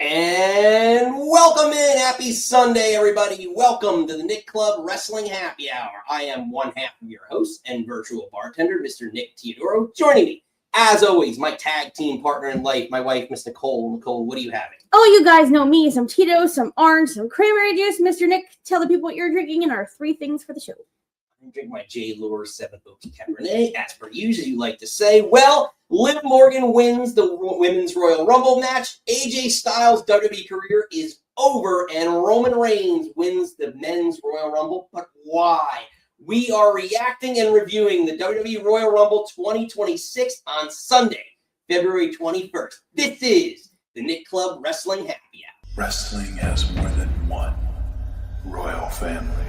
And welcome in. Happy Sunday, everybody. Welcome to the Nick Club Wrestling Happy Hour. I am one half of your host and virtual bartender, Mr. Nick Teodoro. Joining me, as always, my tag team partner in life, my wife, Miss Nicole. Nicole, what are you having? Oh, you guys know me. Some Tito's, some orange, some cranberry juice. Mr. Nick, tell the people what you're drinking and our three things for the show. I'm drinking my J. Lure 7 Oaks Cabernet, as per usual, as you like to say. Well, Liv Morgan wins the Women's Royal Rumble match. AJ Styles' WWE career is over, and Roman Reigns wins the Men's Royal Rumble. But why? We are reacting and reviewing the WWE Royal Rumble 2026 on Sunday, February 21st. This is the Nick Club Wrestling Happy Hour. Wrestling has more than one royal family.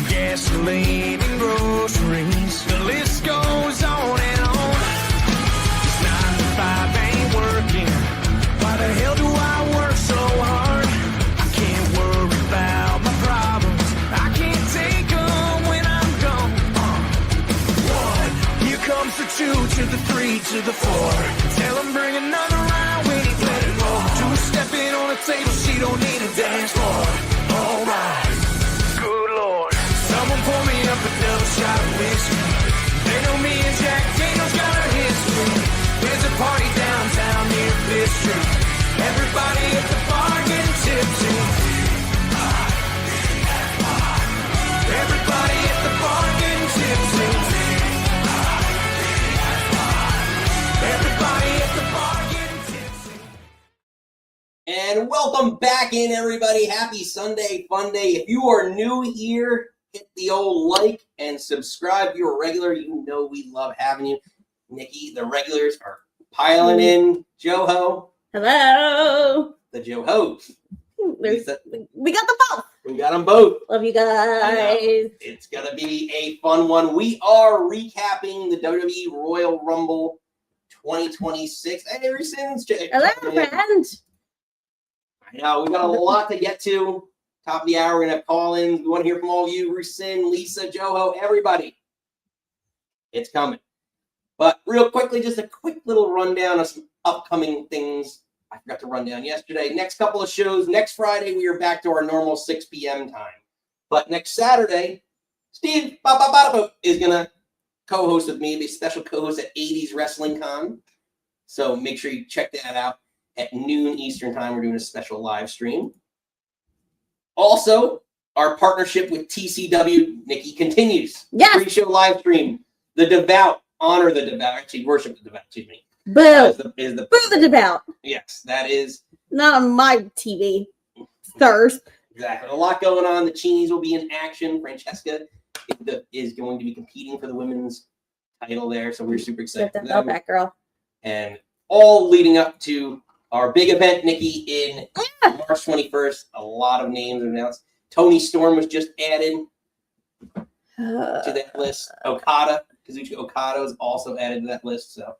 Gasoline and groceries, the list goes on and on. This 9 to 5 ain't working. Why the hell do I work so hard? I can't worry about my problems. I can't take them when I'm gone. 1, here comes the 2 to the 3 to the 4. Tell him bring another round when he's let it roll. 2 stepping on the table, she don't need a dance floor. All right. Someone pour me up a double shot of whiskey. They know me and Jack Daniels got a history. There's a party downtown near Fifth Street. Everybody at the bar getting tipsy. Everybody at the bar getting tipsy. Everybody at the bar getting tipsy. And welcome back in, everybody. Happy Sunday, fun day. If you are new here, hit the old like and subscribe. If you're a regular, you know we love having you. Nikki, the regulars are piling in. Joho. Hello. The Johos. We got the both. We got them both. Love you guys. It's going to be a fun one. We are recapping the WWE Royal Rumble 2026. Hey, Rucin's Hello, friend. I know. We got a lot to get to. Top of the hour, we're going to have call-ins. We want to hear from all of you, Rucin, Lisa, Joho, everybody. It's coming. But real quickly, just a quick little rundown of some upcoming things I forgot to run down yesterday. Next couple of shows. Next Friday, we are back to our normal 6 p.m. time. But next Saturday, Steve is going to co-host with me, be a special co-host at 80s Wrestling Con. So make sure you check that out at noon Eastern time. We're doing a special live stream. Also, our partnership with TCW, Nikki, continues. Yes. Pre-show live stream. The Devout, honor the Devout. Actually, worship the Devout, excuse me. Boo. Boo the Devout. Yes, that is. Not on my TV. Thirst. Exactly. A lot going on. The Cheenies will be in action. Francesca is going to be competing for the women's title there, so we're super excited. Get that belt back, girl. And all leading up to our big event, Nikki, in March 21st. A lot of names are announced. Tony Storm was just added to that list. Kazuchika Okada was also added to that list. So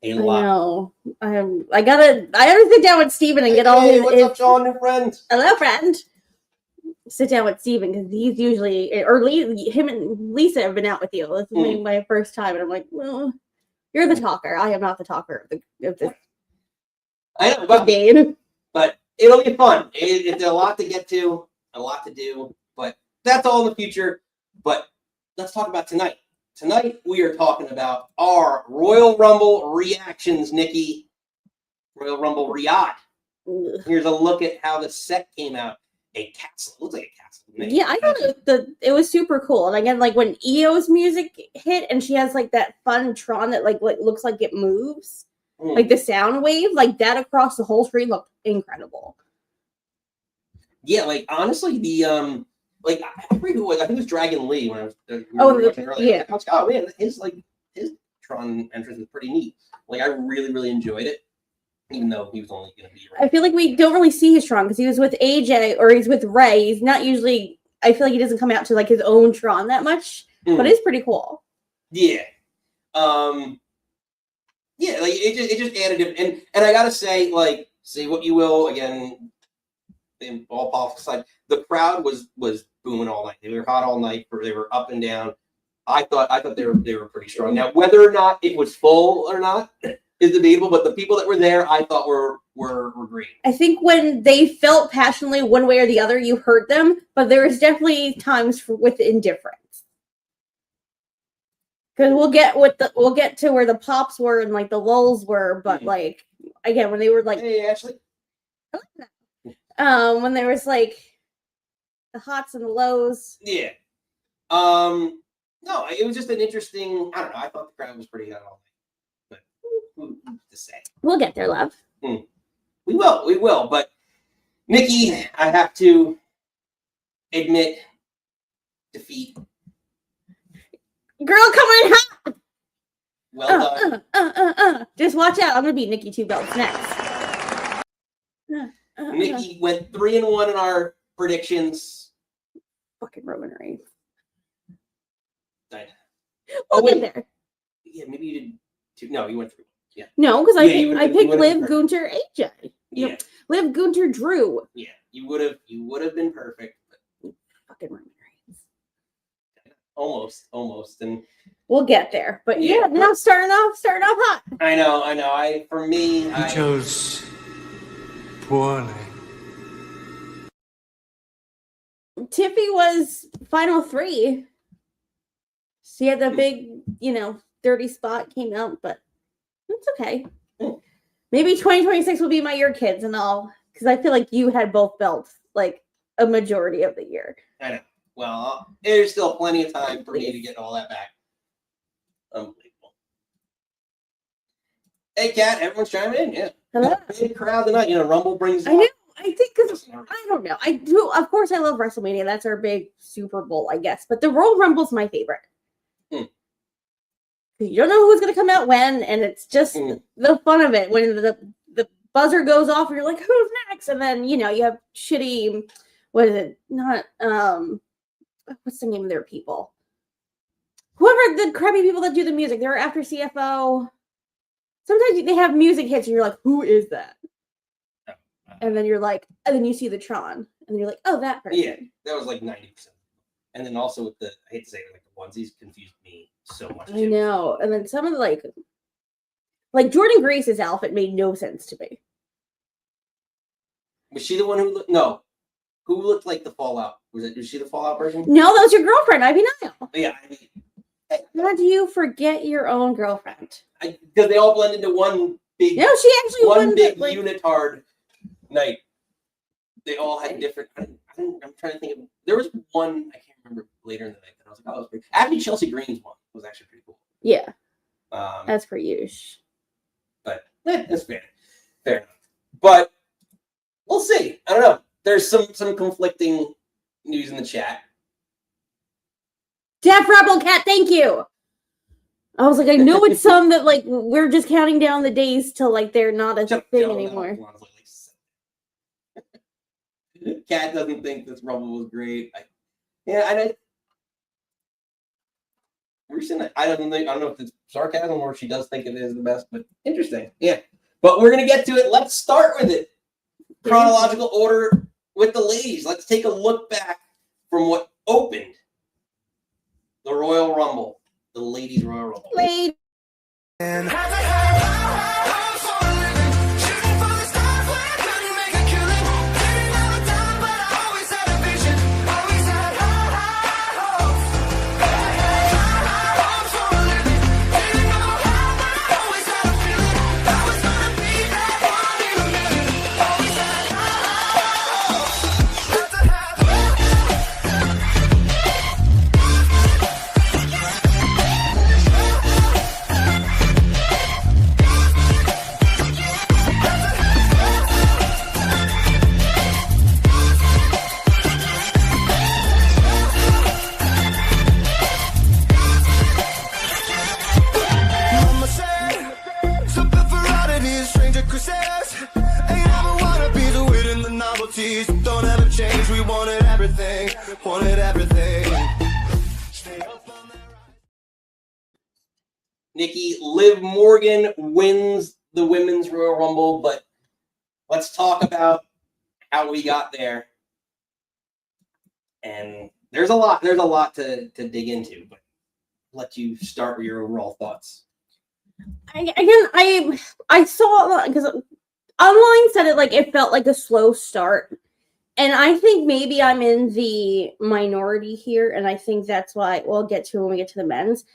a lot. I know. I gotta sit down with Steven and get all his. What's up, Sean, new friend? Hello, friend. Sit down with Steven because he's usually, him and Lisa have been out with you. This is my first time, and I'm like, well, you're the talker. I am not the talker of the I know, but it'll be fun. It's a lot to get to, a lot to do, but that's all in the future. But let's talk about tonight. Tonight, we are talking about our Royal Rumble reactions, Nikki. Royal Rumble Riyadh. Here's a look at how the set came out. A castle. Looks like a castle. Yeah, I thought it was super cool. And again, like when Io's music hit and she has like that fun Tron that like looks like it moves. Like the sound wave, like that across the whole screen looked incredible. Yeah, like honestly, the like I forget who it was. I think it was Dragon Lee when I was watching earlier. Yeah. I was like, oh man, his Tron entrance was pretty neat. Like I really enjoyed it, even though he was only going to be. I feel like we don't really see his Tron because he was with AJ or he's with Ray. He's not usually. I feel like he doesn't come out to like his own Tron that much, but it's pretty cool. Yeah. Yeah, like it just added it. And I gotta say, like, say what you will, again, in all politics aside, the crowd was booming all night. They were hot all night. They were up and down. I thought they were pretty strong. Now, whether or not it was full or not is debatable, but the people that were there, I thought were great. I think when they felt passionately one way or the other, you heard them, but there was definitely times with indifference. Because we'll get to where the pops were and like the lulls were, but like again when they were like, hey Ashley, I like that. When there was like the hots and the lows. Yeah. No, it was just an interesting. I don't know. I thought the crowd was pretty hot all night, but who's to say? We'll get there, love. We will. But Nikki, I have to admit, defeat. Girl, come in hot. Well done. Just watch out. I'm gonna beat Nikki 2 belts next. Nikki went 3-1 in our predictions. Fucking Roman Reigns. Oh, We'll get there. Yeah, maybe you did 2. No, you went 3. Yeah. No, because I picked Liv, perfect. Gunter, AJ. Yeah. Liv, Gunter, Drew. Yeah, you would have been perfect. But Fucking Roman Reigns. Almost, and we'll get there. But Yeah. now starting off hot. I know. For me, You chose poorly. Tiffy was final 3. She had the big, dirty spot came out, but it's okay. Maybe 2026 will be my year, kids, and all, because I feel like you had both belts like a majority of the year. I know. Well, there's still plenty of time for me to get all that back. Unbelievable. Hey, Kat, everyone's chiming in. Yeah. Hello. Big crowd tonight. Rumble brings. I know. I think because I don't know. I do. Of course, I love WrestleMania. That's our big Super Bowl, I guess. But the Royal Rumble's my favorite. You don't know who's going to come out when, and it's just the fun of it when the buzzer goes off and you're like, who's next? And then, you have shitty, what is it? Not, what's the name of their people? Whoever the crappy people that do the music, they're after CFO. Sometimes they have music hits and you're like, who is that? And then you're like, and then you see the Tron and you're like, oh, that person. Yeah, that was like 90%. And then also with I hate to say it, like the onesies confused me so much. I know. And then some of the like Jordan Grace's outfit made no sense to me. Was she the one who who looked like the Fallout? Was she the Fallout version? No, that was your girlfriend, Ivy Nile. Yeah. How do you forget your own girlfriend? Because they all blend into one big. No, she actually one big like, unitard night. They all had different. I'm trying to think of. There was one I can't remember later in the night that I was like, oh, that was pretty. Actually, Chelsea Green's one was actually pretty cool. Yeah. That's for you. But that's fair enough. But we'll see. I don't know. There's some conflicting news in the chat. Jeff Rebel Cat, thank you. I was like, I know it's some that like we're just counting down the days till like they're not a thing anymore. Cat doesn't think this Rumble was great. I don't know if it's sarcasm or if she does think it is the best, but interesting. Yeah. But we're gonna get to it. Let's start with it. Chronological order with the ladies. Let's take a look back from what opened the Royal Rumble, the ladies Royal Rumble. Ladies. Don't ever change. We wanted everything. Nikki, Liv Morgan wins the Women's Royal Rumble, but let's talk about how we got there. And there's a lot to dig into, but I'll let you start with your overall thoughts. I saw, because online said it like it felt like a slow start. And I think maybe I'm in the minority here, and I think that's why we'll get to when we get to the men's.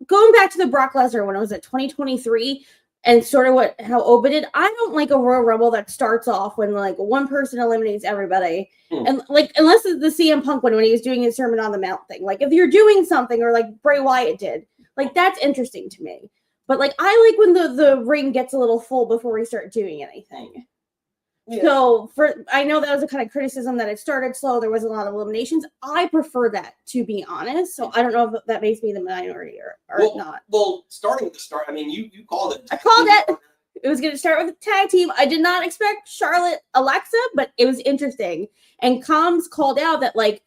Going back to the Brock Lesnar when it was at 2023 and sort of how Oba did, I don't like a Royal Rumble that starts off when like one person eliminates everybody. And like, unless it's the CM Punk one when he was doing his Sermon on the Mount thing. Like if you're doing something, or like Bray Wyatt did, like that's interesting to me. But like I like when the ring gets a little full before we start doing anything. Yeah. So I know that was a kind of criticism that it started slow. There wasn't a lot of eliminations. I prefer that, to be honest. So I don't know if that makes me the minority or not. Well, starting with the start, I mean, you called it. I called it. It was going to start with a tag team. I did not expect Charlotte Alexa, but it was interesting. And Comms called out that like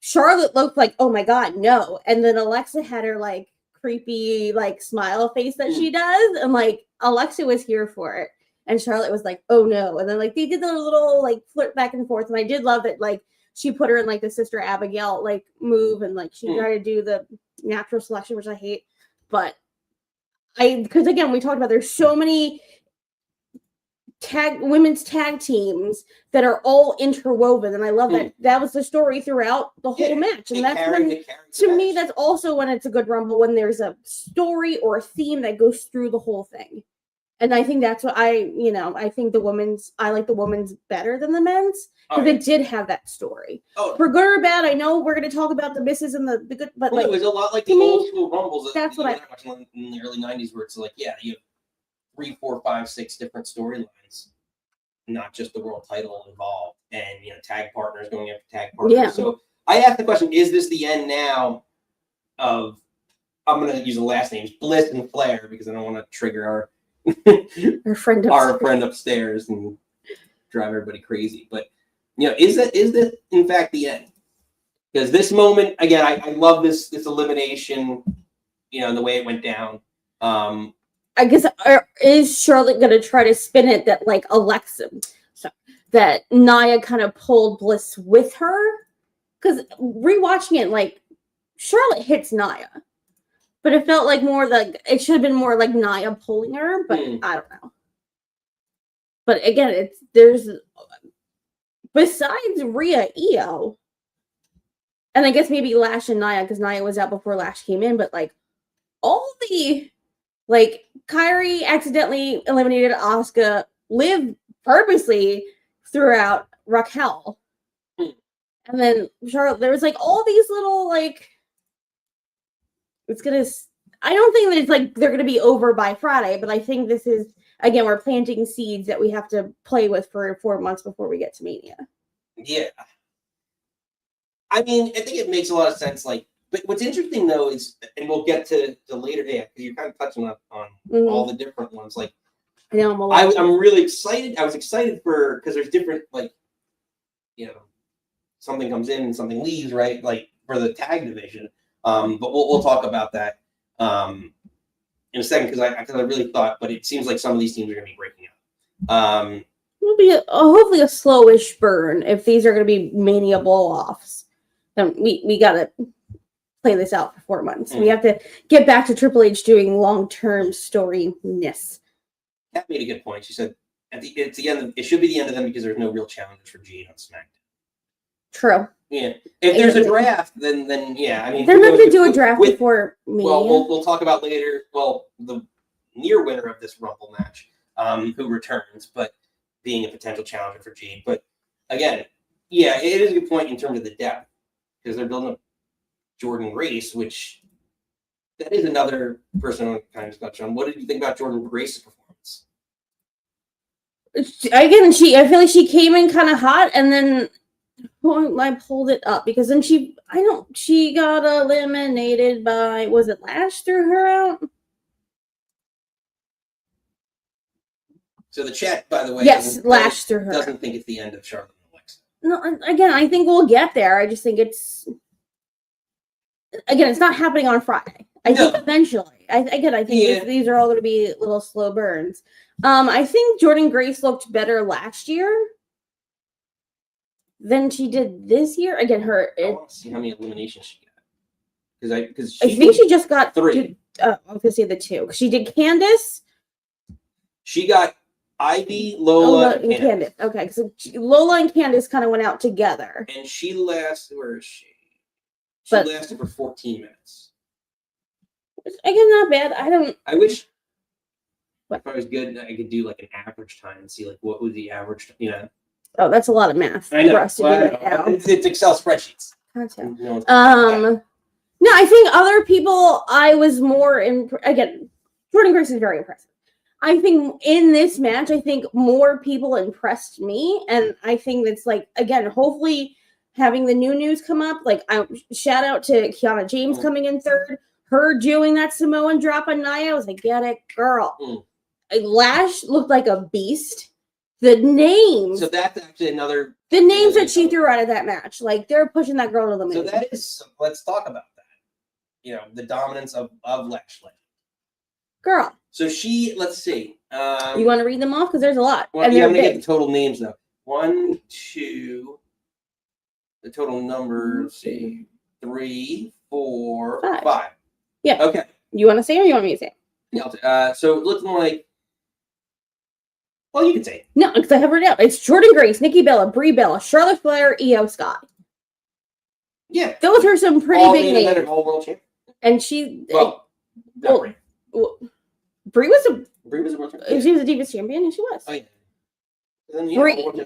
Charlotte looked like, oh my God, no. And then Alexa had her like creepy like smile face that she does. And like Alexa was here for it. And Charlotte was like, oh no. And then like they did the little like flirt back and forth. And I did love that like she put her in like the Sister Abigail like move, and like she tried to do the natural selection, which I hate. But because again, we talked about there's so many women's tag teams that are all interwoven, and I love that was the story throughout the whole match. And that's to me, that's also when it's a good Rumble, when there's a story or a theme that goes through the whole thing. And I think that's what I think I like the women's better than the men's, because it did have that story. For good or bad, I know we're going to talk about the misses and the good, but like, it was a lot like the old school Rumbles. That's what I watched in the early 90s, where it's like, you have 3, 4, 5, 6 different storylines, not just the world title involved, and tag partners going after tag partners. Yeah. So I asked the question: is this the end now of? I'm going to use the last names, Bliss and Flair, because I don't want to trigger our friend upstairs and drive everybody crazy. But is that in fact the end? Because this moment again, I love this elimination, and the way it went down. I guess is Charlotte going to try to spin it that like that Nia kind of pulled Bliss with her? Because rewatching it, like Charlotte hits Nia. But it felt like more like it should have been more like Nia pulling her, but I don't know. But again, there's besides Rhea, Io, and I guess maybe Lash and Nia, because Nia was out before Lash came in, but like all the like Kairi accidentally eliminated Asuka, Liv purposely threw out Raquel. And then Charlotte, there was like all these little like I don't think that it's like they're gonna be over by Friday, but I think this is, again, we're planting seeds that we have to play with for 4 months before we get to Mania. Yeah. I mean, I think it makes a lot of sense. Like, but what's interesting though is, and we'll get to later, because you're kind of touching on all the different ones. Like, I know I'm really excited. I was excited because there's different, like, something comes in and something leaves, right? Like for the tag division. But we'll talk about that in a second, because I really thought, but it seems like some of these teams are going to be breaking up. It'll be hopefully a slowish burn if these are going to be Mania blow-offs. Then we got to play this out for 4 months. We have to get back to Triple H doing long-term storyness. That made a good point. She said it's the end. It should be the end of them because there's no real challenges for Jade on SmackDown. True. Yeah. If there's a draft, then yeah. I mean, they're not going to do a draft before Mania. Well, we'll talk about later. Well, the near winner of this Rumble match, who returns, but being a potential challenger for Jade. But again, yeah, it is a good point in terms of the depth, because they're building up Jordan Grace, which that is another person I kind of touch on. What did you think about Jordan Grace's performance? Again, I feel like she came in kind of hot, and then I pulled it up because then she got eliminated by, was it Lash threw her out? So the chat, by the way, Lash threw her doesn't think it's the end of Charlotte and Alexa. No, again, I think we'll get there. I just think it's not happening on Friday. I think eventually. I think these are all going to be little slow burns. I think Jordynne Grace looked better last year than she did this year. Again, I want to see how many eliminations she got. Because I think she just got 3. I was going to say the 2. She did Candace. She got Ivy, Lola, and Candace. Okay, because Lola and Candace kind of went out together. And she lasted. Where is she? She lasted for 14 minutes. Again, not bad. I wish. What? If I was good, I could do like an average time and see like what was the average. Oh, that's a lot of math. I know. For us to do right now. It's Excel spreadsheets. No, I think other people. I was more again. Jordynne Grace is very impressive. I think in this match, I think more people impressed me, and I think that's like again, hopefully having the new news come up. Like, I shout out to Kiana James coming in third. Her doing that Samoan drop on Nia, I was like, get it, girl. Lash looked like a beast. The names. So that's actually another. The names that she threw out of that match, like they're pushing that girl to the moon. So that is. Let's talk about that. The dominance of Lash Legend. Girl. So let's see. You want to read them off? Because there's a lot. Well, I'm going to get the total names now. 1, 2, the total number, let's see. 3, 4, 5. Yeah. Okay. You want to say or you want me to say? Yeah, so it looks more like, well, you can say it. No, because I have it out. It's Jordynne Grace, Nikki Bella, Brie Bella, Charlotte Flair, Io Scott. Yeah. Those are some pretty big names. All world champion. And she... Brie was a world champion. She was a Divas champion, and she was. Oh, yeah.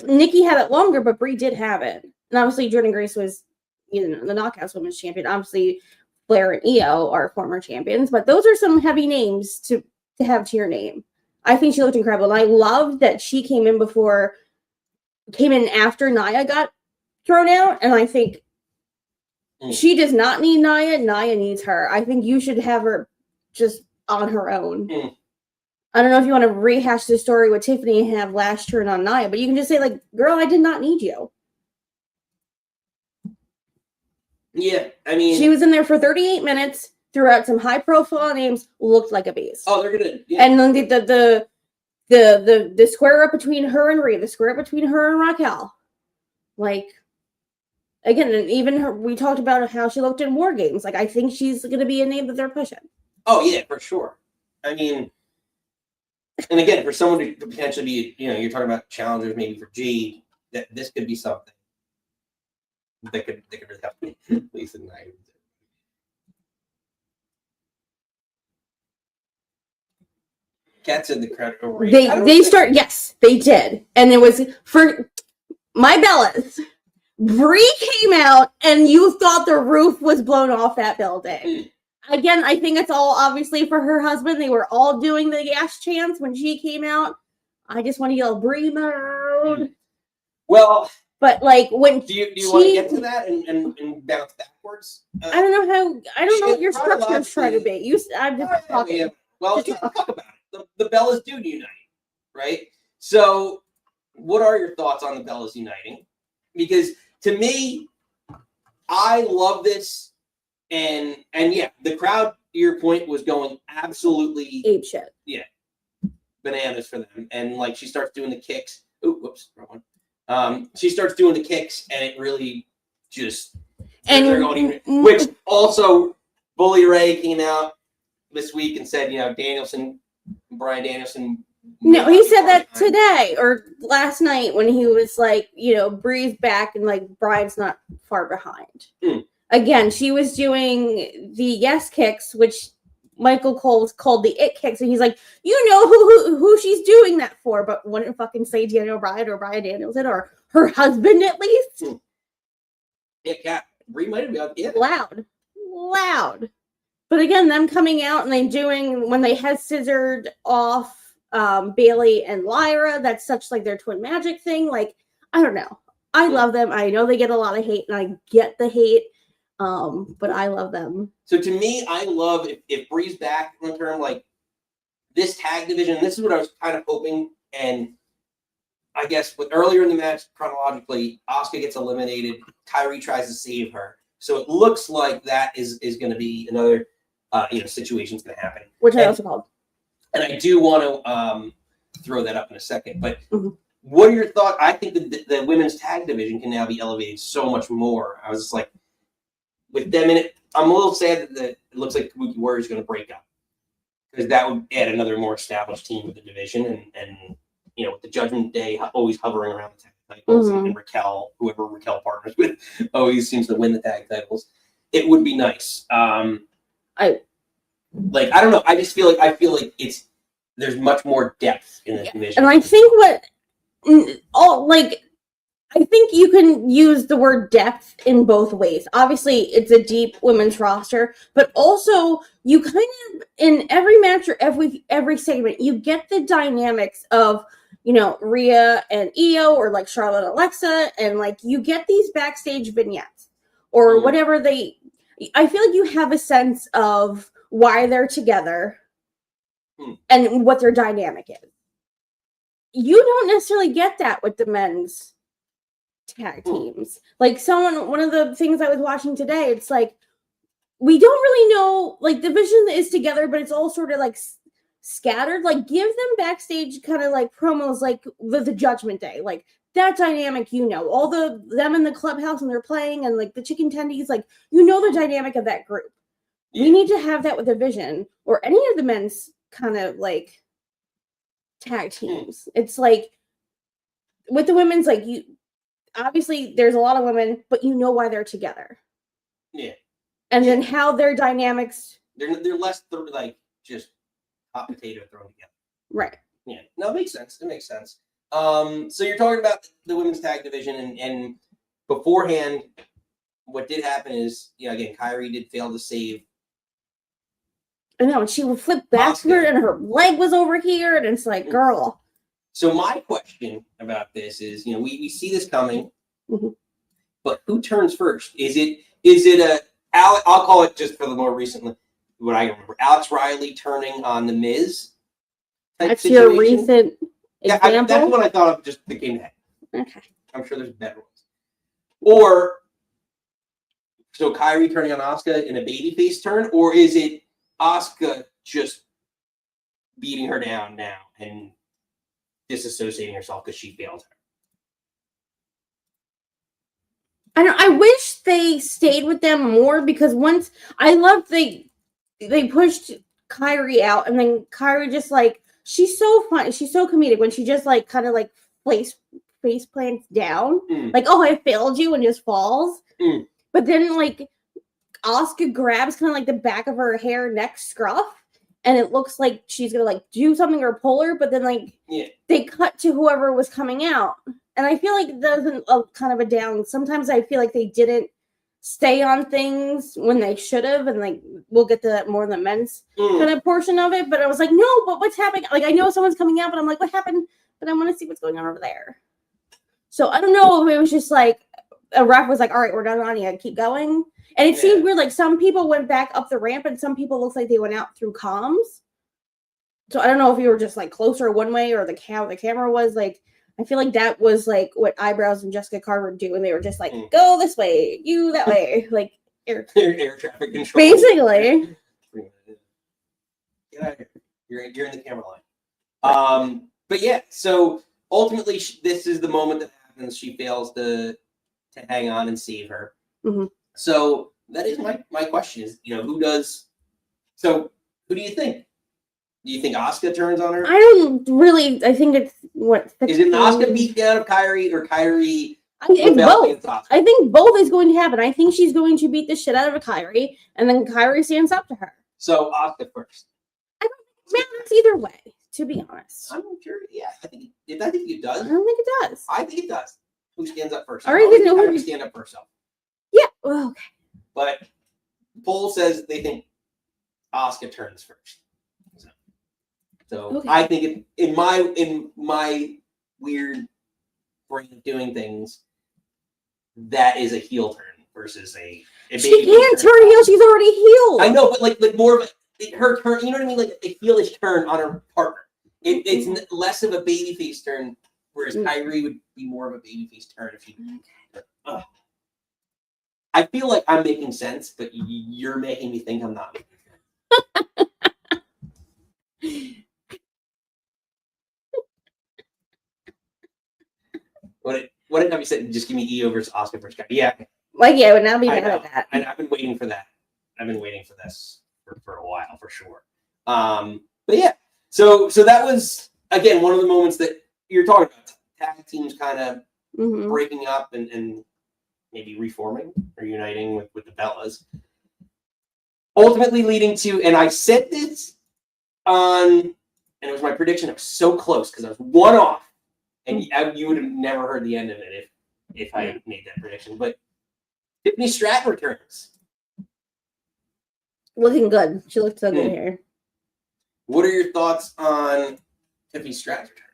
Nikki had it longer, but Brie did have it. And obviously, Jordynne Grace was, the Knockouts Women's Champion. Obviously, Flair and Io are former champions, but those are some heavy names to have to your name. I think she looked incredible, and I loved that she came in after Nia got thrown out, and I think she does not need Nia. Nia needs her. I think you should have her just on her own. I don't know if you want to rehash the story with Tiffany and have Lash turn on Nia, but you can just say, like, girl, I did not need you. Yeah, I mean... She was in there for 38 minutes, threw out some high-profile names, looked like a beast. Oh, they're good. Yeah. And then the square up between her and Rhea, the square up between her and Raquel. Like, again, and even we talked about how she looked in War Games. Like, I think she's going to be a name that they're pushing. Oh, yeah, for sure. I mean... And again, for someone to potentially be, you're talking about challengers maybe for Jade, that this could be something that could really help me. Lisa and I. Cats in the crowd. Yes, they did. And it was for my Bellas. Brie came out and you thought the roof was blown off that building. Again, I think it's all obviously for her husband. They were all doing the yes chants when she came out. I just want to yell Brie mode. Well, but like when do you want to get to that and bounce backwards? I don't know what your structure is trying to be. I'm just talking. Yeah. Well, let's talk about it. The Bellas do unite, right? So, what are your thoughts on the Bellas uniting? Because to me, I love this. And yeah, the crowd, to your point, was going absolutely ape shit. Yeah, bananas for them. And like she starts doing the kicks. Ooh, whoops, wrong one. She starts doing the kicks, and it really just which also Bully Ray came out this week and said, Bryan Danielson. No, he said that today or last night when he was like, Brie's back and like Bryan's not far behind. Again, she was doing the yes kicks, which Michael Cole called the it kicks, and he's like, who she's doing that for, but wouldn't fucking say Daniel Bryan or Bryan Danielson or her husband at least. Yeah, Brie might have been loud. But again, them coming out and when they had scissored off Bayley and Lyra, that's such like their twin magic thing. Like, I don't know. I love them. I know they get a lot of hate, and I get the hate. But I love them. So to me, I love if Brie's back on term, like this tag division. This is what I was kind of hoping, and I guess earlier in the match, chronologically, Asuka gets eliminated. Kairi tries to save her, so it looks like that is going to be another situation's going to happen. Which I also called. And I do want to throw that up in a second. But Mhm. what are your thoughts? I think the women's tag division can now be elevated so much more. I was just like, with them in it, I'm a little sad that it looks like Kabuki Warrior is going to break up. Because that would add another more established team with the division. And with the Judgment Day always hovering around the tag titles, and Raquel, whoever Raquel partners with, always seems to win the tag titles. It would be nice. I don't know. I just feel like there's much more depth in the division. And I think I think you can use the word depth in both ways. Obviously, it's a deep women's roster, but also you kind of, in every match or every segment, you get the dynamics of, Rhea and Io, or like Charlotte and Alexa, and like you get these backstage vignettes or whatever I feel like you have a sense of why they're together and what their dynamic is. You don't necessarily get that with the men's tag teams. Like one of the things I was watching today, it's like we don't really know, like the division is together, but it's all sort of like scattered. Like give them backstage kind of like promos, like the Judgment Day, like that dynamic, all them in the clubhouse and they're playing, and like the chicken tendies, like the dynamic of that group. We need to have that with the division or any of the men's kind of like tag teams. It's like with the women's, like obviously there's a lot of women, but why they're together. Yeah. And then how their dynamics. They're less like just hot potato thrown together. Right. Yeah. No, it makes sense. It makes sense. So you're talking about the women's tag division, and beforehand, what did happen is, again, Kairi did fail to save. I know, and she would flip backward, and her leg was over here, and it's like, girl. So my question about this is, we see this coming, but who turns first? Is it I'll call it, just for the more recently, what I remember, Alex Riley turning on The Miz? That's situation? Your recent example? That's what I thought of, just that came to head. Okay. I'm sure there's better ones. Or, so Kairi turning on Asuka in a babyface turn, or is it Asuka just beating her down now and disassociating herself because she failed her? I wish they stayed with them more, because once I loved they pushed Kairi out, and then Kairi just like, she's so funny, she's so comedic when she just like kind of like face plants down, like, oh, I failed you, and just falls. But then like Asuka grabs kind of like the back of her hair neck scruff, and it looks like she's gonna like do something or pull her, but then like they cut to whoever was coming out. And I feel like that was a kind of a down. Sometimes I feel like they didn't stay on things when they should have, and like we'll get to that more in the men's kind of portion of it. But I was like, no, but what's happening? Like, I know someone's coming out, but I'm like, what happened? But I want to see what's going on over there. So I don't know if it was just like a ref was like, all right, we're done on you, keep going. And it seemed weird. Like some people went back up the ramp, and some people looked like they went out through comms. So I don't know if you were just like closer one way, or the camera was like. I feel like that was like what Eyebrows and Jessica Carter do, and they were just like, go this way, you that way, like air traffic control. Basically. Get out of here. You're in the camera line. But yeah, so ultimately, this is the moment that happens. She fails to hang on and save her. So that is my question: is who does? So who do you think? Do you think Asuka turns on her? I don't really. I think it's is it an Asuka beat down of Kairi, or Kairi? It's both. I think both is going to happen. I think she's going to beat the shit out of a Kairi, and then Kairi stands up to her. So Asuka first. I don't think it matters either way, to be honest. I'm sure. Yeah, I think it does. I don't think it does. I think it does. Who stands up first? I already know who stand up for herself. Yeah. Well, okay. But poll says they think Asuka turns first. So okay. I think in my weird brain of doing things, that is a heel turn versus a she can't turn heel. She's already healed. I know, but like more of her turn. You know what I mean? Like a heelish turn on her partner. It's less of a babyface turn, whereas Kairi would be more of a babyface turn if you. Okay. I feel like I'm making sense, but you're making me think I'm not making sense. What did you said? Just give me Io versus Asuka versus Kairi. Yeah, Like, yeah, I would not be I mad know. at that. And I've been waiting for that. I've been waiting for this for a while, for sure. But yeah, so that was again one of the moments that you're talking about. Tag teams kind of Mhm. breaking up and maybe reforming, reuniting with the Bellas. Ultimately leading to, and I said this and it was my prediction. It was so close because I was one off, and you would have never heard the end of it if I made that prediction. But Tiffany Stratton returns. Looking good. She looked so good here. What are your thoughts on Tiffany Stratton's return?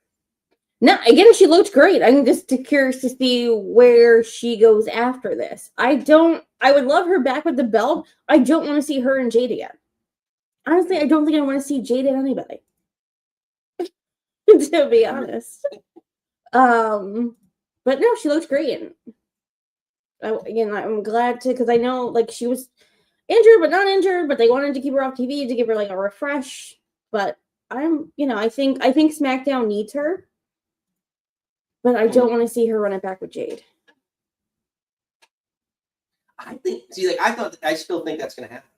No, again, she looked great. I'm just curious to see where she goes after this. I would love her back with the belt. I don't want to see her and Jade again. Honestly, I don't think I want to see Jade and anybody. To be honest. But no, she looked great. And I'm glad to, because I know like she was injured but not injured, but they wanted to keep her off TV to give her like a refresh. But I think SmackDown needs her. But I don't want to see her run it back with Jade. I still think that's going to happen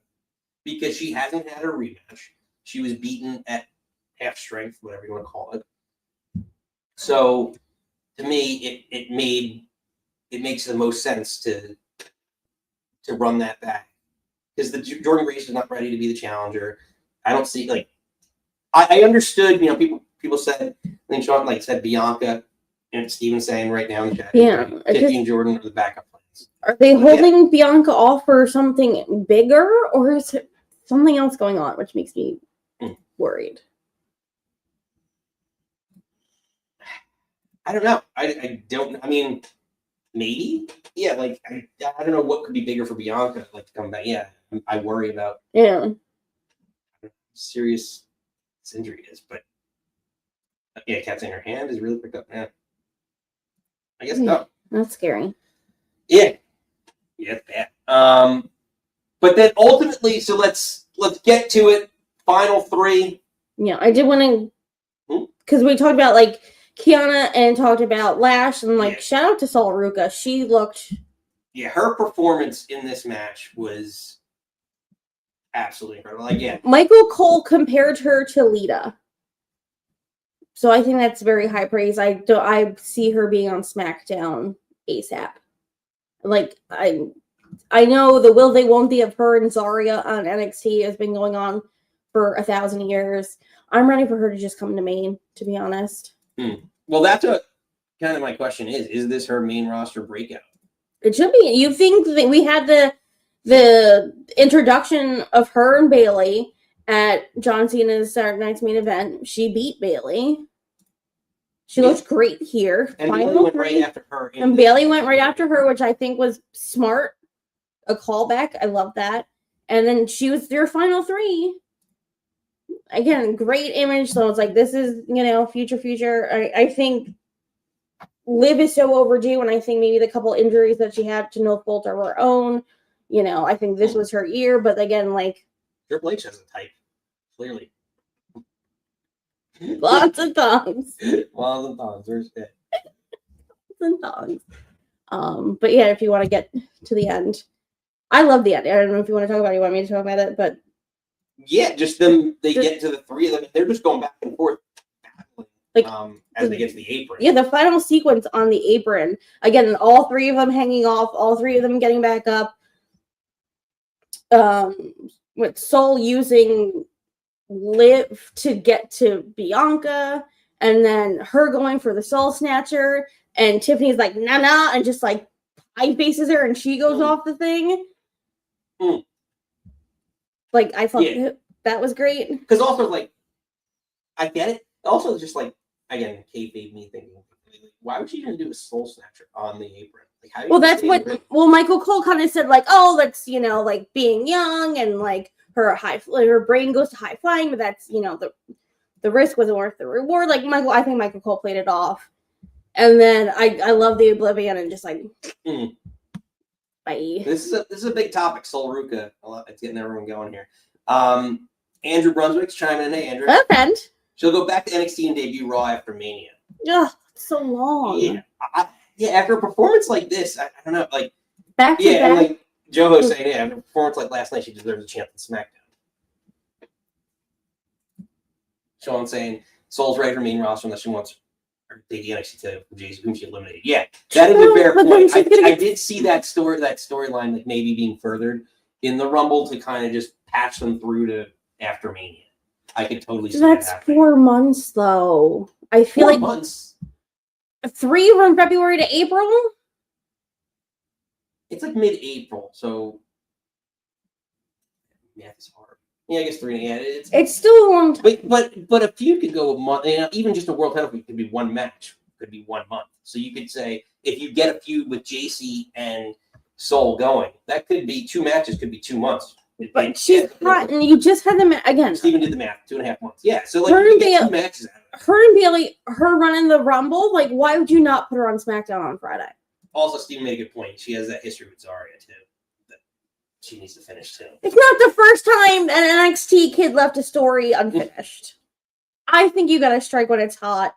because she hasn't had a rematch. She was beaten at half strength, whatever you want to call it. So, to me, it makes the most sense to run that back because the Jordan Grace is not ready to be the challenger. I don't see I understood. People said, I think Sean said Bianca. And Steven's saying right now in the chat, Tiffany and Jordan are the backup plans. Are they holding Bianca off for something bigger, or is it something else going on, which makes me worried? I don't know. I don't. I mean, maybe. Yeah. I don't know what could be bigger for Bianca. To come back. Yeah. I worry about. Yeah. How serious this injury is, but yeah, Cat's in her hand is really picked up. Yeah. I guess no. That's scary. Yeah. Yeah, it's bad. But then ultimately, so let's get to it. Final three. Yeah, I did want to, because we talked about Kiana and talked about Lash and shout out to Sol Ruca. She looked. Yeah, her performance in this match was absolutely incredible. Michael Cole compared her to Lita. So I think that's very high praise. I see her being on SmackDown ASAP. I know the will they won't they of her and Zarya on NXT has been going on for 1,000 years. I'm ready for her to just come to main, to be honest. Well, that's what kind of my question is. Is this her main roster breakout? It should be. You think that we had the introduction of her and Bayley at John Cena's Saturday Night's main event. She beat Bayley. She looked great here. And Bayley went right after her. And Bayley went right after her, which I think was smart. A callback. I love that. And then she was their final three. Again, great image. So it's this is, future. I think Liv is so overdue, and I think maybe the couple injuries that she had to no fault of her own. I think this was her year, but again, Triple H has a type, clearly. Lots of thongs. Lots of thongs. There's it. Lots of thongs. But yeah, if you want to get to the end, I love the end. I don't know if you want to talk about it. You want me to talk about it, but yeah, just them. They get to the three of them. They're just going back and forth, as they get to the apron. Yeah, the final sequence on the apron. Again, all three of them hanging off. All three of them getting back up. With Sol using Liv to get to Bianca, and then her going for the Soul Snatcher, and Tiffany's nah, and just eye faces her, and she goes off the thing. I thought that was great. Because also, I get it. Also, just again, kayfabe me thinking, why would she even do a Soul Snatcher on the apron? How do you that's what. Well, Michael Cole kind of said, that's being young and her brain goes to high flying, but that's the risk wasn't worth the reward. I think Michael Cole played it off, and then I love the Oblivion and just bye. This is a big topic, Sol Ruca. It's getting everyone going here. Andrew Brunswick's chiming in. Hey, Andrew. Friend. She'll go back to NXT and debut Raw after Mania. Ugh, so long. Yeah, after a performance like this, I don't know, like Back to and back. like Joho saying, yeah, after a performance like last night, she deserves a chance on SmackDown. Sean saying Soul's ready for main roster unless she wants her the NXT title from Jay-Z, whom she eliminated. Yeah, that is a fair But then point. she's gonna I did see that storyline like maybe being furthered in the Rumble to kind of just patch them through to after Mania. I could totally see That's that happening. 4 months though. I feel 4 like months. 3 from February to April. It's like mid-April, so math is hard. Yeah, I guess 3. Yeah, It's still a long time. but a feud could go a month. You know, even just a world title feud could be 1 match, could be 1 month. So you could say if you get a feud with JC and Soul going, that could be 2 matches, could be 2 months. But she's hot, and you just had them again. Steven did the math, 2.5 months. Yeah, so like Her you and get Bail- 2 matches out of it. Her and Bailey, her running the Rumble. Like, why would you not put her on SmackDown on Friday? Also, Steven made a good point. She has that history with Zarya too. That she needs to finish too. It's not the first time an NXT kid left a story unfinished. I think you got to strike when it's hot.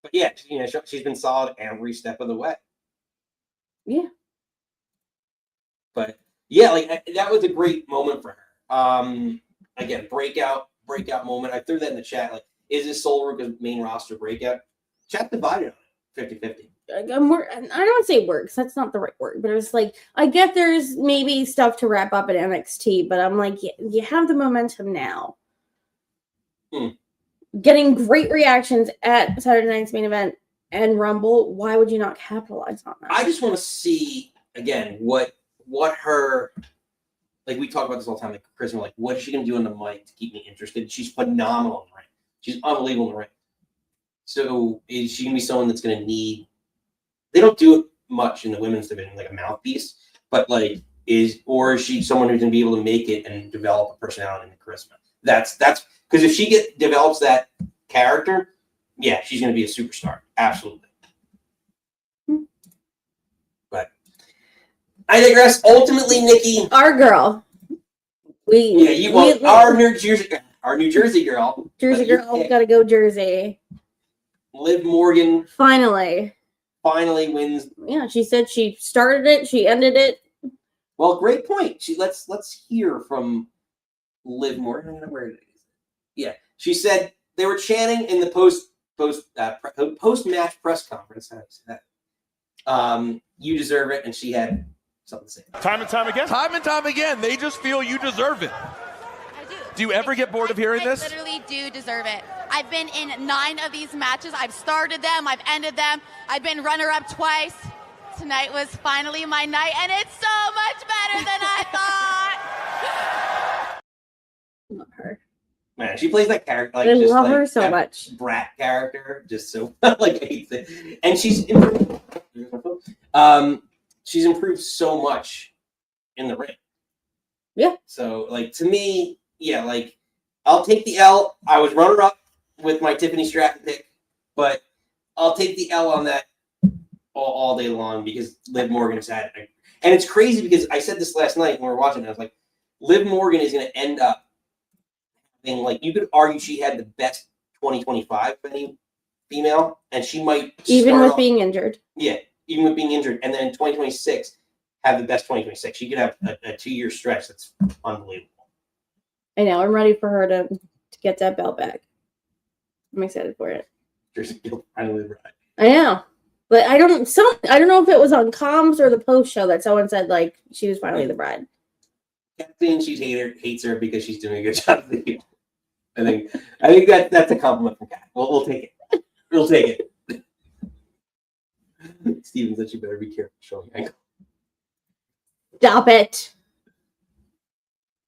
But yeah, you know, she's been solid every step of the way. Yeah. But yeah, like that was a great moment for her. Again, breakout moment. I threw that in the chat. Like, is this Soul Ruca's main roster breakout? Chat divided on it, 50-50. I don't want to say works. That's not the right word. But it's like, I get there's maybe stuff to wrap up at NXT, but I'm like, you have the momentum now. Getting great reactions at Saturday night's main event and Rumble. Why would you not capitalize on that? I just want to see again what her, like we talk about this all the time, like Charisma, like what is she gonna do on the mic to keep me interested? She's phenomenal in the ring. She's unbelievable in the ring. So is she gonna be someone that's gonna need? They don't do it much in the women's division, like a mouthpiece, but like is she someone who's gonna be able to make it and develop a personality and a charisma? That's because if she develops that character, yeah, she's gonna be a superstar, absolutely. But I digress. Ultimately, Nikki, Our girl. Our New Jersey girl. Jersey girl, gotta go Jersey. Liv Morgan Finally wins. Yeah, she said she started it, she ended it. Well, great point. Let's hear from Liv Morgan. I don't know where it is. Yeah, she said they were chanting in the post match press conference. How do you say that? You deserve it, and she had something to say. Time and time again, they just feel you deserve it. I do. Do you ever get bored of hearing this? I literally do deserve it. I've been in 9 of these matches. I've started them. I've ended them. I've been runner-up twice. Tonight was finally my night, and it's so much better than I thought. Love her. Man, she plays that character. Like, I just love like her so that much. Brat character, just so like I hate it. And she's improved so much in the ring. Yeah. So like to me, yeah, like I'll take the L. I was runner up with my Tiffany Stratton pick, but I'll take the L on that all day long because Liv Morgan has had it. And it's crazy because I said this last night when we were watching it. I was like, Liv Morgan is going to end up having, like, you could argue she had the best 2025 of any female, and she might Even with being injured. Yeah, even with being injured. And then in 2026, have the best 2026. She could have a 2-year stretch that's unbelievable. I know. I'm ready for her to get that belt back. I'm excited for it. Finally right. I know. But I don't know if it was on comms or the post show that someone said like she was finally the bride. Kathleen, hates her because she's doing a good job of the heel. I think that's a compliment from Kat. We'll take it. We'll take it. Steven said you better be careful showing ankle. Stop it.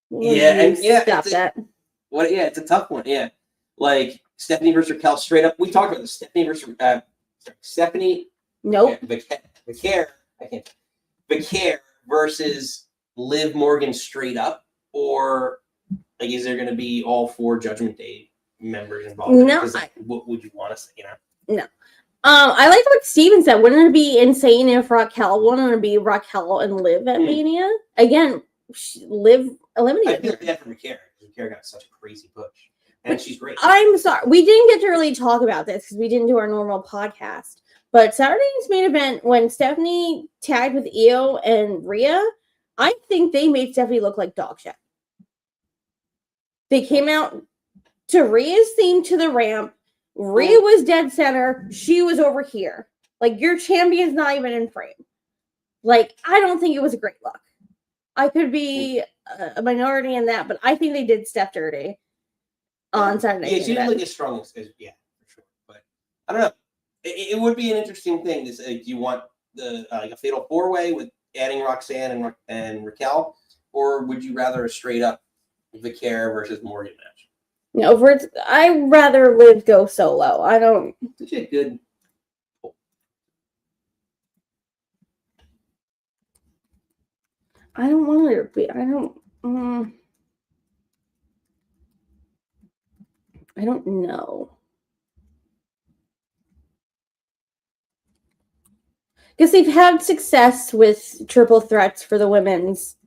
Stop that. It's a tough one. Yeah. Like Stephanie versus Raquel straight up. We talked about this. Stephanie. Nope. Vicaire versus Liv Morgan straight up, or like is there going to be all 4 Judgment Day members involved? No. What would you want to say? You know. No. I like what Steven said. Wouldn't it be insane if Raquel wanted to be Raquel and Liv at Mania? Again, Liv eliminated. I feel bad for Vicaire. Kairi got such a crazy push. And she's great. I'm sorry. We didn't get to really talk about this because we didn't do our normal podcast. But Saturday's main event, when Stephanie tagged with Io and Rhea, I think they made Stephanie look like dog shit. They came out to Rhea's theme to the ramp. Rhea was dead center. She was over here. Like, your champion's not even in frame. Like, I don't think it was a great look. I could be a minority in that, but I think they did Steph dirty on Saturday. Yeah, she didn't look as strong as yeah, for sure. But I don't know. It would be an interesting thing to say. Do you want the like a fatal 4-way with adding Roxanne and Raquel, or would you rather a straight up Vicaire versus Morgan match? No, I'd rather Liv go solo. I don't. Such a good. I don't want her to be. I don't know. Because they've had success with triple threats for the women's.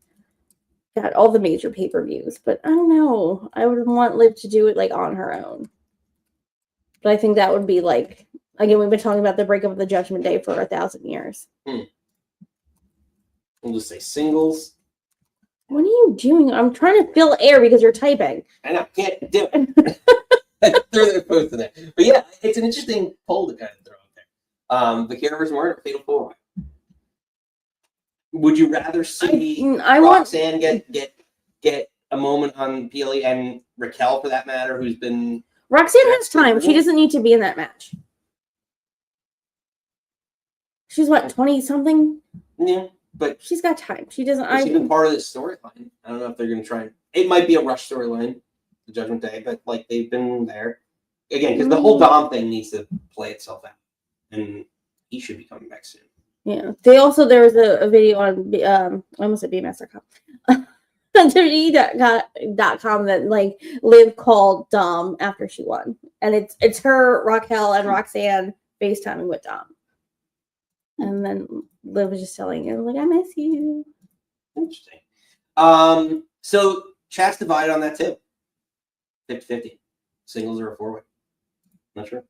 Got all the major pay-per-views, but I don't know. I would want Liv to do it like on her own. But I think that would be like, again, we've been talking about the breakup of the Judgment Day for 1,000 years. We'll just say singles. What are you doing? I'm trying to fill air because you're typing. I know, can't do it. Throw their post in there. But yeah, it's an interesting poll to kind of throw out there. Vicaire versus Morgan, fatal 4-way. Would you rather see Roxanne get a moment on PLE and Raquel, for that matter, who's been... Roxanne has time. She doesn't need to be in that match. She's what, 20-something? Yeah, but... She's got time. She doesn't... She's been part of this storyline. I don't know if they're going to try... It might be a rush storyline, the Judgment Day, but like they've been there. Again, because the whole Dom thing needs to play itself out. And he should be coming back soon. Yeah. They also, there was a video on, I almost said BMS.com. on WWE.com that like Liv called Dom after she won. And it's her, Raquel, and Roxanne FaceTiming with Dom. And then Liv was just telling her, like, I miss you. Interesting. So chat's divided on that too. 50-50. Singles or a 4-way. Not sure.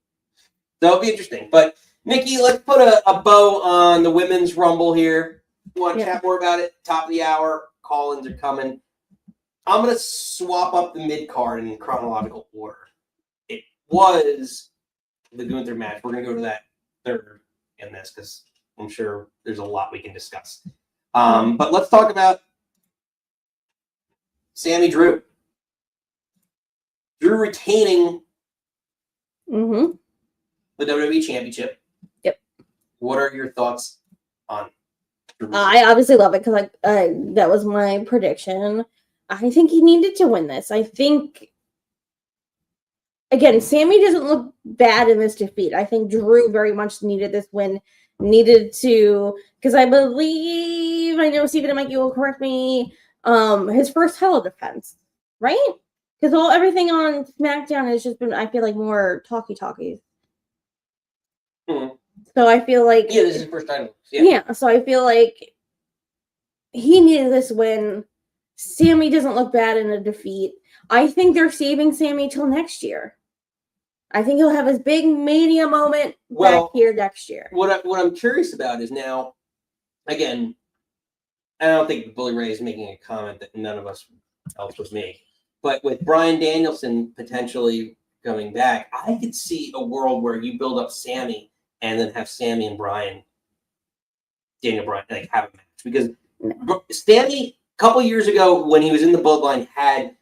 That'll be interesting. But Nikki, let's put a bow on the women's rumble here. You want to chat more about it? Top of the hour. Call-ins are coming. I'm going to swap up the mid-card in chronological order. It was the Gunther match. We're going to go to that third in this because I'm sure there's a lot we can discuss. But let's talk about Sammy Drew. Drew retaining the WWE Championship. Yep. What are your thoughts on Drew? I obviously love it because that was my prediction. I think he needed to win this. I think, again, Sammy doesn't look bad in this defeat. I think Drew very much needed this win. Needed to, because I believe, I know Stephen and Mikey will correct me, his first title defense, right? Because everything on SmackDown has just been, I feel like, more talkie-talkies. So I feel like... Yeah, this is his first title. Yeah, so I feel like he needed this win. Sammy doesn't look bad in a defeat. I think they're saving Sammy till next year. I think he'll have his big mania moment back here next year. What I'm curious about is now, again, I don't think Bully Ray is making a comment that none of us else would make. But with Bryan Danielson potentially coming back, I could see a world where you build up Sammy and then have Sammy and Daniel Bryan, like have a match. Because Sammy, a couple years ago when he was in the Bloodline, had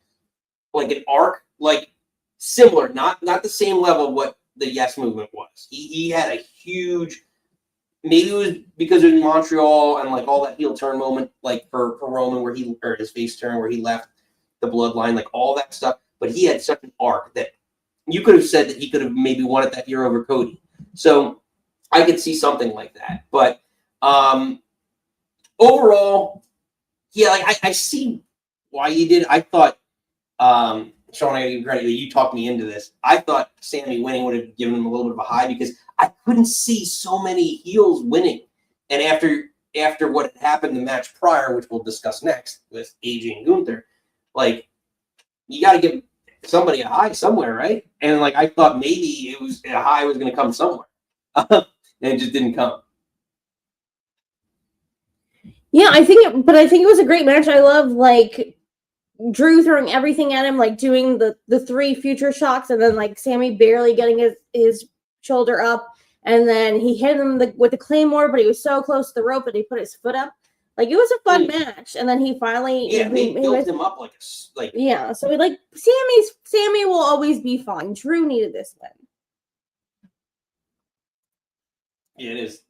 like an arc, like similar, not the same level of what the Yes Movement was. He had a huge, maybe it was because of Montreal and like all that heel turn moment, like for Roman where or his face turn where he left the Bloodline, like all that stuff. But he had such an arc that you could have said that he could have maybe won it that year over Cody. So I could see something like that. But overall, yeah, like I see why he did. I thought, Sean, I gotta give you credit that you talked me into this. I thought Sammy winning would have given him a little bit of a high because I couldn't see so many heels winning. And after what had happened the match prior, which we'll discuss next with AJ and Gunther, like you got to give somebody a high somewhere, right? And like I thought maybe a high was going to come somewhere, and it just didn't come. Yeah, I think it was a great match. I love like Drew throwing everything at him, like doing the 3 future shocks, and then like Sammy barely getting his shoulder up, and then he hit him with the Claymore, but he was so close to the rope that he put his foot up. Like it was a fun match, and then he finally they built him up like yeah. So like Sammy will always be fine. Drew needed this win. Yeah, it is.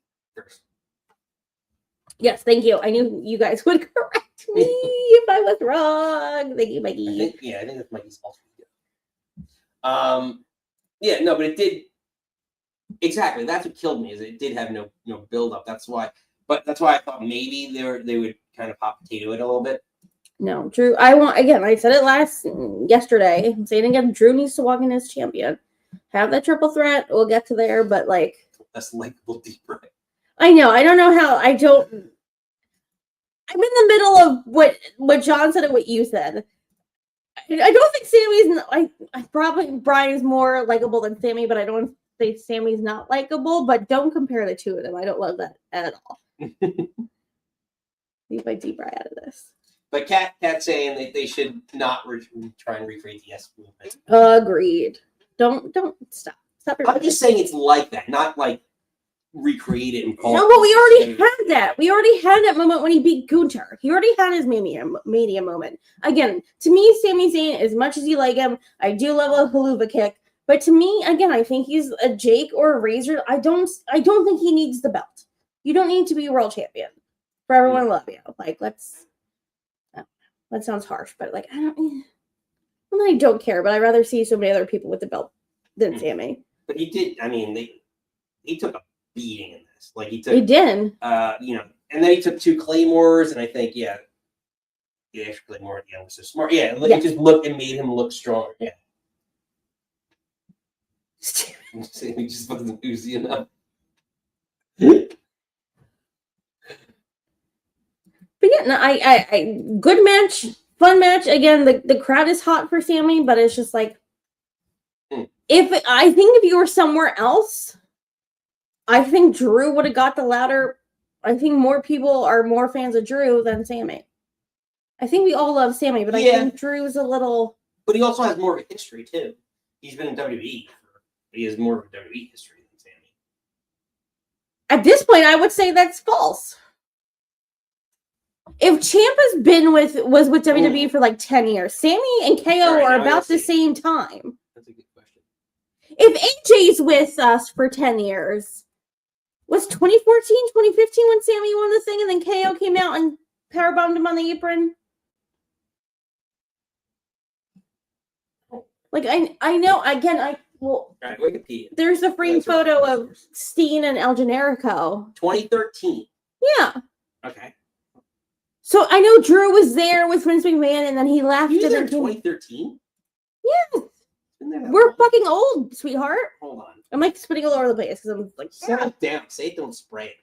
Yes, thank you. I knew you guys would correct me if I was wrong. Thank you, Mikey. I think that's Mikey's fault. Yeah, no, but it did exactly. That's what killed me. Is it did have no build up. That's why I thought maybe they would kind of pop potato it a little bit. No, Drew. I said it yesterday. I'm saying again. Drew needs to walk in as champion. Have that triple threat. We'll get to there, but like that's likable deep right. I know. I don't know how. I'm in the middle of what John said and what you said. I don't think Sammy's. I probably Brian's more likable than Sammy, but I don't say Sammy's not likable. But don't compare the two of them. I don't love that at all. Leave my deep right out of this. But Kat saying that they should not try and recreate the S movement. Agreed. Don't stop. I'm just saying it's like that, not like recreate it and call. No, but we already had that. We already had that moment when he beat Gunter. He already had his mania moment. Again, to me, Sami Zayn, as much as you like him, I do love a haluva kick. But to me, again, I think he's a Jake or a Razor. I don't think he needs the belt. You don't need to be world champion for everyone to love you. Like, that sounds harsh, but like I don't care. But I'd rather see so many other people with the belt than Sami. But he did. I mean, he took a beating in this. Like he did. And then he took 2 Claymores, and I think the extra Claymore at the end was so smart. Yeah, like it just made him look stronger. Yeah. He just wasn't oozy enough. But yeah, no, I good match, fun match. Again, the crowd is hot for Sami, but it's just like if you were somewhere else, I think Drew would have got the louder. I think more people are more fans of Drew than Sami. I think we all love Sami, but I think Drew's a little. But he also has more of a history too. He's been in WWE. He has more of a WWE history than Sami. At this point, I would say that's false. If Ciampa's was with WWE for like 10 years, Sami and KO are about the same time. That's a good question. If AJ's with us for 10 years, was 2014, 2015 when Sami won the thing and then KO came out and powerbombed him on the apron? Like, I know, again, Right, Wikipedia. There's a frame photo of Steen and El Generico. 2013. Yeah. Okay. So I know Drew was there with Vince McMahon, and then he left. He was there in 2013? Yes. We're fucking old, sweetheart. Hold on. I'm like spitting all over the place because I'm like, settle down. Say it, don't spray it.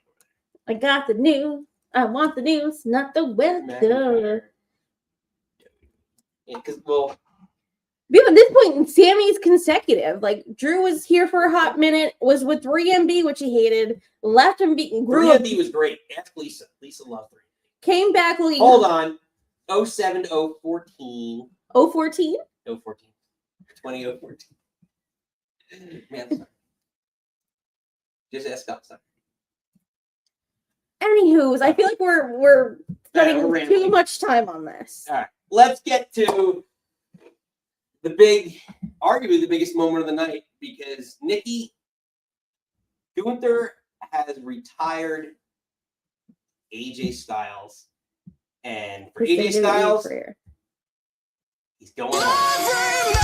I got the news. I want the news, not the weather. Yeah, because at this point, Sammy's consecutive. Like Drew was here for a hot minute, was with 3MB, which he hated, left him beaten. 3MB was great. Ask Lisa. Lisa loved 3MB. Came back. Hold on. 07 to 014. 014? 014. 2014. Man, sorry. Just ask up. Sorry. Anywho, I feel like we're spending too much time on this. All right. Let's get to arguably the biggest moment of the night, because Nikki Gunther has retired AJ Styles, and for AJ Styles, he's going home.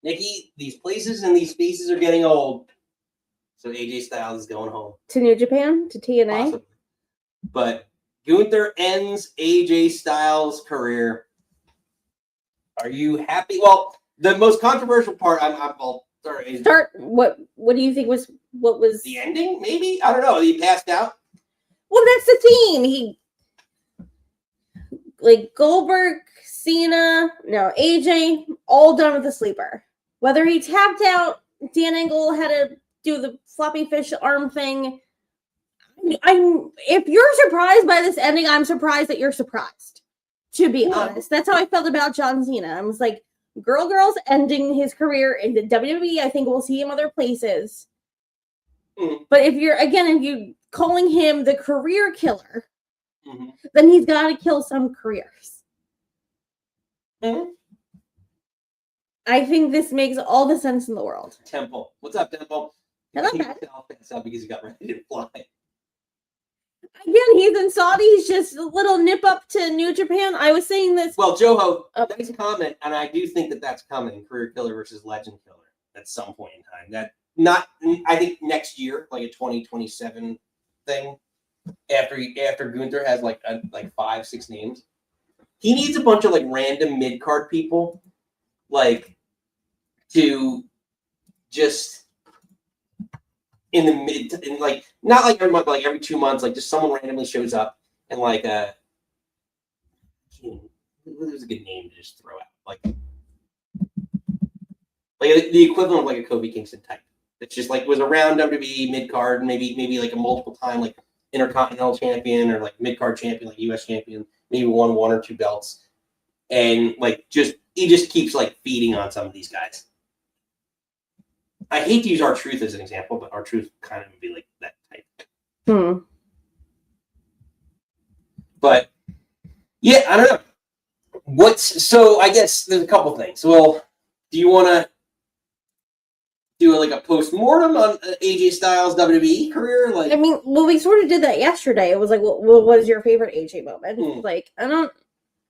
Nikki, these places and these spaces are getting old. So AJ Styles is going home. To New Japan? To TNA? Possibly. But Gunther ends AJ Styles' career. Are you happy? Well, the most controversial part, sorry. What do you think was The ending? Maybe? I don't know. He passed out? Well, that's the theme. Goldberg, Cena, no, AJ, all done with the sleeper. Whether he tapped out, Dan Angle had to do the floppy fish arm thing. If you're surprised by this ending, I'm surprised that you're surprised. To be honest, that's how I felt about John Cena. I was like, girl's ending his career in the WWE. I think we'll see him other places. But if you're calling him the career killer, then he's got to kill some careers. I think this makes all the sense in the world. Temple. What's up, Temple? Hello, He's guys. up because he got ready to fly. Again, he's in Saudi. He's just a little nip up to New Japan. I was saying this. Well, Joho, that's a comment, and I do think that that's coming. Career killer versus legend killer at some point in time. I think next year, like a 2027 thing. After Gunther has like 5-6 names, he needs a bunch of random mid card people, to just in the mid, not every month, but every 2 months, just someone randomly shows up and there's a good name to just throw out, the equivalent of a Kofi Kingston type. It's just was around WWE mid card, maybe a multiple time Intercontinental champion or mid card champion, US champion, maybe won 1 or 2 belts, and he just keeps feeding on some of these guys. I hate to use R-Truth as an example, but R-Truth kind of would be that type. But yeah, I don't know. So I guess there's a couple things. Well, do you want to do a post-mortem on AJ Styles' WWE career? We sort of did that yesterday. It was what was your favorite AJ moment?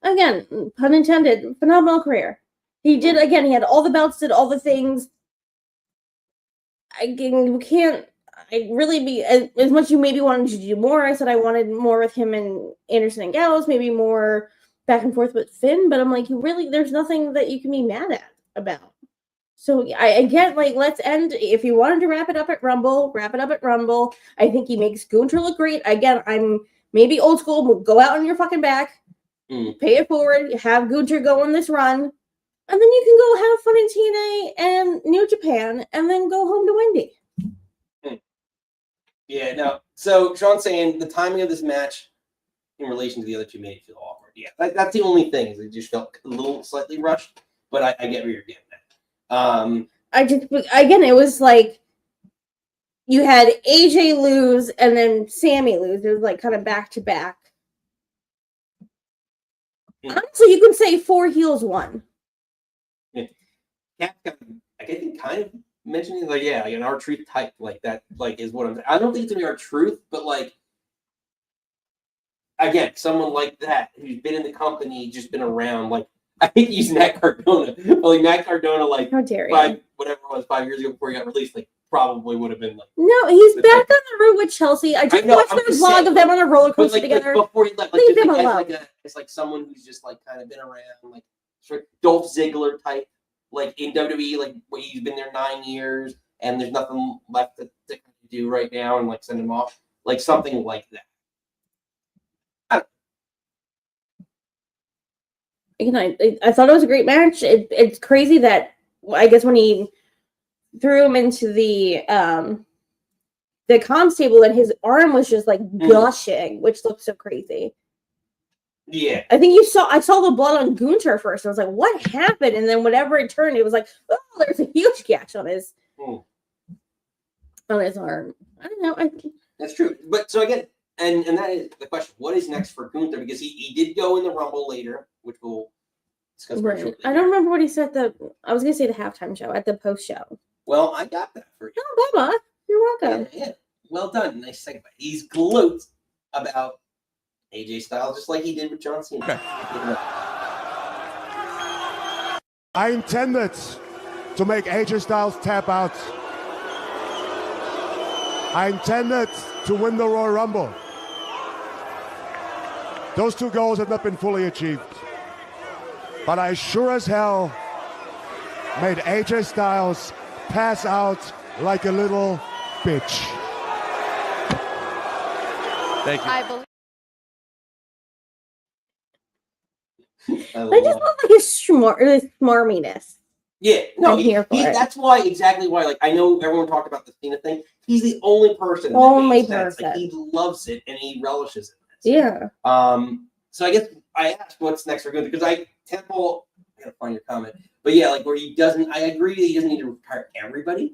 Again, pun intended, phenomenal career. He did, he had all the belts, did all the things. You can't, as much you maybe wanted to do more. I said I wanted more with him and Anderson and Gallows, maybe more back and forth with Finn, but I'm there's nothing that you can be mad about. So I get let's end. If you wanted to wrap it up at Rumble, wrap it up at Rumble. I think he makes Gunther look great. Again, I'm maybe old school. Go out on your fucking back, pay it forward, have Gunther go on this run, and then you can go have fun in TNA and New Japan, and then go home to Wendy. Yeah, no. So Sean's saying the timing of this match in relation to the other two made it feel awkward. Yeah, that's the only thing. Is it just felt a little slightly rushed, but I get where you're getting at. It was you had AJ lose and then Sammy lose. It was kind of back to back. Honestly, you can say 4 heels won. Yeah, I think kind of mentioning an R-Truth type that is what I'm. I don't think it's gonna be R-Truth, but again, someone like that who's been in the company, just been around. I hate using Matt Cardona. But Matt Cardona, how dare you? 5 years ago before he got released, probably would have been No, he's back on the road with Chelsea. I just watched their vlog of them on a roller coaster together. Before he left, leave him alone. It's someone who's just kind of been around, sort of Dolph Ziggler type, in WWE, where he's been there 9 years and there's nothing left to do right now, and send him off, something like that. I thought it was a great match. It's crazy that I guess when he threw him into the comms table, that his arm was just gushing, which looked so crazy. Yeah, I think I saw the blood on Gunther first. I was like, what happened? And then whenever it turned, it was oh, there's a huge gash on his arm. I don't know. That's true. But so again, and that is the question: what is next for Gunther? Because he did go in the Rumble later, which we'll discuss very shortly. I don't remember what he said. I was gonna say the halftime show at the post show. Well, I got that for you. Oh, Bubba, you're welcome. Yeah. Well done. Nice segue. He's gloat about AJ Styles, just like he did with John Cena. I intended to make AJ Styles tap out. I intended to win the Royal Rumble. Those two goals have not been fully achieved. But I sure as hell made AJ Styles pass out like a little bitch. Thank you. I believe. I just love his smarminess. Yeah, no, I'm here for it. that's why, exactly why, like, I know everyone talked about the Cena thing. He's the only person that Only makes sense. Like, person. he loves it and he relishes it. Yeah. So I guess I asked what's next for good because Temple, I gotta find your comment, but yeah, like where he doesn't, I agree that he doesn't need to retire everybody.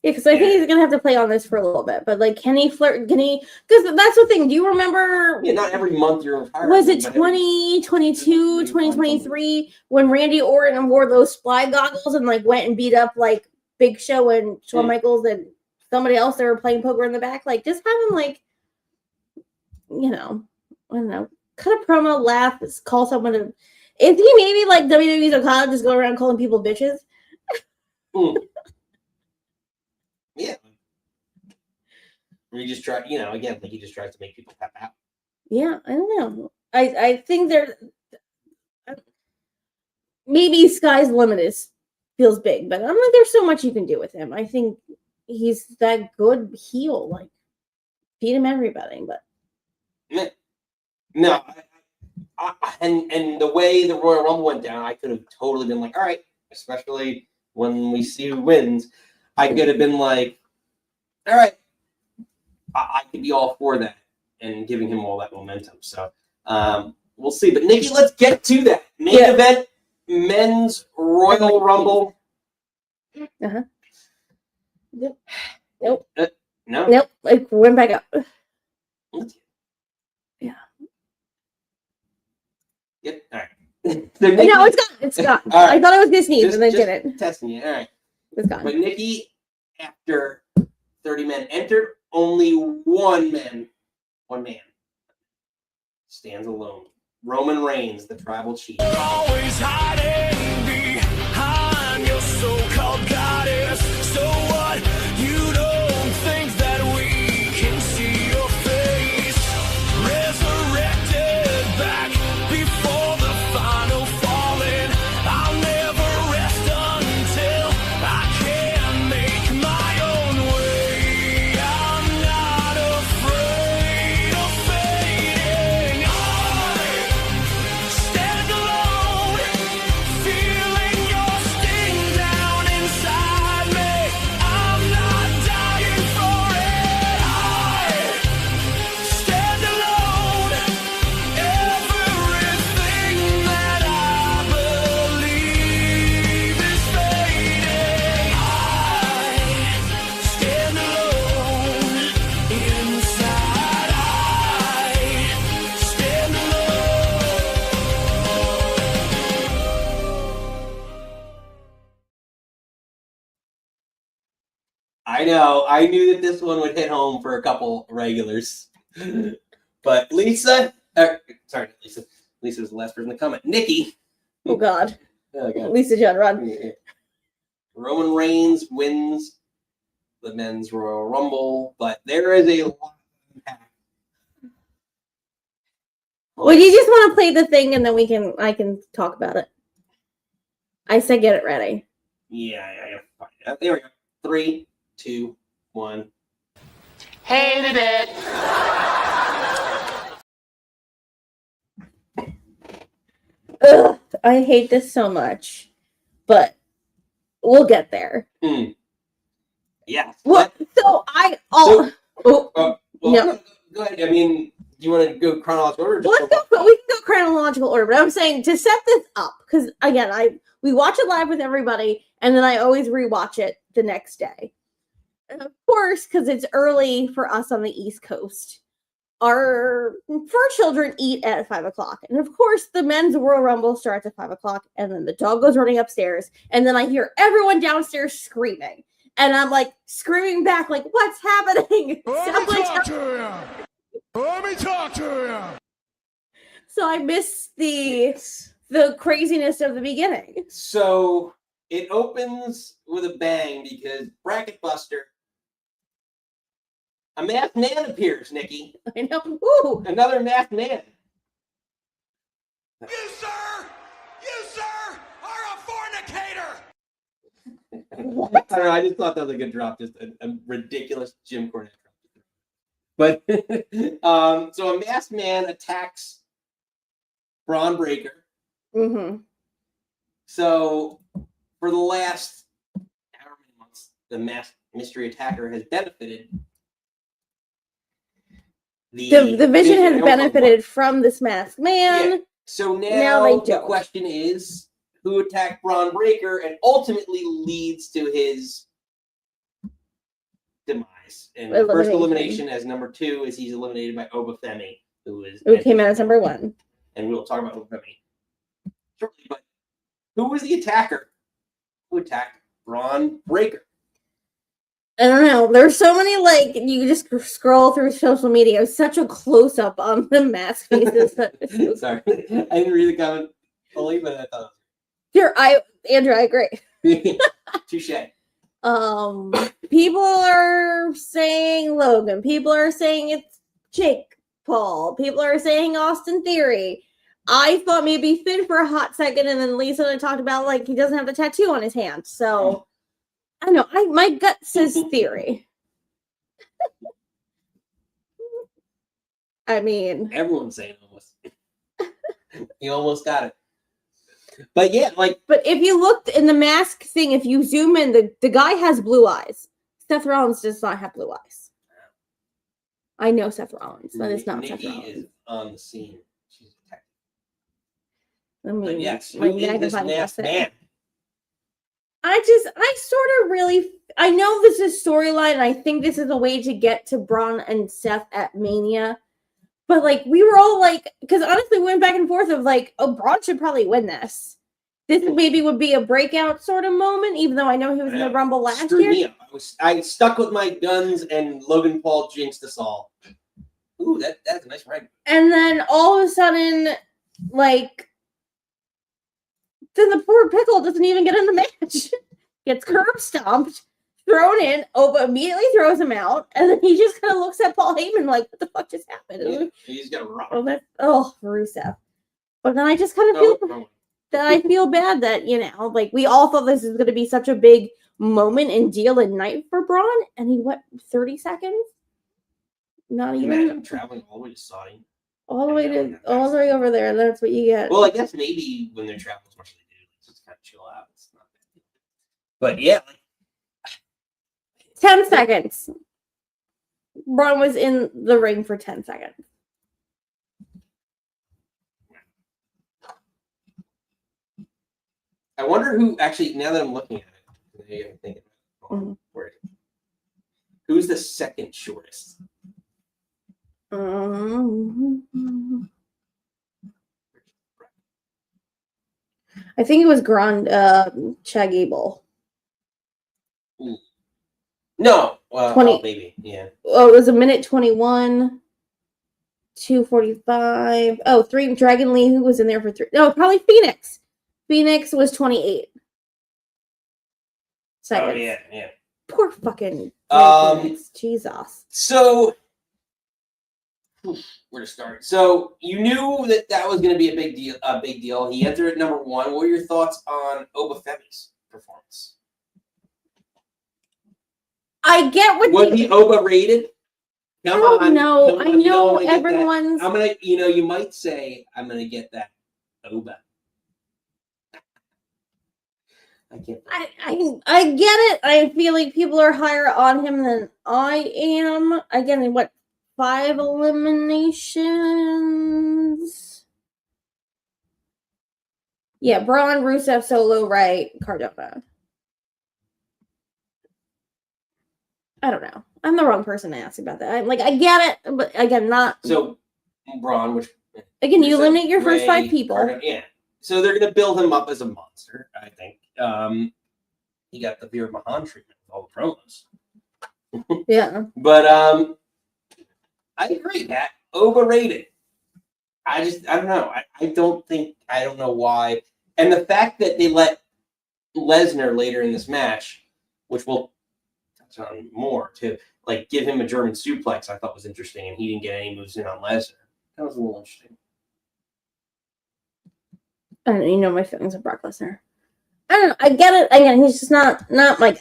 Yeah, because I think he's gonna have to play on this for a little bit. But like, can he flirt? Can he? Because that's the thing. Do you remember? Yeah, not every month you're retiring. Was it 2022, 2023 when Randy Orton wore those spy goggles and like went and beat up like Big Show and Shawn Michaels and somebody else that were playing poker in the back? Like, just have him like, I don't know, cut a promo, laugh, call someone. Is he maybe like WWE's Okada, just go around calling people bitches? Yeah. He just try, again, like he just tries to make people tap out. Yeah, I don't know. I think there maybe sky's the limit feels big, but I'm like there's so much you can do with him. I think he's that good heel, like beat him everybody, but no, and the way the Royal Rumble went down, I could have totally been like, all right, especially when we see who wins, I could have been like, all right, I could be all for that and giving him all that momentum. So we'll see. But Nikki, let's get to that main event, men's Royal Rumble. Uh-huh. Yep. Nope. No. Nope. It went back up. Yeah. Yep. All right. No, it's gone. It's gone. All right. I thought I was gonna sneeze and then didn't. Testing you. All right. It's gone. But Nikki, after 30 men entered, only one man stands alone. Roman Reigns, the tribal chief. Always hiding behind your so-called goddess. So what? You don't think that we can see your face? Resurrected back before the final falling. I'll never rest until I can make my own way. I'm not afraid of fading. I stand alone, feeling your sting down inside me. I'm not dying for it. I stand alone. Everything that I believe is fading. I stand alone inside. I stand I know. I knew that this one would hit home for a couple regulars. But Lisa, sorry, Lisa. Lisa was the last person to comment. Nikki. Oh God. Oh, God. Lisa John Rod. Roman Reigns wins the men's Royal Rumble, but there is a lot of impact. Well, you just want to play the thing and then I can talk about it. I said get it ready. Yeah. Fine. There we go. 3, 2, 1. hated it. Ugh, I hate this so much, but we'll get there. Yeah. Well, so No. Go ahead. I mean, do you want to go chronological order? We can go chronological order, but I'm saying to set this up, because again, we watch it live with everybody, and then I always rewatch it the next day. And of course, because it's early for us on the East Coast, our 4 children eat at 5 o'clock. And of course, the men's Royal Rumble starts at 5 o'clock, and then the dog goes running upstairs, and then I hear everyone downstairs screaming. And I'm like screaming back, like, what's happening? Let me talk to you. So I missed the the craziness of the beginning. So it opens with a bang because Bracket Buster, a masked man appears, Nikki. I know. Ooh. Another masked man. You, sir, are a fornicator. What? I don't know. I just thought that was a good drop. Just a ridiculous Jim Cornette drop. But so a masked man attacks Braun Breaker. Mm-hmm. So for the last however many months, the masked mystery attacker has benefited. The Vision has benefited from this masked man. Yeah. So Now they the don't. question is, who attacked Braun Breaker and ultimately leads to his demise? And the first elimination as number 2 is he's eliminated by Obafemi, who came out as number 1. And we'll talk about Obafemi shortly. But who was the attacker who attacked Braun Breaker? I don't know. There's so many, like, you just scroll through social media. It was such a close up on the mask faces. Sorry, I didn't read the comment fully, but I thought. Andrew, I agree. Touche. People are saying Logan. People are saying it's Jake Paul. People are saying Austin Theory. I thought maybe Finn for a hot second, and then Lisa and I talked about, like, he doesn't have the tattoo on his hand. So, I don't know. My gut says Theory. I mean, Everyone's saying almost. You almost got it. But yeah, like. But if you looked in the mask thing, if you zoom in, the guy has blue eyes. Seth Rollins does not have blue eyes. I know Seth Rollins. That is not Nikki Seth Rollins. is on the scene. She's attacked. I mean, But yes, who like, is this masked man? I know this is storyline, and I think this is a way to get to Braun and Seth at Mania. But, like, we were all like, because honestly, we went back and forth of like, oh, Braun should probably win this. This maybe would be a breakout sort of moment, even though I know he was in the Rumble last year. Me up. I stuck with my guns, and Logan Paul jinxed us all. Ooh, that's a nice ride. And then all of a sudden, like, then the poor Pickle doesn't even get in the match. Gets curb stomped, thrown in. Oba immediately throws him out, and then he just kind of looks at Paul Heyman like, "What the fuck just happened?" Yeah, he's gonna rock. Rusev. But then I just kind of feel that I feel bad that, you know, like, we all thought this was going to be such a big moment and deal and night for Braun, and he went 30 seconds. Not even. Imagine traveling all the way to Saudi. All the way over there. That's what you get. Well, I guess maybe when they're traveling as much as they do, just kind of chill out. It's not bad. But yeah, 10 seconds. Braun was in the ring for 10 seconds. I wonder who actually. Now that I'm looking at it, I'm thinking, who's the second shortest? I think it was Chad Gable. No, 20. Maybe, yeah. Oh, it was a minute 21, 2:45. Oh, 3 Dragon Lee, who was in there for 3. No, probably Phoenix. Phoenix was 28 seconds. Oh yeah. Poor fucking Phoenix. Jesus. So, where to start? So you knew that was going to be a big deal. He entered at number 1. What were your thoughts on Obafemi's performance? I get what was he overrated? Come on. No, I know everyone's. I'm gonna, you might say I'm gonna get that Oba. I can't. I get it. I feel like people are higher on him than I am. Again, what, 5 eliminations? Yeah, Braun, Rusev, Solo, Wright, Cardona. I don't know. I'm the wrong person to ask about that. I get it, but again, not. So, Braun, which again, you eliminate your first 5 people. Cardona, yeah. So they're gonna build him up as a monster, I think. He got the Veer Mahan treatment with all the promos. Yeah. But I agree, Pat. Overrated. I don't know. I don't know why. And the fact that they let Lesnar later in this match, which we'll touch on more too, like give him a German suplex, I thought was interesting, and he didn't get any moves in on Lesnar. That was a little interesting. I don't know, you know my feelings of Brock Lesnar. I don't know. I get it. Again, he's just not my guy.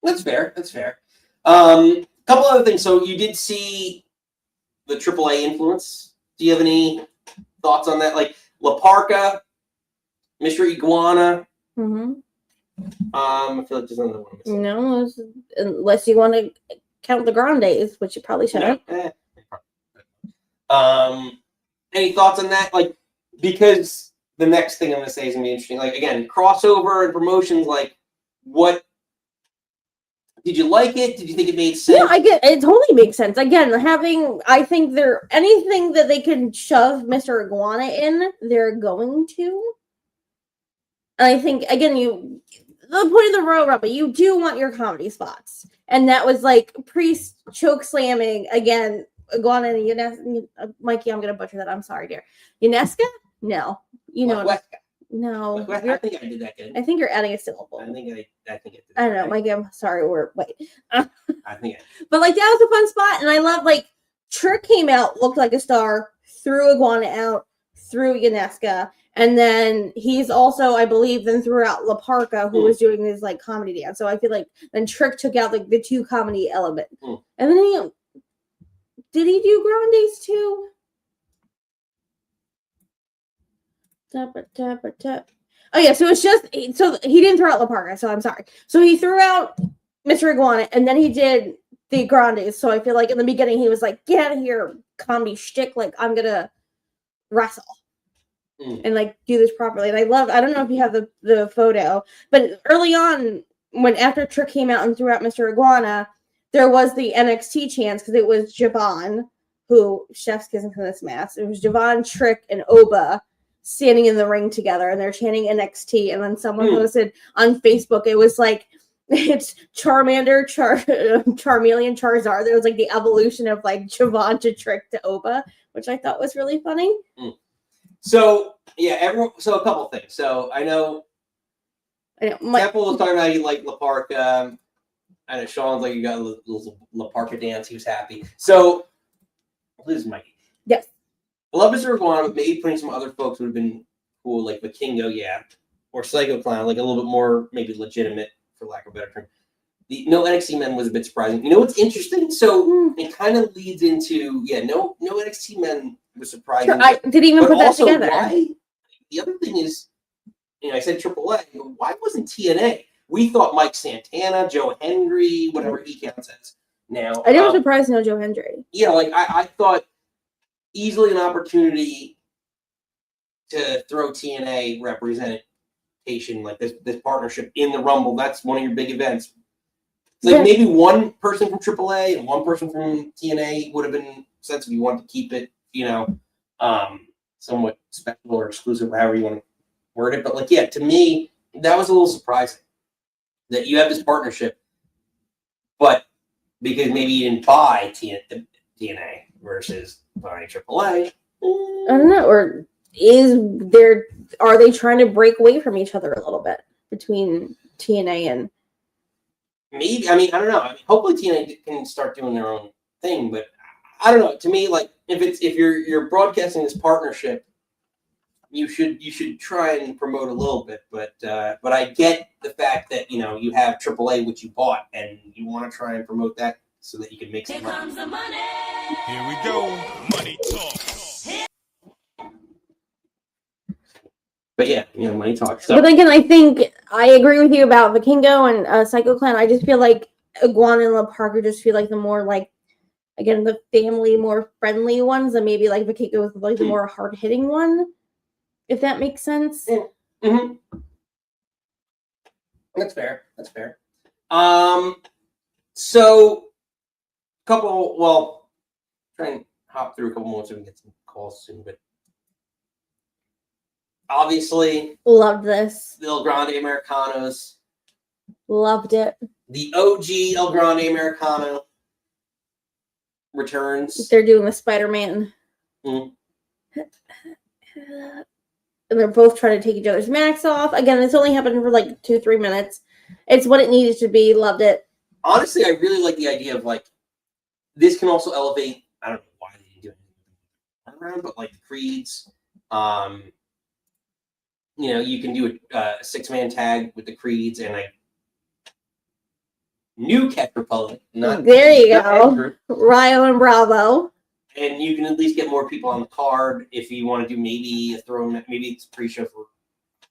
That's fair. That's fair. Couple other things. So you did see the AAA influence. Do you have any thoughts on that? Like La Parca, Mr. Iguana. Mm-hmm. I feel like there's another one. No, unless you want to count the Grandes, which you probably shouldn't. Any thoughts on that? Like, because the next thing I'm going to say is going to be interesting. Like, again, crossover and promotions. Like, what did you like it? Did you think it made sense? Yeah, I get it. Totally makes sense. Again, I think they're anything that they can shove Mr. Iguana in, they're going to. And I think again, the point of the Royal Rumble, you do want your comedy spots, and that was like Priest choke slamming again. Iguana and Ionesco. Mikey, I'm gonna butcher that. I'm sorry, dear. Ionesco? No, you know. No, I think I did that good. I think you're adding a syllable. I think I did. I don't know, Mikey. I'm sorry. I think. But like that was a fun spot, and I love like Trick came out, looked like a star, threw Iguana out, threw Ionesco, and then he's also, I believe, then threw out La Parca, who was doing his like comedy dance. So I feel like then Trick took out like the two comedy element, and then did he do Grandes too? Oh yeah, so it's just so he didn't throw out La Parca, so I'm sorry. So he threw out Mr. Iguana, and then he did the Grandes. So I feel like in the beginning he was like, "Get out of here, comedy shtick! Like I'm gonna wrestle and like do this properly." And I don't know if you have the photo, but early on when after Trick came out and threw out Mr. Iguana, there was the NXT chants because it was Javon who chef's kissing for this match. It was Javon, Trick, and Oba standing in the ring together, and they're chanting NXT. And then someone posted on Facebook, it was like it's Charmander, Charmeleon, Charizard. There was like the evolution of like Javon to Trick to Oba, which I thought was really funny. So yeah, so a couple things. So I know Temple was talking about he liked La Parca. I know Sean's like you got a little La Parca dance. He was happy. So this is Mikey. Yes. I love Mr. Iguana, but maybe putting some other folks would have been cool, like Vikingo, or Psycho Clown, like a little bit more maybe legitimate, for lack of a better term. The no NXT men was a bit surprising. You know what's interesting? So it kind of leads into no NXT men was surprising. Sure, I didn't even put that together. Why, the other thing is, I said AAA. Why wasn't TNA? We thought Mike Santana, Joe Hendry, whatever he counts as now. I was surprised no Joe Hendry. Yeah, like I thought easily an opportunity to throw TNA representation, like this partnership in the Rumble. That's one of your big events. It's like maybe one person from AAA and one person from TNA would have been sense if you wanted to keep it, somewhat special or exclusive, however you want to word it. But to me, that was a little surprising that you have this partnership, but because maybe you didn't buy TNA versus buying AAA. I don't know. Or are they trying to break away from each other a little bit between TNA and maybe? I don't know. Hopefully TNA can start doing their own thing, but I don't know. To me, like if you're broadcasting this partnership, you should try and promote a little bit. But I get the fact that you have AAA, which you bought, and you want to try and promote that so that you can make some money. Here comes the money. Here we go. Money talk. But money talk. So. But again, I think I agree with you about Vikingo and Psycho Clan. I just feel like Iguana and La Parca just feel like the more like, again, the family, more friendly ones, and maybe like Vikingo was like the more hard hitting one, if that makes sense. Mm-hmm. That's fair. So. Try and hop through a couple more so we can get some calls soon, but obviously loved this. The El Grande Americanos. Loved it. The OG El Grande Americano. returns. They're doing the Spider-Man. Mm. And they're both trying to take each other's masks off. Again, it's only happened for like 2-3 minutes. It's what it needed to be. Loved it. Honestly, I really like the idea of like this can also elevate. I don't know why they didn't do anything around, but like the creeds. You can do a 6-man tag with the creeds and a new Catch Republic. There you go. Rio and Bravo. And you can at least get more people on the card if you want to do maybe a throw. Maybe it's pre-show for.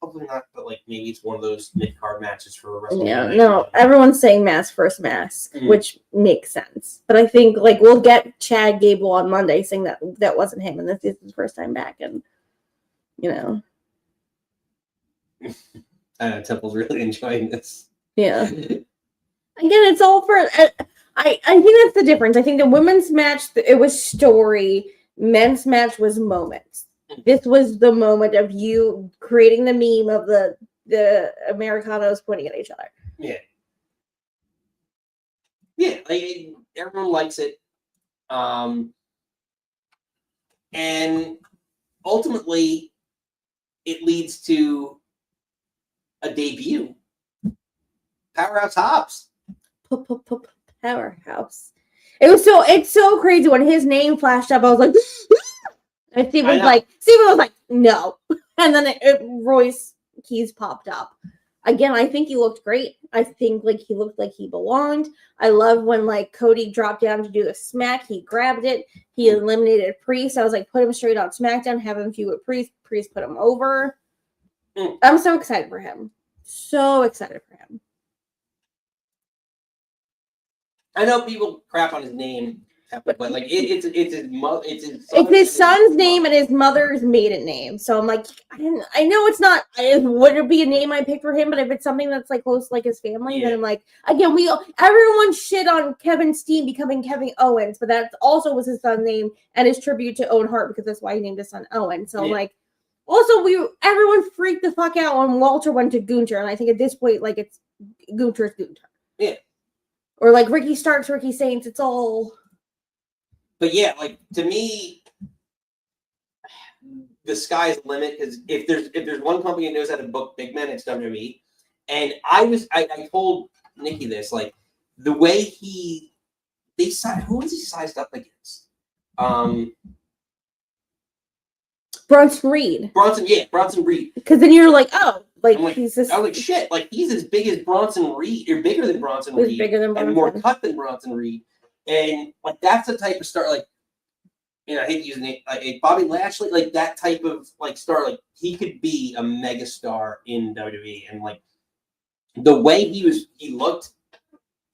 Probably not, but like maybe it's one of those mid-card matches for WrestleMania. Yeah, no, everyone's saying mask first mask, which makes sense. But I think like we'll get Chad Gable on Monday saying that wasn't him, and this is his first time back, and Temple's really enjoying this. Yeah. Again, it's all for. I think that's the difference. I think the women's match it was story. Men's match was moments. This was the moment of you creating the meme of the Americanos pointing at each other. Yeah. Yeah, like everyone likes it. And ultimately it leads to a debut. Powerhouse Hobbs. Powerhouse. It's so crazy when his name flashed up. I was like, and Steven was like, no. And then Royce Keys popped up. Again, I think he looked great. I think like he looked like he belonged. I love when like Cody dropped down to do the smack. He grabbed it. He eliminated Priest. I was like, put him straight on SmackDown, have him feud with Priest. Priest put him over. I'm so excited for him. So excited for him. I know people crap on his name, but like it's his mother. It's his son's name and his mother's maiden name. So I'm like, I know it's not. It wouldn't be a name I picked for him, but if it's something that's like close to like his family, then I'm like, again, everyone shit on Kevin Steen becoming Kevin Owens, but that also was his son's name and his tribute to Owen Hart because that's why he named his son Owen. So I'm like, also everyone freaked the fuck out when Walter went to Gunther, and I think at this point, like it's Gunther's Gunther. Yeah. Or like Ricky Starks, Ricky Saints, it's all. But yeah, like to me, the sky's the limit because if there's one company that knows how to book big men, it's WWE. And I told Nikki this, like the way who was he sized up against? Bronson Reed. Bronson Reed. Because then you're like, oh. Like he's this. I was like, shit! Like he's as big as Bronson Reed, or bigger than Bronson Reed, and more cut than Bronson Reed, and like that's the type of star. Like, I hate to use the name, like Bobby Lashley, like that type of like star. Like he could be a mega star in WWE, and like the way he looked,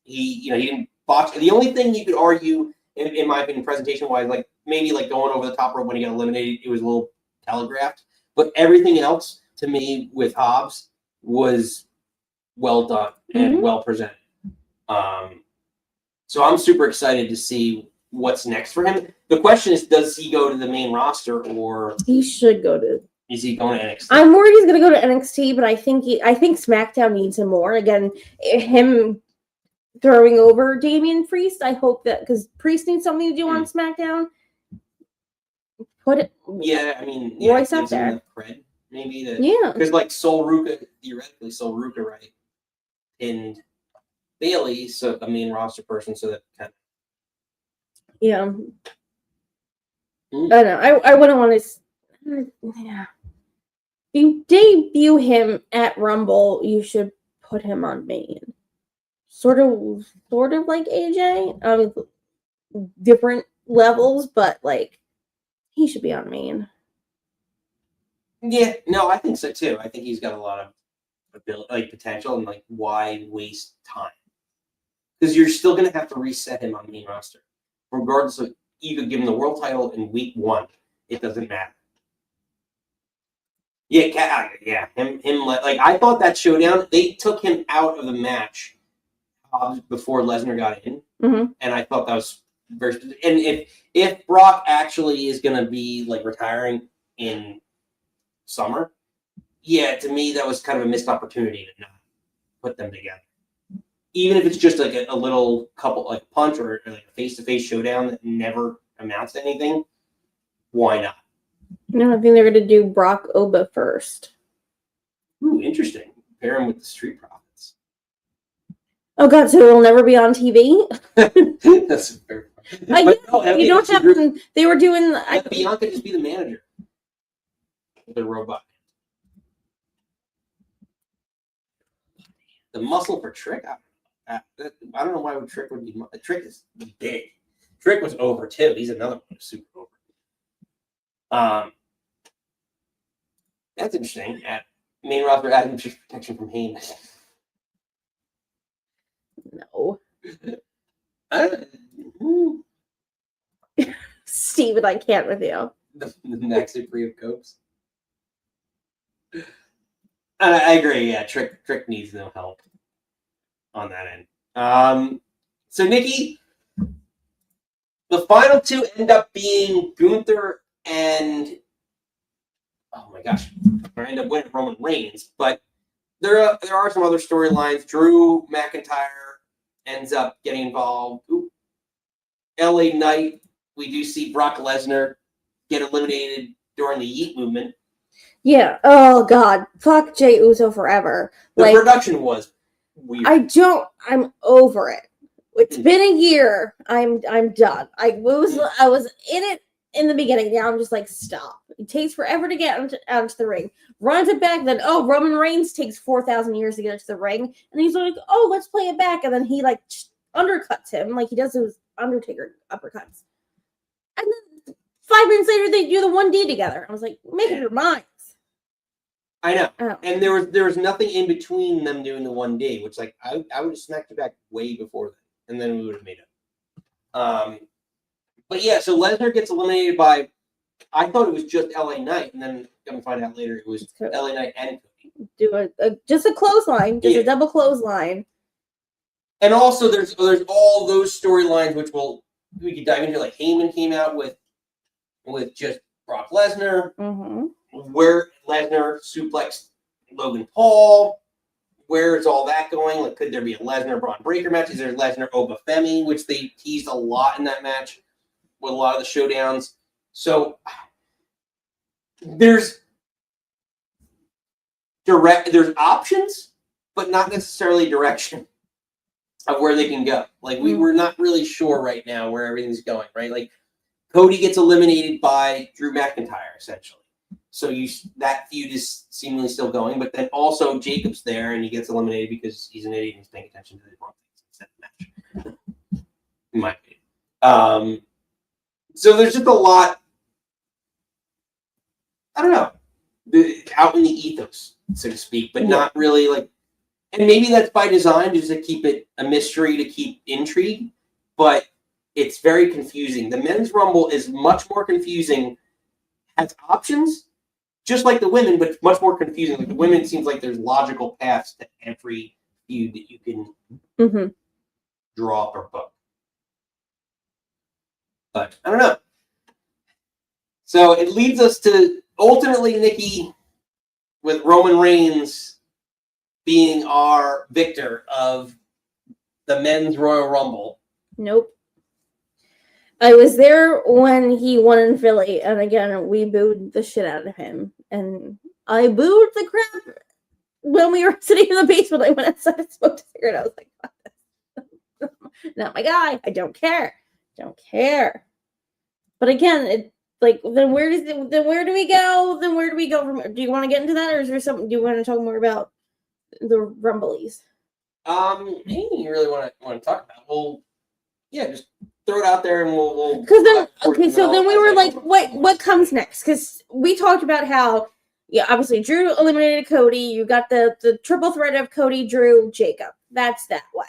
he didn't botch. The only thing you could argue, in my opinion, presentation wise, like maybe like going over the top rope when he got eliminated, it was a little telegraphed, but everything else. To me, with Hobbs, was well done and well presented. So I'm super excited to see what's next for him. The question is, does he go to the main roster or he should go to? Is he going to NXT? I'm worried he's going to go to NXT, but I think SmackDown needs him more. Again, him throwing over Damian Priest. I hope that because Priest needs something to do on SmackDown. Put it. Yeah, I mean, Royce up there. Cred. Maybe because like theoretically Sol Ruca, right, pinned Bailey, so a main roster person, so that kind of I know I wouldn't want to. Yeah, you debut him at Rumble, you should put him on main, sort of like AJ, different levels, but like he should be on main. Yeah, no, I think so too. I think he's got a lot of ability, like potential, and like why waste time? Because you're still going to have to reset him on the main roster, regardless of you could give him the world title in week 1. It doesn't matter. Yeah, him. Like I thought that showdown, they took him out of the match before Lesnar got in, and I thought that was very. And if Brock actually is going to be like retiring in summer, to me that was kind of a missed opportunity to not put them together. even if it's just like a little couple, like a punch or like a face-to-face showdown that never amounts to anything, why not? No, I think they're going to do Brock Oba first. Ooh, interesting. Pair him with the Street Profits. Oh God, so it'll never be on TV? That's very funny. I But guess no, you don't have to, they were doing... Let Bianca just be the manager. The robot. The muscle for Trick? I don't know why Trick would be... Trick is big. Trick was over, too. He's another one who's super over. That's interesting. At main roster, adding protection from Heyman. No. Hmm. Steven, I can't with you. The next degree of copes. I agree. Yeah, Trick needs no help on that end. So Nikki, the final two end up being Gunther and end up winning Roman Reigns. But there are some other storylines. Drew McIntyre ends up getting involved. Ooh. LA Knight. We do see Brock Lesnar get eliminated during the Yeet movement. Yeah. Oh God. Fuck Jey Uso forever. The production was weird. I'm over it. It's been a year. I'm done. I was in it in the beginning. Now I'm just like, stop. It takes forever to get out into the ring. Runs it back. Then Roman Reigns takes 4,000 years to get into the ring, and he's like, let's play it back. And then he like undercuts him like he does those Undertaker uppercuts. And then 5 minutes later, they do the 1D together. I was like, make up your minds. I know. Oh. And there was nothing in between them doing the 1D, which like I would have smacked you back way before that, and then we would have made it. But yeah, so Lesnar gets eliminated by, I thought it was just LA Knight, and then come to find out later it was LA Knight and Cody. Do just a clothesline, a double clothesline. And also there's all those storylines which we could dive into. Like Heyman came out with just Brock Lesnar, where Lesnar suplexed Logan Paul. Where is all that going? Like, could there be a Lesnar Braun Breaker match? Is there Lesnar Oba Femi, which they teased a lot in that match with a lot of the showdowns? So there's options, but not necessarily direction of where they can go. Like we're not really sure right now where everything's going, right? Like Cody gets eliminated by Drew McIntyre, essentially. So that feud is seemingly still going, but then also Jacob's there and he gets eliminated because he's an idiot and he's paying attention to the wrong things instead of the match. In my opinion. So there's just a lot, I don't know, out in the ethos, so to speak, but not really like, and maybe that's by design just to keep it a mystery, to keep intrigue, but it's very confusing. The men's rumble is much more confusing, has options, just like the women, but it's much more confusing. Like the women, seems like there's logical paths to every feud that you can draw up or book. But I don't know. So it leads us to ultimately Nikki with Roman Reigns being our victor of the men's Royal Rumble. Nope. I was there when he won in Philly, and again, we booed the shit out of him. And I booed the crap when we were sitting in the basement. I went outside and smoked a cigarette. I was like, fuck this. Not my guy. I don't care. Don't care. But again, then where do we go? Then where do we go from? Do you want to get into that, or is there something? Do you want to talk more about the Rumblies? Anything you really want to talk about? Well, yeah, just throw it out there and we'll. Because then, okay, so then we were like, what comes next? Because we talked about how, obviously Drew eliminated Cody. You got the triple threat of Cody, Drew, Jacob. That's that way.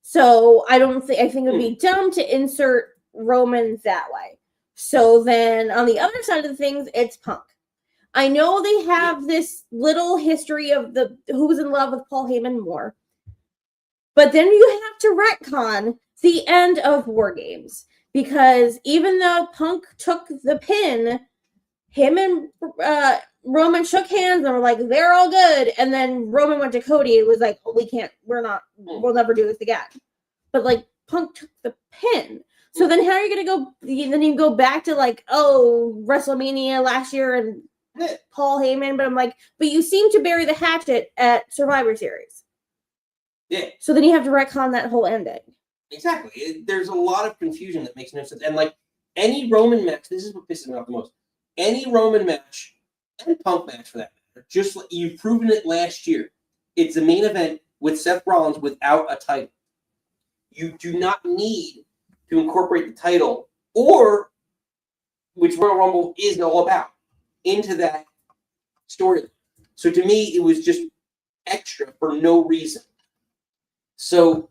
So I think it would be dumb to insert Roman that way. So then on the other side of the things, it's Punk. I know they have this little history of who was in love with Paul Heyman more. But then you have to retcon the end of War Games, because even though Punk took the pin, him and Roman shook hands and were like, they're all good. And then Roman went to Cody and was like, oh, we'll never do this again. But like Punk took the pin. So then how are you going to go? Then you go back to like, oh, WrestleMania last year and Paul Heyman. But I'm like, but you seem to bury the hatchet at Survivor Series. Yeah. So then you have to retcon that whole ending. Exactly. There's a lot of confusion that makes no sense. And like any Roman match, this is what pisses me off the most. Any Roman match and Punk match for that matter, just like you've proven it last year. It's the main event with Seth Rollins without a title. You do not need to incorporate the title or which Royal Rumble is all about into that story. So to me, it was just extra for no reason. So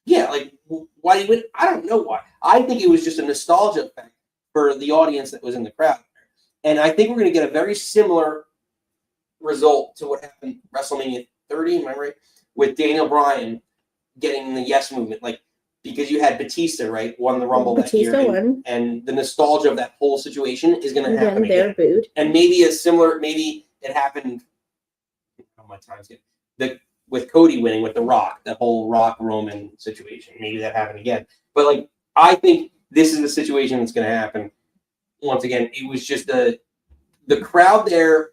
yeah, like why do you win? I don't know why. I think it was just a nostalgia effect for the audience that was in the crowd. And I think we're going to get a very similar result to what happened WrestleMania 30, am I right? With Daniel Bryan getting the yes movement. Like, because you had Batista, right? Won the Rumble that year. And the nostalgia of that whole situation is going to happen again. Booed. And maybe maybe it happened, my time's good. With Cody winning with The Rock, that whole Rock Roman situation. Maybe that happened again. But like, I think this is the situation that's going to happen. Once again, it was just the crowd there.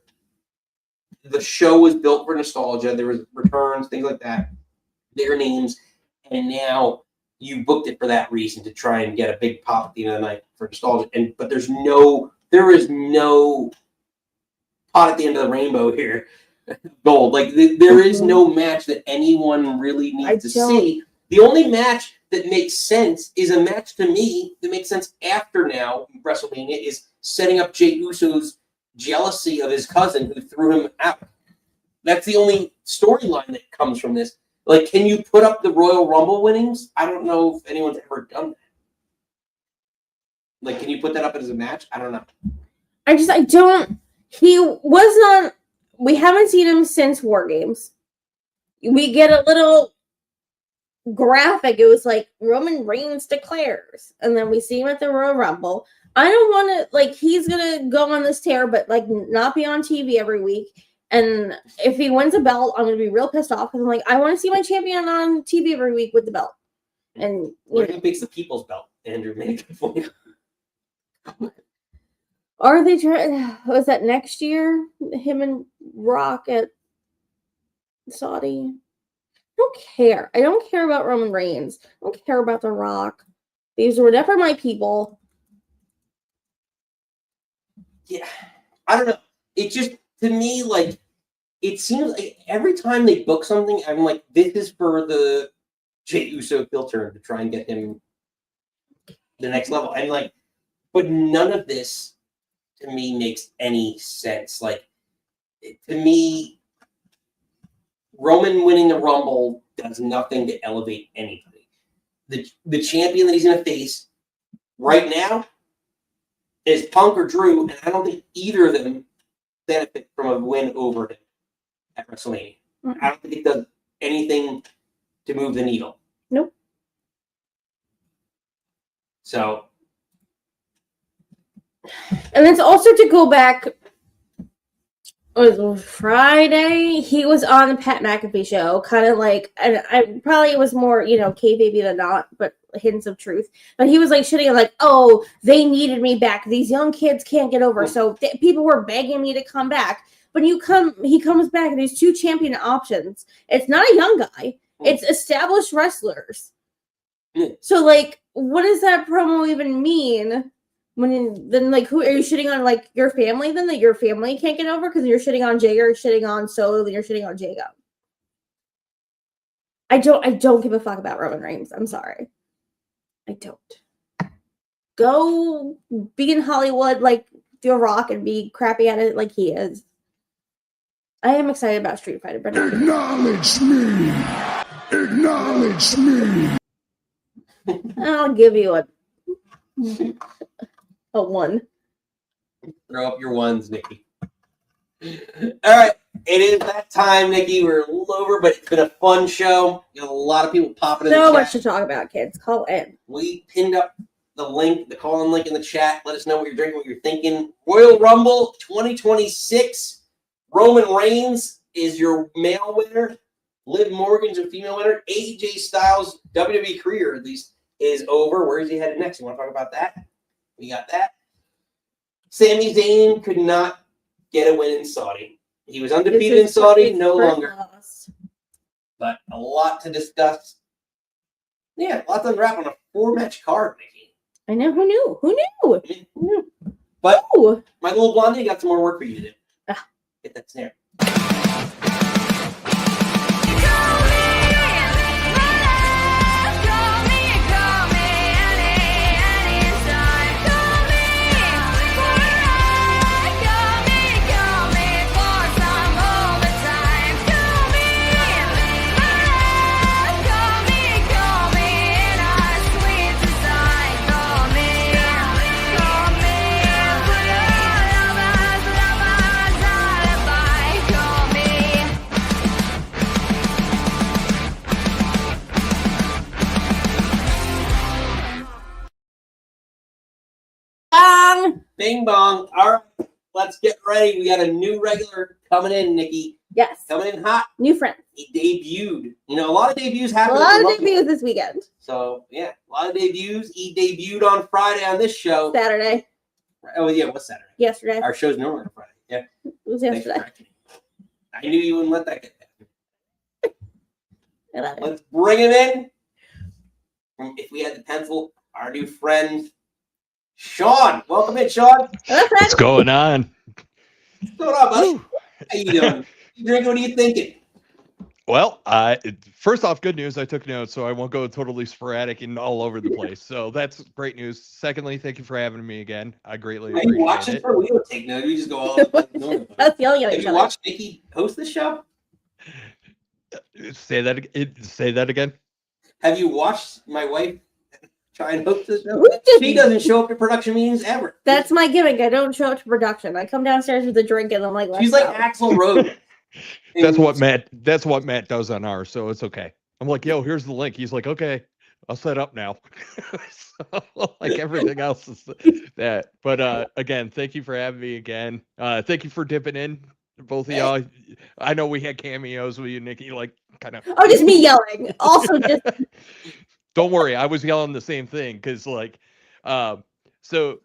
The show was built for nostalgia. There was returns, things like that. Their names, and now you booked it for that reason to try and get a big pop at the end of the night for nostalgia. But there is no pot at the end of the rainbow here. Gold. Like there is no match that anyone really needs to see. The only match that makes sense is a match to me that makes sense after now WrestleMania is setting up Jey Uso's jealousy of his cousin who threw him out. That's the only storyline that comes from this. Like, can you put up the Royal Rumble winnings? I don't know if anyone's ever done that. Like, can you put that up as a match? I don't know. I don't. He was not. We haven't seen him since War Games. We get a little graphic. It was like Roman Reigns declares, and then we see him at the Royal Rumble. I don't want to, like, he's gonna go on this tear, but like not be on TV every week. And if he wins a belt, I'm gonna be real pissed off because I'm like, I want to see my champion on TV every week with the belt. And what if he picks the people's belt? Andrew made a point. Are they trying? Was that next year? Him and Rock at Saudi? I don't care. I don't care about Roman Reigns. I don't care about The Rock. These were never my people. Yeah, I don't know. It just, to me, like, it seems like every time they book something, I'm like, this is for the Jey Uso filter to try and get him the next level. And like, but none of this to me makes any sense. Like, to me, Roman winning the Rumble does nothing to elevate anybody. The champion that he's going to face right now is Punk or Drew, and I don't think either of them benefit from a win over him at WrestleMania. Mm-hmm. I don't think it does anything to move the needle. Nope. So. And it's also to go back. It was Friday. He was on the Pat McAfee show, kind of like, and I probably was more, kayfabe than not, but hints of truth. But he was like shitting like, oh, they needed me back. These young kids can't get over. So people were begging me to come back. But he comes back and there's two champion options. It's not a young guy. It's established wrestlers. So like, what does that promo even mean? Then like, who are you shitting on? Like your family? Then that your family can't get over because you're shitting on Jay, you're shitting on Solo, then you're shitting on Jacob. I don't give a fuck about Roman Reigns. I'm sorry, I don't. Go be in Hollywood like The Rock and be crappy at it like he is. I am excited about Street Fighter, but acknowledge me. Acknowledge me. I'll give you a 1. Throw up your ones, Nikki. All right. It is that time, Nikki. We're a little over, but it's been a fun show. A lot of people popping in the chat. So much to talk about, kids. Call in. We pinned up the link, the call-in link in the chat. Let us know what you're drinking, what you're thinking. Royal Rumble 2026. Roman Reigns is your male winner. Liv Morgan's your female winner. AJ Styles' WWE career, at least, is over. Where is he headed next? You want to talk about that? We got that. Sami Zayn could not get a win in Saudi. He was undefeated in Saudi, no longer. But a lot to discuss. Yeah, a lot to unwrap on a 4-match card, Nikki. I know. Who knew? Who knew? I mean, who knew? But Ooh. my little blondie got some more work for you to do. Get that snare. Bing bong. All right, let's get ready. We got a new regular coming in, Nikki. Yes. Coming in hot. New friend. He debuted. You know, a lot of debuts happened. A lot of debuts this weekend. So, yeah, a lot of debuts. He debuted on Friday on this show. Saturday. Oh, yeah, what's Saturday? Yesterday. Our show's normally on Friday. Yeah. It was yesterday. I knew you wouldn't let that get past. I love it. Let's bring him in. If we had the pencil, our new friend, Sean. Welcome in, Sean. What's going on? What's going on, buddy? How you doing? You drinking? What are you thinking? Well, first off, good news. I took notes, so I won't go totally sporadic and all over the place. So that's great news. Secondly, thank you for having me again. I greatly appreciate it. You watch it? We don't take notes. We just go all over the place. That's yelling at Have each you other. watched Nikki host the show? Say that again. Have you watched my wife try and host the show? We just- She doesn't show up to production meetings ever. That's my gimmick. I don't show up to production. I come downstairs with a drink and I'm like, She's like Axl Rose. That's what Matt does on ours, so it's okay. I'm like, yo, here's the link. He's like, okay, I'll set up now. So, like everything else is that. But again, thank you for having me again. Thank you for dipping in, both of y'all. I know we had cameos with you, Nikki, like kind of. Oh, just me yelling. Also, just Don't worry, I was yelling the same thing because, like, so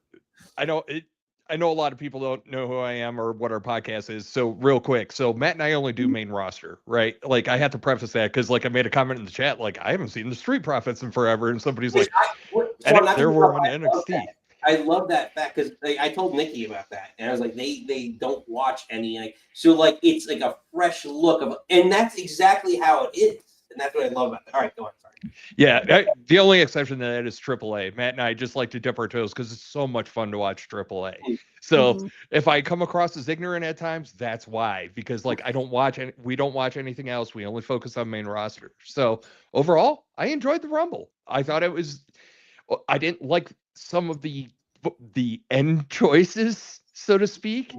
I know it. I know a lot of people don't know who I am or what our podcast is. So real quick. So Matt and I only do main roster, right? Like I have to preface that because like I made a comment in the chat, like I haven't seen the Street Profits in forever. And somebody's like, there were on NXT. I love that fact because I told Nikki about that. And I was like, they don't watch any. Like, so like, it's like a fresh look of, and that's exactly how it is. And that's what I love about that. All right, go on. Sorry. Yeah, the only exception to that is AAA. Matt and I just like to dip our toes because it's so much fun to watch AAA. So if I come across as ignorant at times, that's why. Because like we don't watch anything else. We only focus on main roster. So overall, I enjoyed the Rumble. I thought I didn't like some of the end choices, so to speak.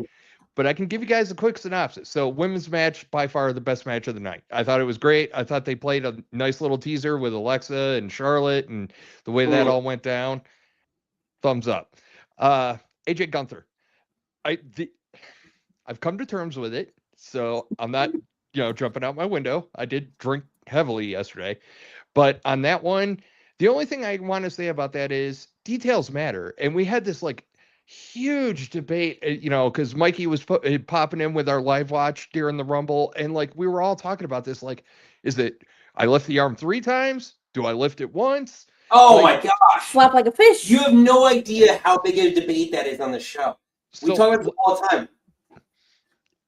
But I can give you guys a quick synopsis. So women's match, by far the best match of the night. I thought it was great. I thought they played a nice little teaser with Alexa and Charlotte and the way that all went down. Thumbs up. AJ Gunther. I've come to terms with it. So I'm not, jumping out my window. I did drink heavily yesterday. But on that one, the only thing I want to say about that is details matter. And we had this like huge debate, because Mikey was popping in with our live watch during the Rumble, and like we were all talking about this, like, is it I lift the arm 3 times? Do I lift it once? Oh my gosh! Flap like a fish. You have no idea how big a debate that is on the show. We talk about it all the time.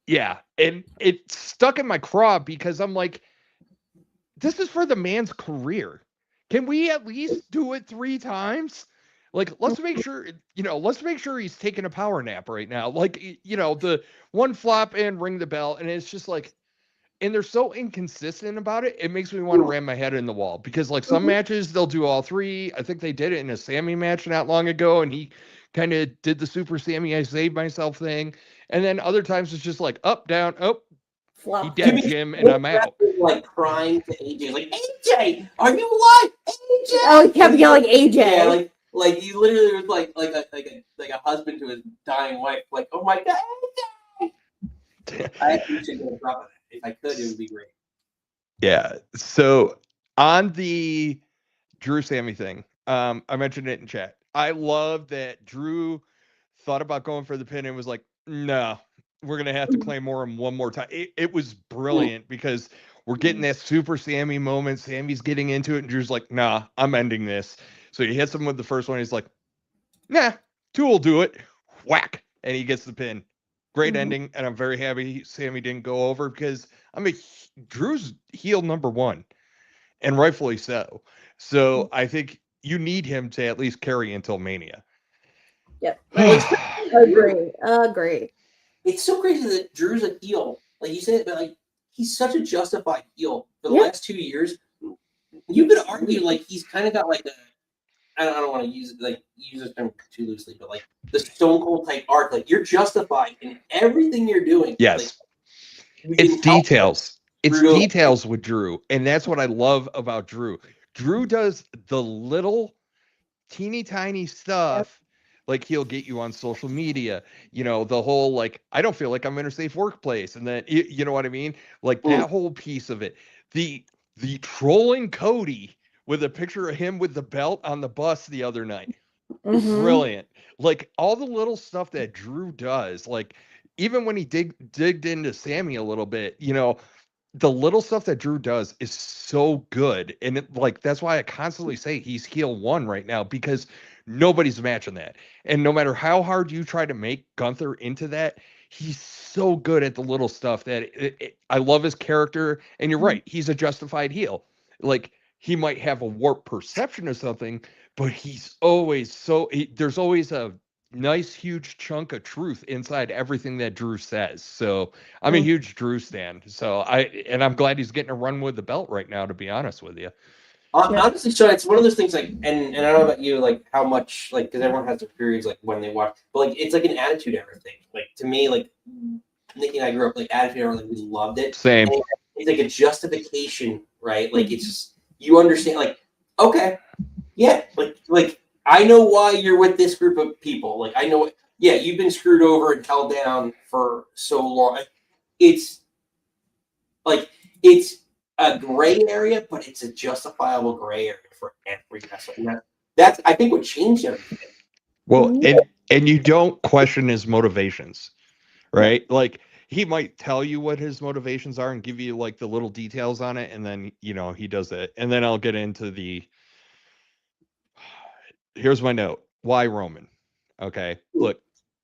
Yeah, and it stuck in my craw because I'm like, this is for the man's career. Can we at least do it 3 times? Like, let's make sure he's taking a power nap right now. Like, the one flop and ring the bell. And it's just like, and they're so inconsistent about it. It makes me want to ram my head in the wall because like some matches, they'll do all 3. I think they did it in a Sammy match not long ago. And he kind of did the super Sammy, I saved myself thing. And then other times it's just like up, down, up. He dead Jim and I'm out. Like crying to AJ, like, AJ, are you alive? AJ! Oh, he kept yelling AJ. Yeah, Like he literally was like a husband to his dying wife. Like, oh my god, I actually should go drop it. If I could, it would be great. Yeah. So on the Drew Sammy thing, I mentioned it in chat. I love that Drew thought about going for the pin and was like, no, we're gonna have to claymore him one more time. It was brilliant because we're getting that super Sammy moment. Sammy's getting into it, and Drew's like, nah, I'm ending this. So he hits him with the first one. He's like, nah, two will do it. Whack. And he gets the pin. Great ending. And I'm very happy Sammy didn't go over because Drew's heel number one, and rightfully so. So I think you need him to at least carry until Mania. Yep. Agree. It's so crazy that Drew's a heel. Like you said, but like he's such a justified heel for the last 2 years. You could argue like he's kind of got like I don't want to use this term too loosely, but like the Stone Cold type arc. Like you're justified in everything you're doing. Yes. Like, it's details. It's details with Drew. And that's what I love about Drew. Drew does the little teeny tiny stuff. Like he'll get you on social media, the whole, like, I don't feel like I'm in a safe workplace. And then, you know what I mean? Like that whole piece of it, the trolling Cody with a picture of him with the belt on the bus the other night. Brilliant. Like all the little stuff that Drew does, like even when he digged into Sammy a little bit, the little stuff that Drew does is so good. And that's why I constantly say he's heel one right now, because nobody's matching that. And no matter how hard you try to make Gunther into that, he's so good at the little stuff that I love his character. And you're right. He's a justified heel. Like he might have a warped perception of something, but he's always there's always a nice huge chunk of truth inside everything that Drew says. So I'm a huge Drew stan. So I'm glad he's getting a run with the belt right now, to be honest with you. Honestly, so it's one of those things like, and I don't know about you, like how much, like, because everyone has their periods like when they watch, but like it's like an attitude era thing. Like to me, like Nikki and I grew up like attitude era, like we loved it. Same. And it's like a justification, right? Like it's just, you understand, like, okay, yeah, like I know why you're with this group of people. Like I know, you've been screwed over and held down for so long. It's a gray area, but it's a justifiable gray area for every wrestler. And that's I think what changed everything. Well, and you don't question his motivations, right? Like he might tell you what his motivations are and give you like the little details on it, and then he does it. And then I'll get into here's my note. Why Roman? Okay. Look,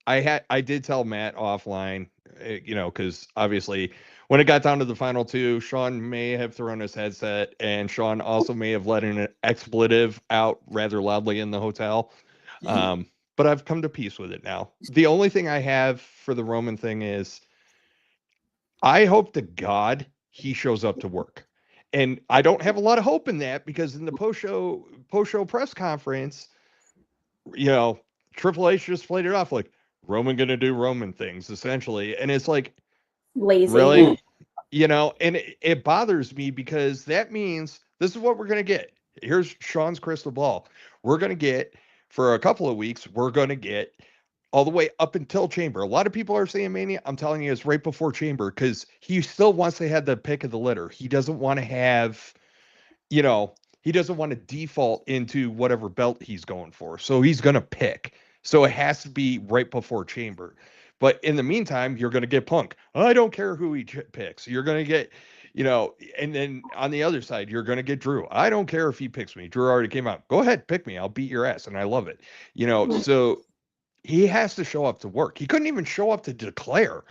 I did tell Matt offline, because obviously when it got down to the final two, Sean may have thrown his headset, and Sean also may have let an expletive out rather loudly in the hotel. But I've come to peace with it now. The only thing I have for the Roman thing is I hope to God he shows up to work. And I don't have a lot of hope in that, because in the post-show press conference, Triple H just played it off like Roman gonna do Roman things essentially, and it's like lazy, really, and it bothers me, because that means this is what we're gonna get. Here's Sean's crystal ball. We're gonna get for a couple of weeks. We're gonna get all the way up until Chamber. A lot of people are saying Mania. I'm telling you, it's right before Chamber, because he still wants to have the pick of the litter. He doesn't want to have, he doesn't want to default into whatever belt he's going for. So he's going to pick. So it has to be right before Chamber. But in the meantime, you're going to get Punk. I don't care who he picks. You're going to get, and then on the other side, you're going to get Drew. I don't care if he picks me. Drew already came out. Go ahead, pick me. I'll beat your ass. And I love it. So he has to show up to work. He couldn't even show up to declare.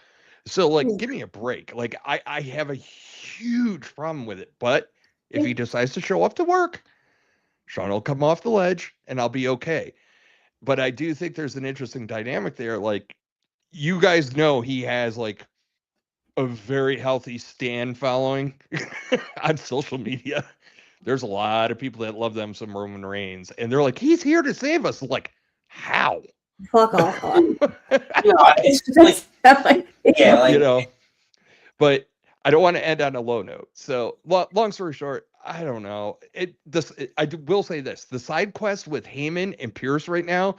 So, like, give me a break. Like, I have a huge problem with it. But if he decides to show up to work, Sean will come off the ledge and I'll be okay. But I do think there's an interesting dynamic there. Like, you guys know he has, like, a very healthy stan following on social media. There's a lot of people that love them some Roman Reigns. And they're like, he's here to save us. Like, how? Fuck off. It's just like, but I don't want to end on a low note. So long story short, I don't know. Will say this: the side quest with Heyman and Pierce right now,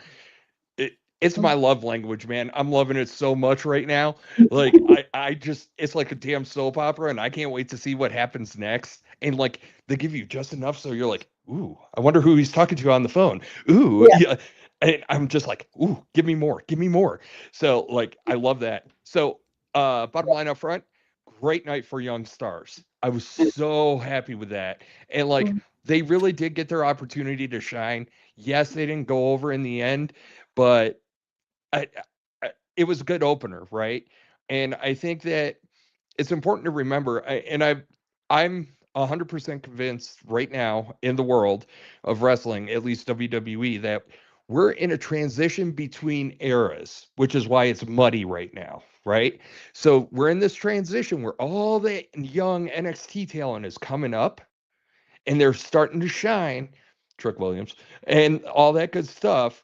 it's my love language, man. I'm loving it so much right now. Like I just, it's like a damn soap opera, and I can't wait to see what happens next. And like they give you just enough so you're like, ooh, I wonder who he's talking to on the phone. Ooh, yeah. And I'm just like, ooh, give me more, give me more. So like, I love that. So bottom line up front, great night for young stars. I was so happy with that. And like, they really did get their opportunity to shine. Yes, they didn't go over in the end, but it was a good opener, right? And I think that it's important to remember, I'm 100% convinced right now in the world of wrestling, at least WWE, that we're in a transition between eras, which is why it's muddy right now, right? So we're in this transition where all the young NXT talent is coming up and they're starting to shine, Trick Williams, and all that good stuff.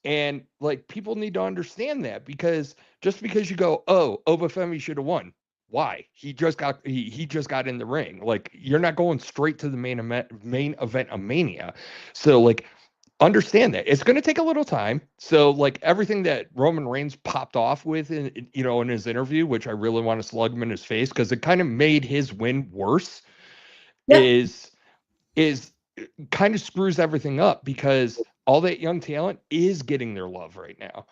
And like people need to understand that, because just because you go, oh, Obafemi should have won. Why? He just got in the ring. Like, you're not going straight to the main event of Mania. So like, understand that it's going to take a little time. So like, everything that Roman Reigns popped off with in his interview, which I really want to slug him in his face because it kind of made his win worse, is kind of screws everything up, because all that young talent is getting their love right now.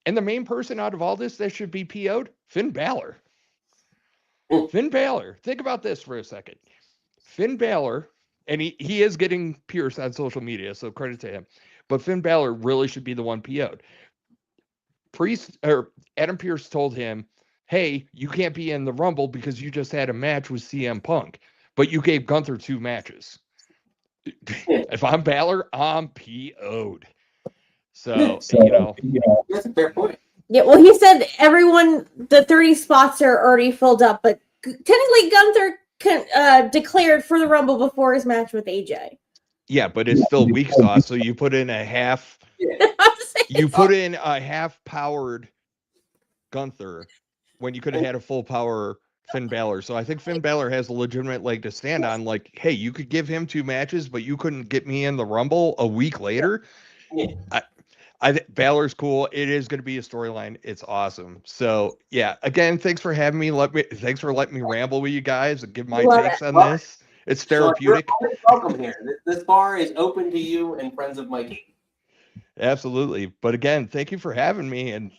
And the main person out of all this that should be PO'd, Finn Balor. Finn Balor. Think about this for a second. Finn Balor, and he is getting Pierce on social media, so credit to him. But Finn Balor really should be the one PO'd. Adam Pearce told him, hey, you can't be in the Rumble because you just had a match with CM Punk, but you gave Gunther 2 matches. If I'm Balor, I'm PO'd. So that's a fair point. Yeah, well, he said the 30 spots are already filled up, but technically Gunther declared for the Rumble before his match with AJ. Yeah, but it's still weak sauce, so you put in a half. You put in a half-powered Gunther when you could have had a full power Finn Balor. So I think Finn Balor has a legitimate leg to stand on. Like, hey, you could give him 2 matches, but you couldn't get me in the Rumble a week later. I think Balor's cool. It is going to be a storyline. It's awesome. So yeah, again, thanks for having me. Thanks for letting me ramble with you guys and give my takes on this. It's therapeutic. You're welcome here. This bar is open to you and friends of Mikey. Absolutely. But again, thank you for having me. And,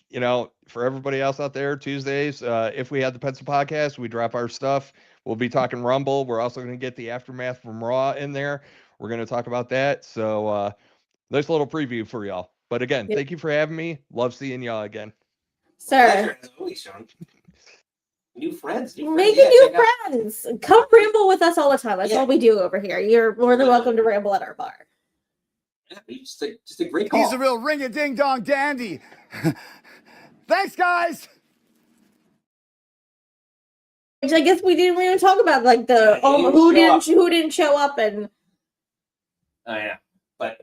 for everybody else out there, Tuesdays, if we had the Pencil Podcast, we drop our stuff. We'll be talking Rumble. We're also going to get the aftermath from Raw in there. We're going to talk about that. So nice little preview for y'all. But again, thank you for having me. Love seeing y'all again. Sir. New friends. Making new friends. Come ramble with us all the time. That's all we do over here. You're more than welcome to ramble at our bar. Yeah, just a great call. He's a real ring-a-ding-dong dandy. Thanks, guys. Which I guess we didn't even talk about, like the who didn't show up and. Oh yeah, but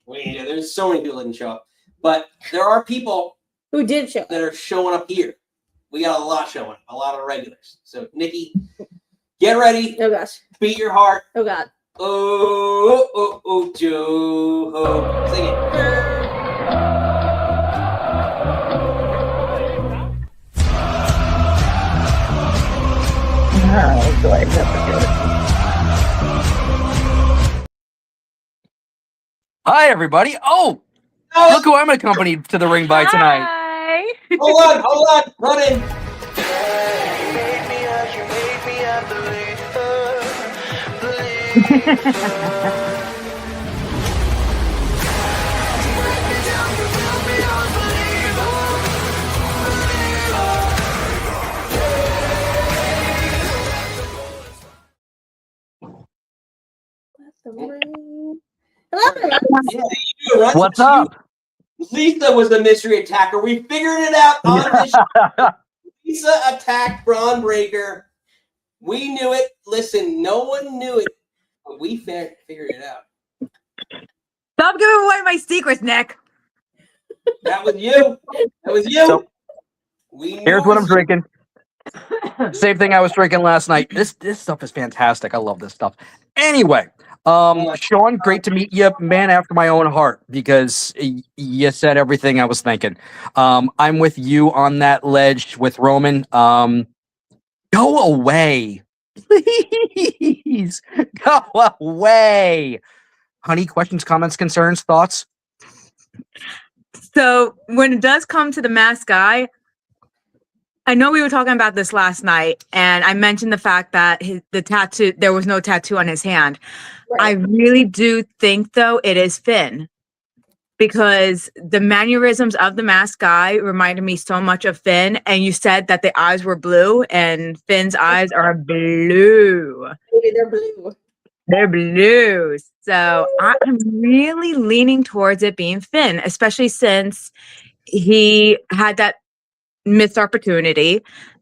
there's so many people that didn't show up. But there are people who did show up that are showing up here. We got a lot showing up, a lot of regulars. So Nikki, get ready. Oh gosh. Beat your heart. Oh God. Oh, Joe. Sing it. Hi, everybody. Oh, look who I'm accompanied to the ring by tonight. Hi. Hold on. Run in. What's up? Lisa was the mystery attacker. We figured it out on this show. Lisa attacked Braun Breaker. We knew it. Listen, no one knew it, but we figured it out. Stop giving away my secrets, Nick. That was you. So, we here's what I'm drinking. Same thing I was drinking last night. This stuff is fantastic. I love this stuff. Anyway, Sean, great to meet you, man after my own heart, because you said everything I was thinking. I'm with you on that ledge with Roman. Go away. Please go away. Honey, questions, comments, concerns, thoughts? So when it does come to the masked guy, I know we were talking about this last night, and I mentioned the fact that the tattoo, there was no tattoo on his hand. Right. I really do think, though, it is Finn, because the mannerisms of the masked guy reminded me so much of Finn. And you said that the eyes were blue, and Finn's eyes are blue. They're blue. They're blue. So I'm really leaning towards it being Finn, especially since he had that missed opportunity.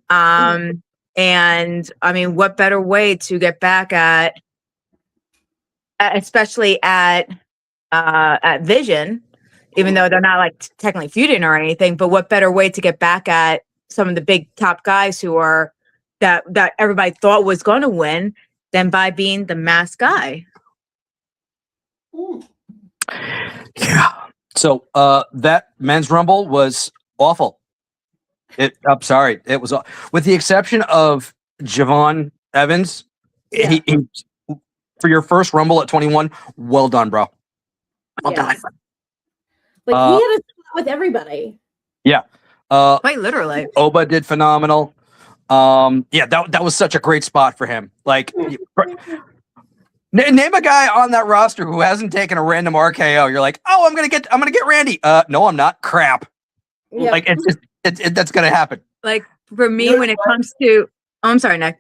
And I mean, what better way to get back at especially at Vision, even though they're not like technically feuding or anything, but what better way to get back at some of the big top guys who are that everybody thought was going to win than by being the masked guy. Yeah. So that men's rumble was awful. I'm sorry. It was, with the exception of Javon Evans. Yeah. He, for your first rumble at 21, well done, bro. Well done. Like he had a spot with everybody. Yeah. Quite literally. Oba did phenomenal. Yeah, that was such a great spot for him. Like, name a guy on that roster who hasn't taken a random RKO. You're like, oh, I'm gonna get Randy. No, I'm not. Crap. Yep. Like that's gonna happen. Like for me, when it comes to, I'm sorry, Nick.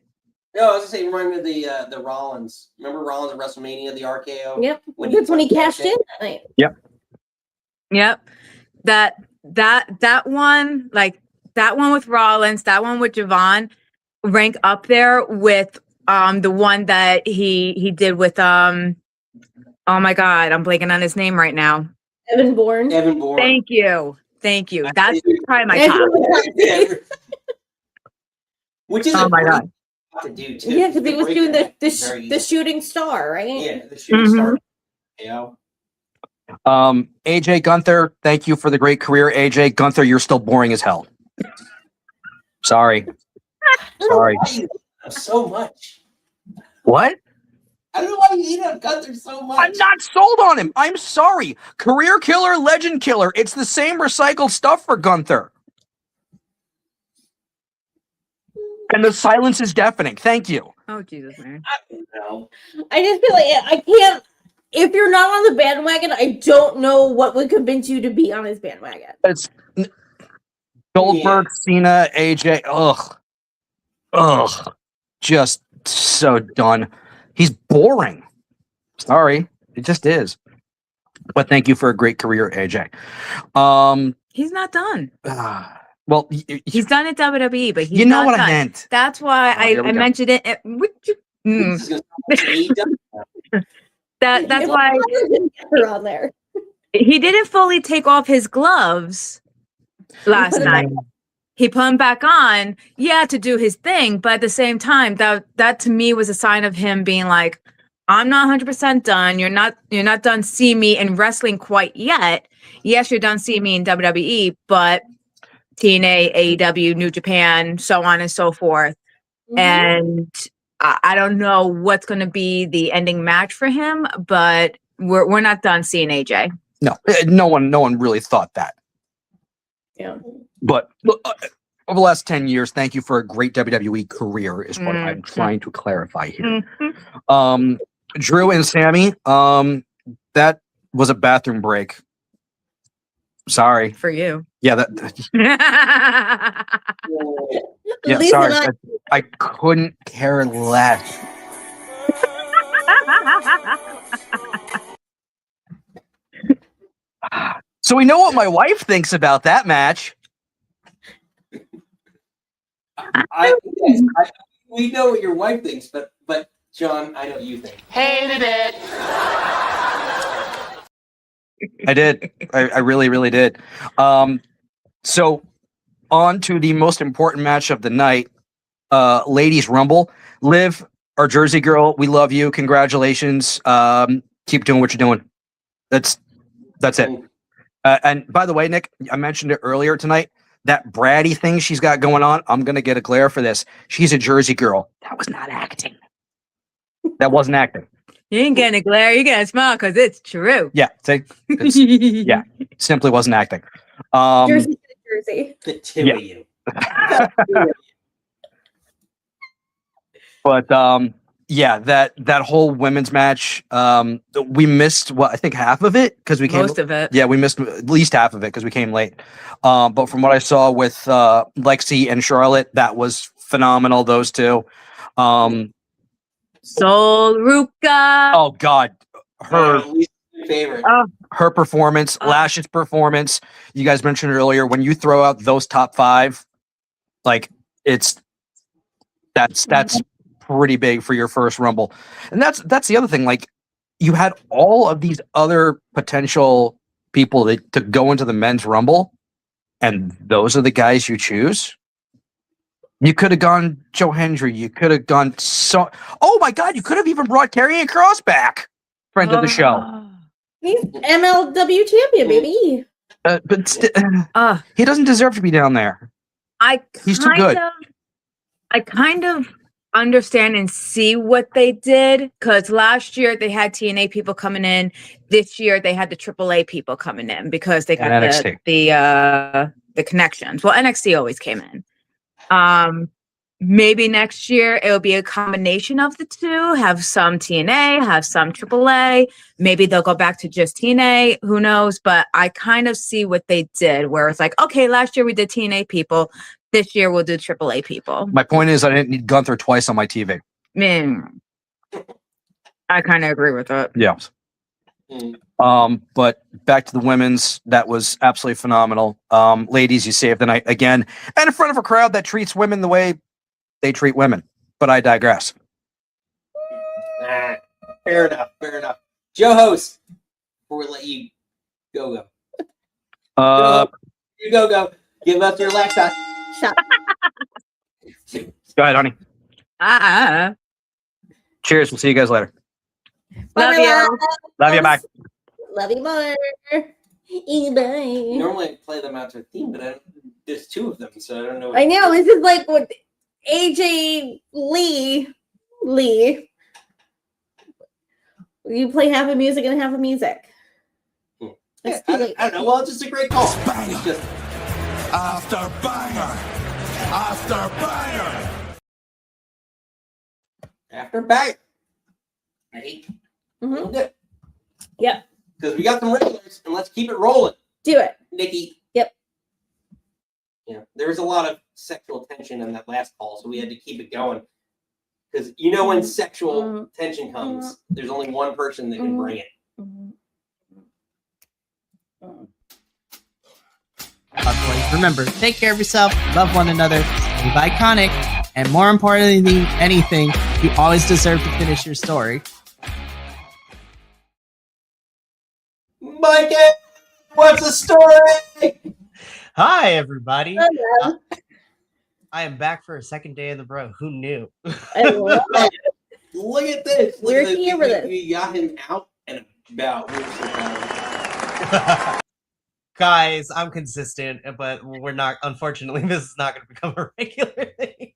No, I was gonna say, remind me of the Rollins. Remember Rollins at WrestleMania, the RKO? Yep. That's when he cashed in that night. Yep. Yep. That one, like that one with Rollins, that one with Javon, rank up there with the one that he did with oh my God, I'm blanking on his name right now. Evan Bourne. Thank you. That's probably my top. Which is my God. To do too. Yeah, because he was doing the shooting star, right? Yeah, the shooting star. Yeah. AJ Gunther, thank you for the great career. AJ Gunther, you're still boring as hell. Sorry. So much. What? I don't know why you hate on Gunther so much. I'm not sold on him. I'm sorry. Career killer, legend killer. It's the same recycled stuff for Gunther. And the silence is deafening. Thank you. Oh, Jesus, man. I just feel like I can't. If you're not on the bandwagon, I don't know what would convince you to be on his bandwagon. It's Goldberg, Cena, AJ. Ugh. Just so done. He's boring. Sorry. It just is. But thank you for a great career, AJ. He's not done. Well, he's done at WWE, but he's you know not what done. I meant. That's why I mentioned it. That's why on there. He didn't fully take off his gloves last night. He put them back on, to do his thing, but at the same time, that to me was a sign of him being like, I'm not 100% done. You're not done seeing me in wrestling quite yet. Yes, you're done seeing me in WWE, but TNA, AEW, New Japan, so on and so forth. Mm-hmm. And I don't know what's going to be the ending match for him, but we're not done seeing AJ. No one really thought that. Yeah. But over the last 10 years, thank you for a great WWE career is what I'm trying to clarify here. Mm-hmm. Drew and Sammy, that was a bathroom break. Sorry. For you. Yeah, yeah, sorry. I couldn't care less. So we know what my wife thinks about that match. We know what your wife thinks, but John, I know what you think. Hated it. I did. I really, really did. So on to the most important match of the night. Ladies Rumble. Liv, our Jersey girl, we love you. Congratulations. Keep doing what you're doing. That's it. And by the way, Nick, I mentioned it earlier tonight. That bratty thing she's got going on, I'm gonna get a glare for this. She's a Jersey girl. That was not acting. That wasn't acting. You ain't getting a glare. You're getting a smile because it's true. Yeah, yeah, simply wasn't acting. Jersey to Jersey. The two of you. But yeah, that whole women's match, we missed I think half of it because we came Most of it. Yeah, we missed at least half of it because we came late. But from what I saw with Lexi and Charlotte, that was phenomenal. Those two. Soul Ruca. Oh God, her favorite. Her performance, Lash's performance. You guys mentioned earlier when you throw out those top 5, like that's pretty big for your first Rumble. And that's the other thing. Like, you had all of these other potential people to go into the men's Rumble, and those are the guys you choose. You could have gone Joe Hendry. You could have gone oh my God, you could have even brought Karrion Kross back, friend of the show. He's MLW champion, baby. But he doesn't deserve to be down there. He's too good. I kind of understand and see what they did, because last year they had TNA people coming in. This year they had the AAA people coming in because they got the connections. Well, NXT always came in. Maybe next year it'll be a combination of the two. Have some TNA, have some AAA. Maybe they'll go back to just TNA. Who knows? But I kind of see what they did, where it's like, okay, last year we did TNA people. This year we'll do AAA people. My point is, I didn't need Gunther twice on my TV. I kind of agree with that. Yeah. But back to the women's, that was absolutely phenomenal. Ladies, you saved the night again, and in front of a crowd that treats women the way they treat women. But I digress. Fair enough. Fair enough. Joe host, before we let you go. You go. Give us your last shot. Go ahead, honey. Cheers. We'll see you guys later. Love you. Love you. Bye. Love you more. Bye. Normally I play them out to a theme, but there's 2 of them, so I don't know. I know. This is like what AJ Lee. You play half of music and half of music. Yeah, I don't know. Well, it's just a great call. It's just after banger. After banger. After banger. Right? Good. Yep. Because we got some regulars, and let's keep it rolling. Do it, Nikki. Yep. Yeah, there was a lot of sexual tension in that last call, so we had to keep it going. Because you know when sexual tension comes, there's only one person that can bring it. Remember, take care of yourself, love one another, be iconic, and more importantly than anything, you always deserve to finish your story. Mikey, what's the story? Hi, everybody. Hello. I am back for a second day in the bro. Who knew? I love it. Look at this. We're here for this. We got him out and about. Guys, I'm consistent, but we're not. Unfortunately, this is not going to become a regular thing.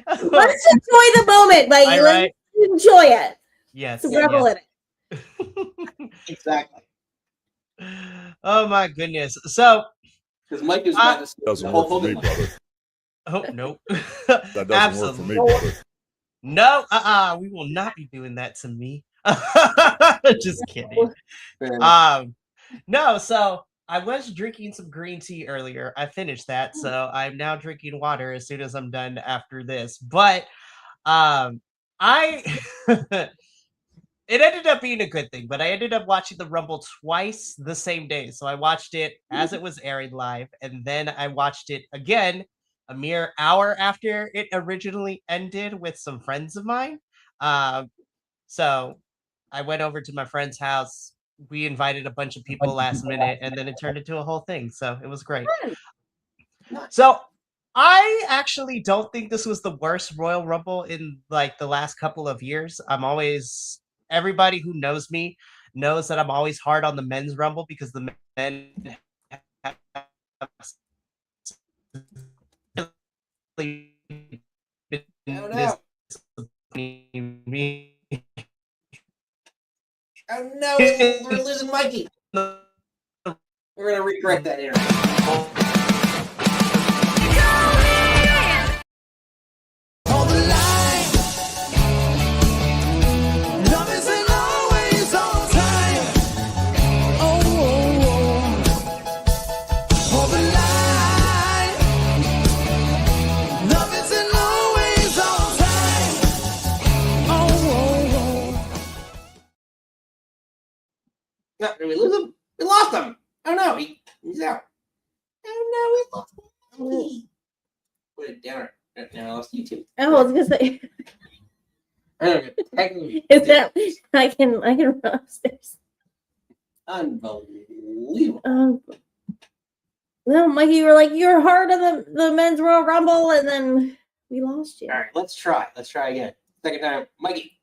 Let's enjoy the moment, Mikey. Right. Let's enjoy it. Yes. Let's revel in it. Exactly. Oh my goodness. So, because Mike is about to doesn't work for me, brother. Oh no. That doesn't work for me, brother. No, we will not be doing that to me. Just kidding. No, so I was drinking some green tea earlier. I finished that, so I'm now drinking water as soon as I'm done after this. But it ended up being a good thing, but I ended up watching the Rumble twice the same day. So I watched it as it was airing live, and then I watched it again a mere hour after it originally ended with some friends of mine. So I went over to my friend's house. We invited a bunch of people last minute, and then it turned into a whole thing. So it was great. So I actually don't think this was the worst Royal Rumble in like the last couple of years. Everybody who knows me knows that I'm always hard on the men's Rumble because the men have really been disappointing me. Oh no, we're losing Mikey. We're gonna recorrect that here. No, did we lose him? We lost him. Oh no, he's out. Oh no, we lost him. Put it down. Now I lost YouTube. Oh, I was gonna say. Is that I can run upstairs. Unbelievable. No, Mikey, you were like, you're hard on the men's Royal Rumble, and then we lost you. All right, let's try. Let's try again. Second time, Mikey.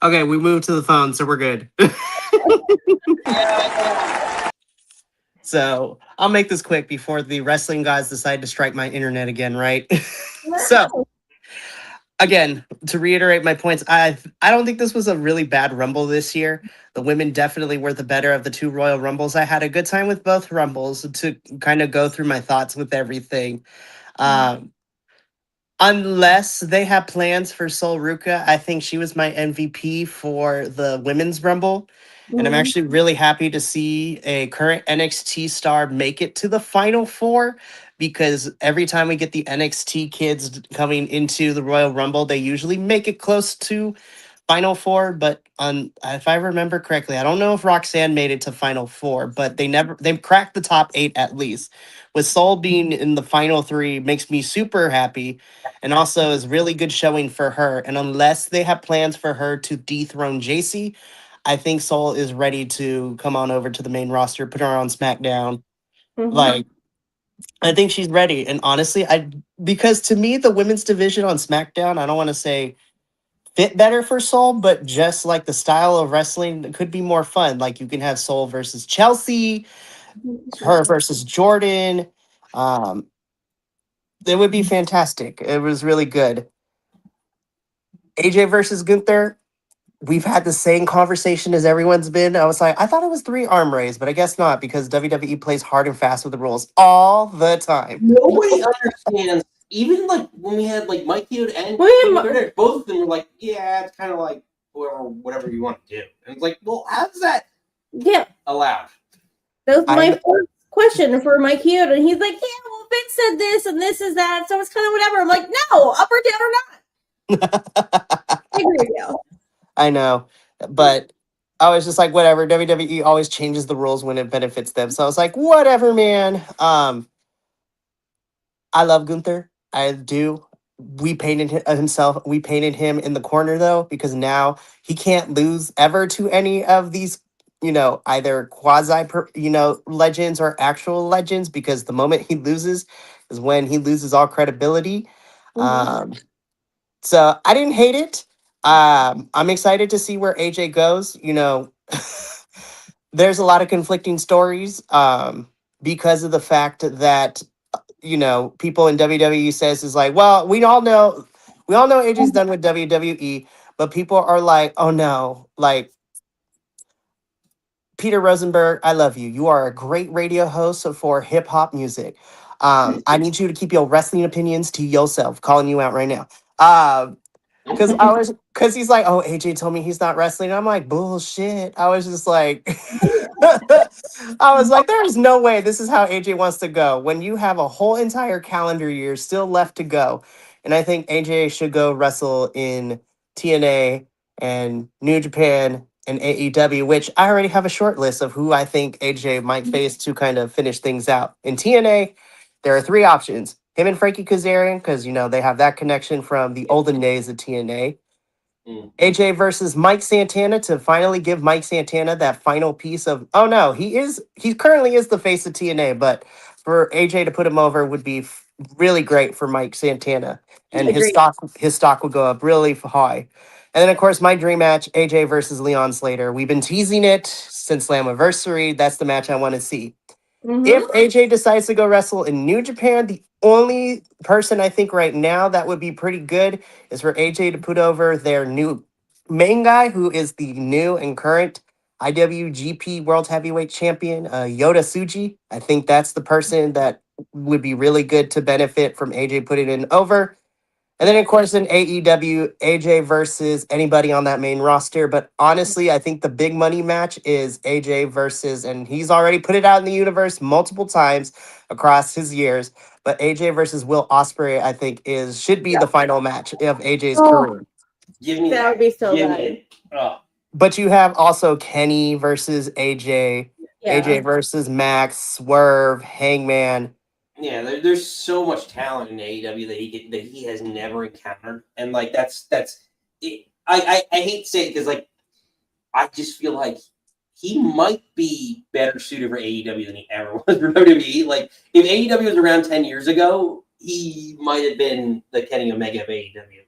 Okay, we moved to the phone, so we're good. So I'll make this quick before the wrestling guys decide to strike my internet again, right? So again, to reiterate my points, I don't think this was a really bad Rumble this year. The women definitely were the better of the two Royal Rumbles. I had a good time with both Rumbles to kind of go through my thoughts with everything. Unless they have plans for Sol Ruca, I think she was my MVP for the Women's Rumble. And I'm actually really happy to see a current NXT star make it to the Final Four, because every time we get the NXT kids coming into the Royal Rumble, they usually make it close to Final Four. But if I remember correctly, I don't know if Roxanne made it to Final Four, but they cracked the top 8 at least. With Sol being in the final 3 makes me super happy, and also is really good showing for her. And unless they have plans for her to dethrone JC, I think Sol is ready to come on over to the main roster, put her on SmackDown. Like, I think she's ready. And honestly, because to me, the women's division on SmackDown, I don't want to say fit better for Sol, but just like the style of wrestling could be more fun. Like, you can have Sol versus Chelsea, her versus Jordan. It would be fantastic. It was really good. AJ versus Gunther. We've had the same conversation as everyone's been. I was like, I thought it was 3 arm raise, but I guess not, because WWE plays hard and fast with the rules all the time. Nobody understands. Even like when we had like Mike Hughes and both of them were like, yeah, it's kind of like whatever you want to do. And it's like, well, how's that allowed? That was my first question for Mike Hughes, and he's like, yeah, well, Vince said this and this is that, so it's kind of whatever. I'm like, no, up or down or not. I agree with you. I know, but I was just like, whatever. WWE always changes the rules when it benefits them. So I was like, whatever, man. I love Gunther. I do. We painted him in the corner, though, because now he can't lose ever to any of these, either quasi, legends or actual legends, because the moment he loses is when he loses all credibility. So I didn't hate it. I'm excited to see where AJ goes. There's a lot of conflicting stories because of the fact that, people in WWE says is like, well, we all know AJ's done with WWE, but people are like, oh no, like, Peter Rosenberg, I love you. You are a great radio host for hip hop music. I need you to keep your wrestling opinions to yourself. Calling you out right now. Because he's like, oh, AJ told me he's not wrestling. I'm like, bullshit. I was just like, there's no way this is how AJ wants to go when you have a whole entire calendar year still left to go. And I think AJ should go wrestle in TNA and New Japan and AEW, which I already have a short list of who I think AJ might face to kind of finish things out. In TNA, there are 3 options. Him and Frankie Kazarian, because, they have that connection from the olden days of TNA. AJ versus Mike Santana to finally give Mike Santana that final piece of, he currently is the face of TNA, but for AJ to put him over would be, really great for Mike Santana, and Agreed. his stock would go up really high. And then, of course, my dream match, AJ versus Leon Slater. We've been teasing it since Slammiversary. That's the match I want to see. If AJ decides to go wrestle in New Japan, the only person I think right now that would be pretty good is for AJ to put over their new main guy, who is the new and current IWGP World Heavyweight Champion, Yoda Tsuji. I think that's the person that would be really good to benefit from AJ putting it over. And then, of course, in AEW, AJ versus anybody on that main roster. But honestly, I think the big money match is AJ versus, and he's already put it out in the universe multiple times across his years. But AJ versus Will Ospreay, I think, should be the final match of AJ's career. Give me That would be so good. But you have also Kenny versus AJ, AJ versus Max, Swerve, Hangman. Yeah, there's so much talent in AEW that he has never encountered, and like that's it. I hate to say it because like I just feel like he might be better suited for AEW than he ever was for WWE. Like if AEW was around 10 years ago, he might have been the Kenny Omega of AEW.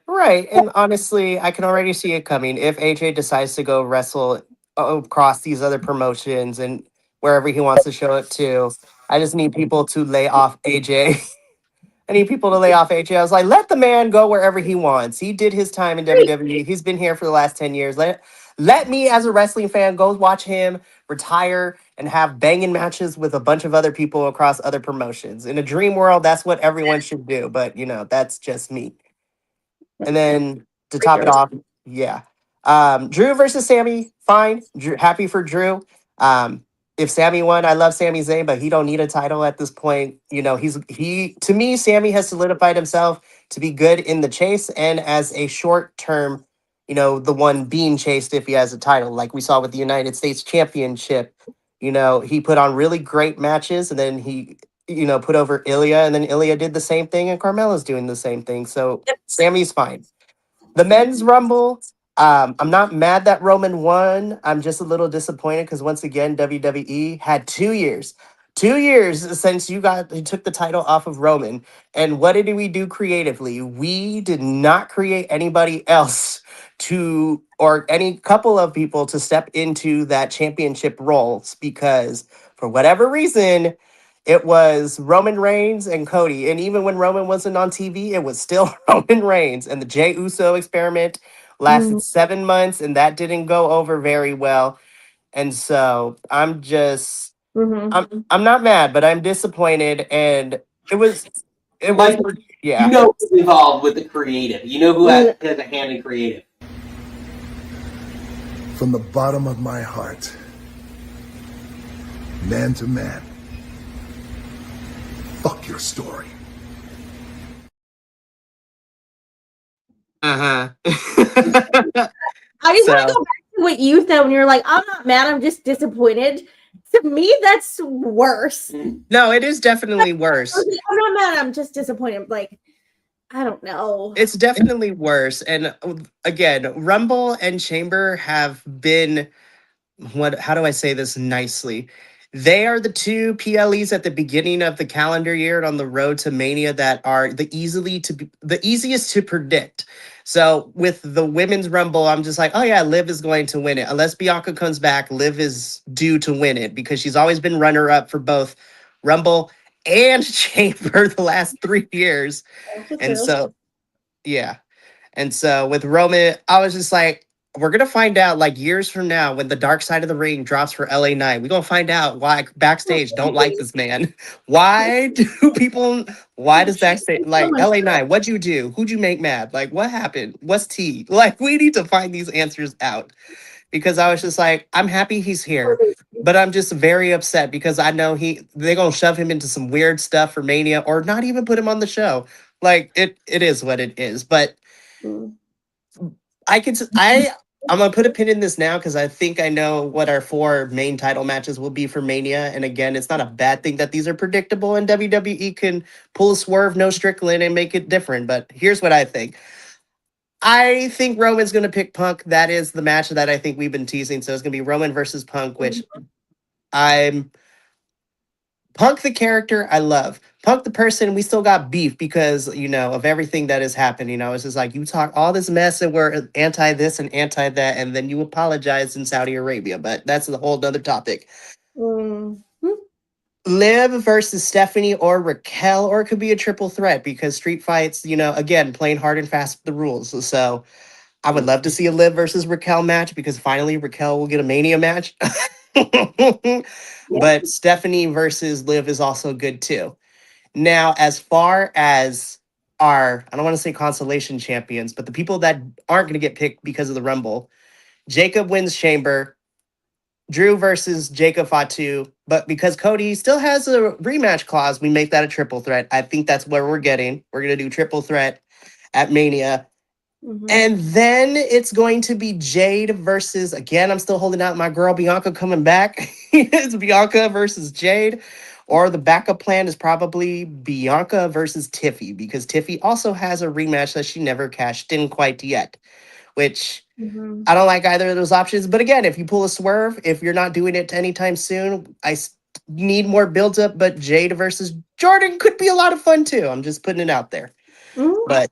Right, and honestly, I can already see it coming. If AJ decides to go wrestle across these other promotions and wherever he wants to show it to, I just need people to lay off AJ. I need people to lay off AJ. I was like, let the man go wherever he wants. He did his time in WWE. He's been here for the last 10 years. Let me, as a wrestling fan, go watch him retire and have banging matches with a bunch of other people across other promotions. In a dream world, that's what everyone should do. But, that's just me. And then to top it off, Drew versus Sammy, fine. Happy for Drew. If Sammy won, I love Sami Zayn, but he don't need a title at this point. To me, Sammy has solidified himself to be good in the chase and as a short term, the one being chased if he has a title, like we saw with the United States Championship. He put on really great matches, and then he put over Ilya, and then Ilya did the same thing, and Carmella's doing the same thing. So Sammy's fine. The men's rumble, I'm not mad that Roman won. I'm just a little disappointed because once again, WWE had 2 years. 2 years since you took the title off of Roman. And what did we do creatively? We did not create anybody else or any couple of people to step into that championship roles because for whatever reason, it was Roman Reigns and Cody. And even when Roman wasn't on TV, it was still Roman Reigns. And the Jey Uso experiment lasted 7 months, and that didn't go over very well. And so I'm just, I'm not mad, but I'm disappointed. And it was, yeah. Who's involved with the creative. Who has a hand in creative. From the bottom of my heart, man to man, fuck your story. I just want to go back to what you said when you're like, I'm not mad, I'm just disappointed. To me, that's worse. No, it is definitely worse. I'm not mad, I'm just disappointed. Like, I don't know. It's definitely worse. And again, Rumble and Chamber have been, how do I say this nicely? They are the two PLEs at the beginning of the calendar year and on the road to Mania that are the easiest to predict. So with the Women's Rumble, I'm just like, oh yeah, Liv is going to win it. Unless Bianca comes back, Liv is due to win it because she's always been runner-up for both Rumble and Chamber the last 3 years. And so, yeah. And so with Roman, I was just like, we're going to find out like years from now when the Dark Side of the Ring drops for LA Knight. We're going to find out why backstage don't like this man. Why does backstage like LA Knight? What'd you do? Who'd you make mad? Like what happened? What's tea? Like we need to find these answers out because I was just like, I'm happy he's here, but I'm just very upset because I know they're going to shove him into some weird stuff for Mania or not even put him on the show. Like it is what it is, but I'm going to put a pin in this now because I think I know what our 4 main title matches will be for Mania. And again, it's not a bad thing that these are predictable and WWE can pull a Swerve, no Strickland and make it different. But here's what I think. I think Roman's going to pick Punk. That is the match that I think we've been teasing. So it's going to be Roman versus Punk, which I'm Punk the character, I love. Punk the person, we still got beef because, of everything that is happening. It's just like, you talk all this mess and we're anti this and anti that, and then you apologize in Saudi Arabia. But that's a whole other topic. Liv versus Stephanie or Raquel, or it could be a triple threat because street fights, again, playing hard and fast with the rules. So I would love to see a Liv versus Raquel match because finally Raquel will get a Mania match. But Stephanie versus Liv is also good too. Now, as far as I don't want to say consolation champions, but the people that aren't going to get picked because of the Rumble, Jacob wins Chamber. Drew versus Jacob Fatu, but because Cody still has a rematch clause, we make that a triple threat. I think that's where we're getting. We're going to do triple threat at Mania. And then it's going to be Jade versus, again, I'm still holding out my girl Bianca coming back. It's Bianca versus Jade. Or the backup plan is probably Bianca versus Tiffy, because Tiffy also has a rematch that she never cashed in quite yet, which I don't like either of those options. But again, if you pull a swerve, if you're not doing it anytime soon, need more build up. But Jade versus Jordan could be a lot of fun too. I'm just putting it out there. But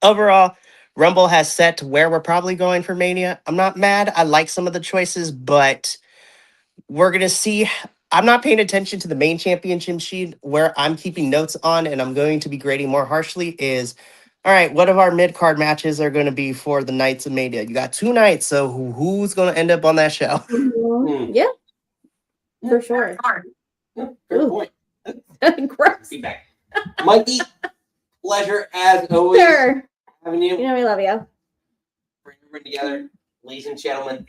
overall, Rumble has set to where we're probably going for Mania. I'm not mad. I like some of the choices, but we're going to see. I'm not paying attention to the main championship sheet. Where I'm keeping notes on, and I'm going to be grading more harshly, is, all right, what of our mid-card matches are going to be for the nights of Mania? You got 2 nights, so who's going to end up on that show? Yeah, for sure. Fair point. Gross. Feedback. Mikey, pleasure as always. Sure. Having you. You know we love you. Bring everyone together, ladies and gentlemen.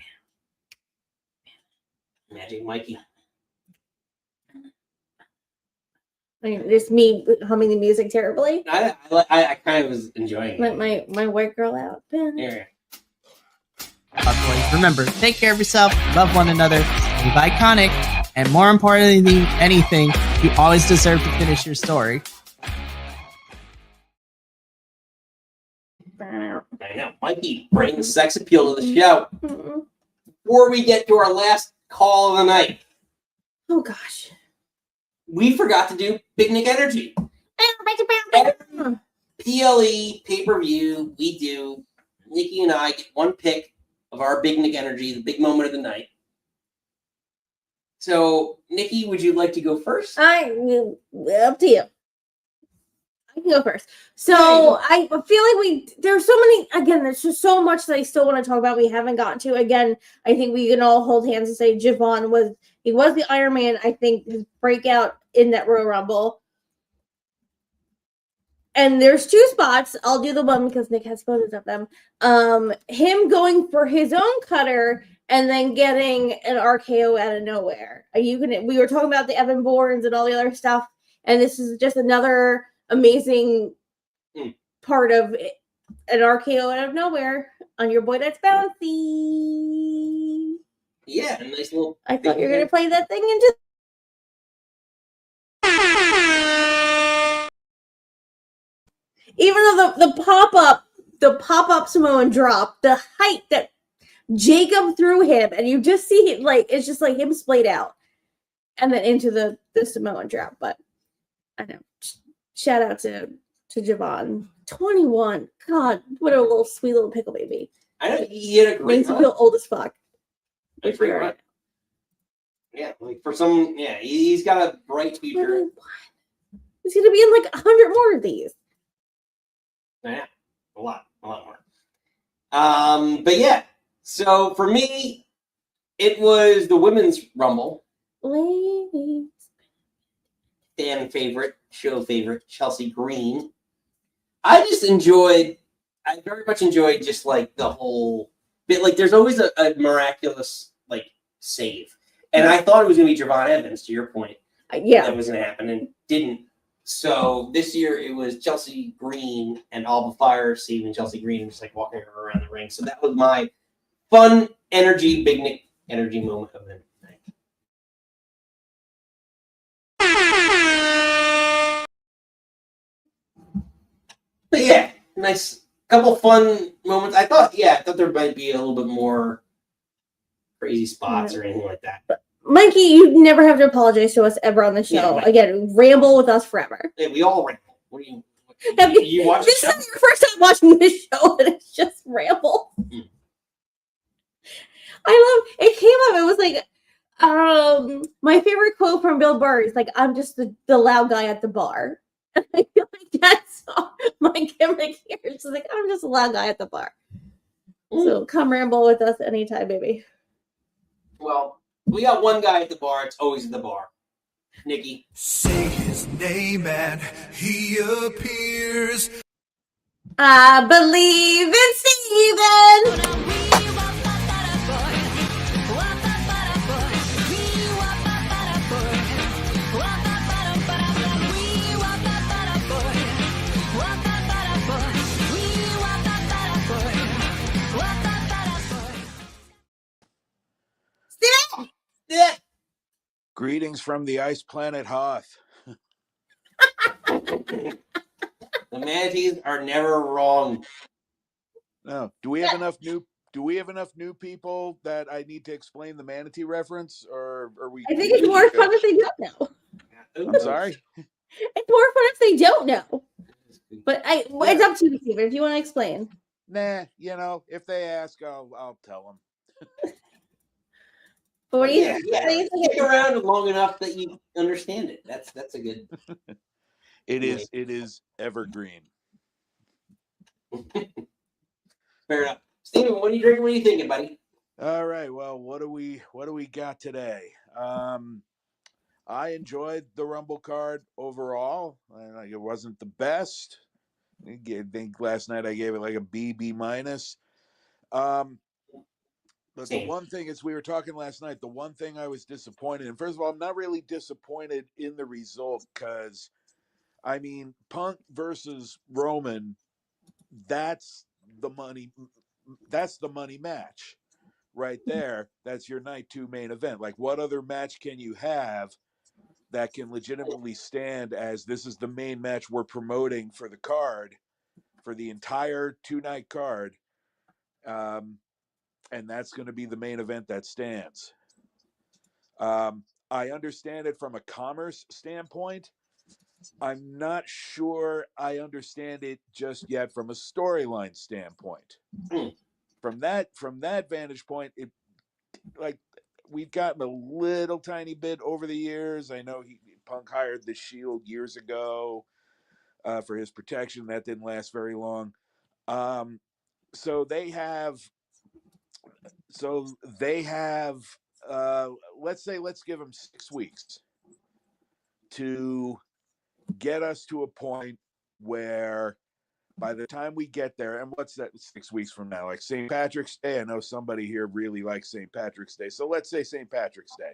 Magic Mikey. I mean, just me humming the music terribly. I kind of was enjoying Let it. my white girl out. Here. Boys, remember, take care of yourself, love one another, live iconic, and more importantly than anything, you always deserve to finish your story. I know. Mikey, bring the sex appeal to the show. Before we get to our last call of the night. Oh, gosh. We forgot to do Big Nick Energy. Every PLE pay-per-view we do, Nikki and I get one pick of our Big Nick Energy, the big moment of the night. So, Nikki, would you like to go first? Up to you. I can go first. So I feel like there's so many, again, there's just so much that I still want to talk about we haven't gotten to. Again, I think we can all hold hands and say Javon was the Iron Man, I think, his breakout in that Royal Rumble. And there's 2 spots. I'll do the one because Nick has photos of them. Him going for his own cutter and then getting an RKO out of nowhere. We were talking about the Evan Bournes and all the other stuff, and this is just another amazing part of it. An RKO out of nowhere on your boy that's bouncy. Yeah, a nice little. I thought you were gonna play that thing into. Even though the pop up Samoan drop, the height that Jacob threw him, and you just see it, like it's just like him splayed out, and then into the Samoan drop. But I know. Shout out to Javon. 21. God, what a little sweet little pickle baby. I know he had a great Makes me feel old as fuck. Yeah, like for some, he's got a bright future. He's gonna be in like 100 more of these. Yeah, a lot more. But yeah, so for me, it was the women's Rumble. Ladies. Fan favorite, show favorite, Chelsea Green. I very much enjoyed just like the whole bit. Like there's always a miraculous like save. And I thought it was going to be Javon Evans, to your point. That was going to happen and didn't. So this year it was Chelsea Green and Alba Fire saving Chelsea Green and just like walking her around the ring. So that was my fun energy, Big Nick energy moment of the night. But yeah, nice couple fun moments. I thought there might be a little bit more crazy spots or anything like that. Mikey, you never have to apologize to us ever on the show. Yeah, right. Again, ramble with us forever. Yeah, we all ramble. What do you watch This the is your first time watching this show, and it's just ramble. I love it. Came up. It was like, my favorite quote from Bill Burr is like, "I'm just the loud guy at the bar." And I feel like that's my gimmick here. It's like I'm just a loud guy at the bar. So come ramble with us anytime, baby. Well, we got one guy at the bar. It's always at the bar. Nikki. Say his name and he appears. I believe in Steven. Steven! Yeah. Greetings from the ice planet Hoth. The manatees are never wrong. No, do we have enough new people that I need to explain the manatee reference, or are we? I think it's more fun if they don't know. I'm sorry. It's more fun if they don't know. But it's up to you, Steven, if you want to explain. Nah, if they ask, I'll tell them. But what do you Stick around long enough that you understand it. That's a good. It is evergreen. Fair enough. Steven, what are you drinking? What are you thinking, buddy? All right. Well, what do we got today? I enjoyed the Rumble card overall. It wasn't the best. I think last night I gave it like a B minus. But the one thing is, we were talking last night, the one thing I was disappointed in, first of all, I'm not really disappointed in the result because, I mean, Punk versus Roman, that's the money match right there. That's your night 2 main event. Like, what other match can you have that can legitimately stand as this is the main match we're promoting for the card, for the entire 2-night card? And that's going to be the main event that stands. I understand it from a commerce standpoint. I'm not sure I understand it just yet from a storyline standpoint. From that vantage point, it like we've gotten a little tiny bit over the years. I know Punk hired the Shield years ago for his protection. That didn't last very long. So they have let's give them 6 weeks to get us to a point where by the time we get there, and what's that 6 weeks from now, like St. Patrick's Day? I know somebody here really likes St. Patrick's Day, so let's say St. Patrick's Day,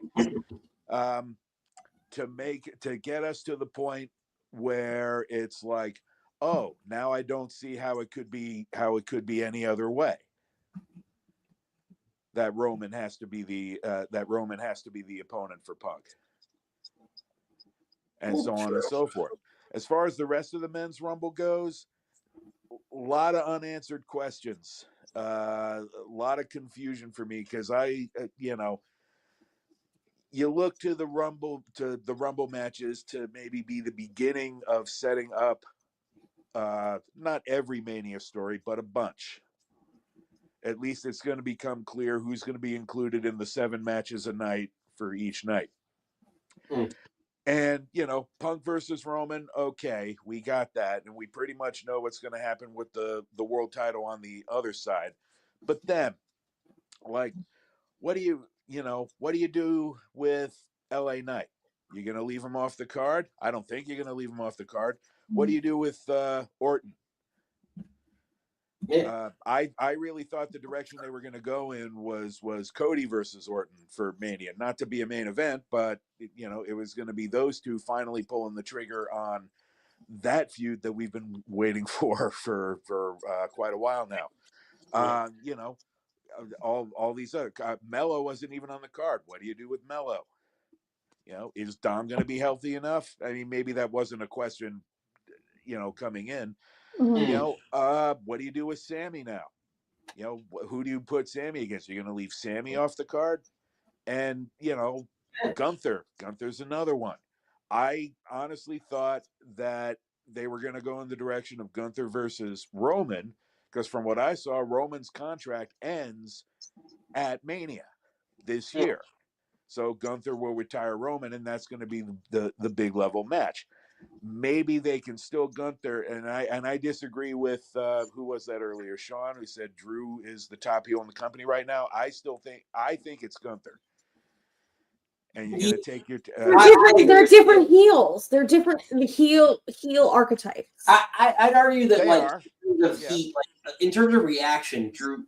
to get us to the point where it's like, oh, now I don't see how it could be any other way. That Roman has to be the opponent for Punk, and so on and so forth. As far as the rest of the men's Rumble goes, a lot of unanswered questions, a lot of confusion for me because you look to the Rumble matches to maybe be the beginning of setting up not every Mania story, but a bunch. At least it's going to become clear who's going to be included in the 7 matches a night for each night. And, Punk versus Roman, okay, we got that. And we pretty much know what's going to happen with the world title on the other side. But then, like, what do you do with LA Knight? You're going to leave him off the card? I don't think you're going to leave him off the card. What do you do with Orton? Yeah. I really thought the direction they were going to go in was Cody versus Orton for Mania, not to be a main event, but it was going to be those two finally pulling the trigger on that feud that we've been waiting for quite a while now. All these other Mello wasn't even on the card. What do you do with Mello? Is Dom going to be healthy enough? I mean, maybe that wasn't a question, coming in. What do you do with Sammy now? Who do you put Sammy against? You're going to leave Sammy off the card? And, Gunther's another one. I honestly thought that they were going to go in the direction of Gunther versus Roman, because from what I saw, Roman's contract ends at Mania this year. So Gunther will retire Roman, and that's going to be the big level match. Maybe they can still Gunther, and I disagree with who was that earlier, Sean, who said Drew is the top heel in the company right now. I think it's Gunther. And you're gonna take your. They're different heels. They're different heel archetypes. I'd argue that They are. Heat, in terms of reaction, Drew,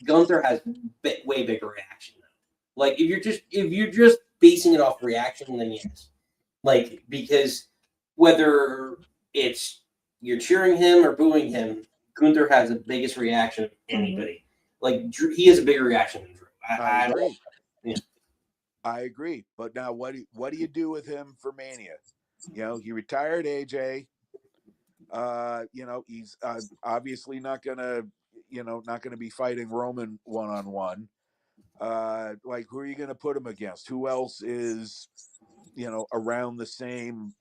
Gunther has way bigger reaction. Like if you're just basing it off reaction, then yes. Like because whether it's you're cheering him or booing him, Gunther has the biggest reaction of anybody. Like Drew, he has a bigger reaction than Drew. I agree. I agree. But now what do you do with him for Mania? He retired AJ. He's obviously not gonna be fighting Roman one-on-one. Who are you gonna put him against? Who else is, around the same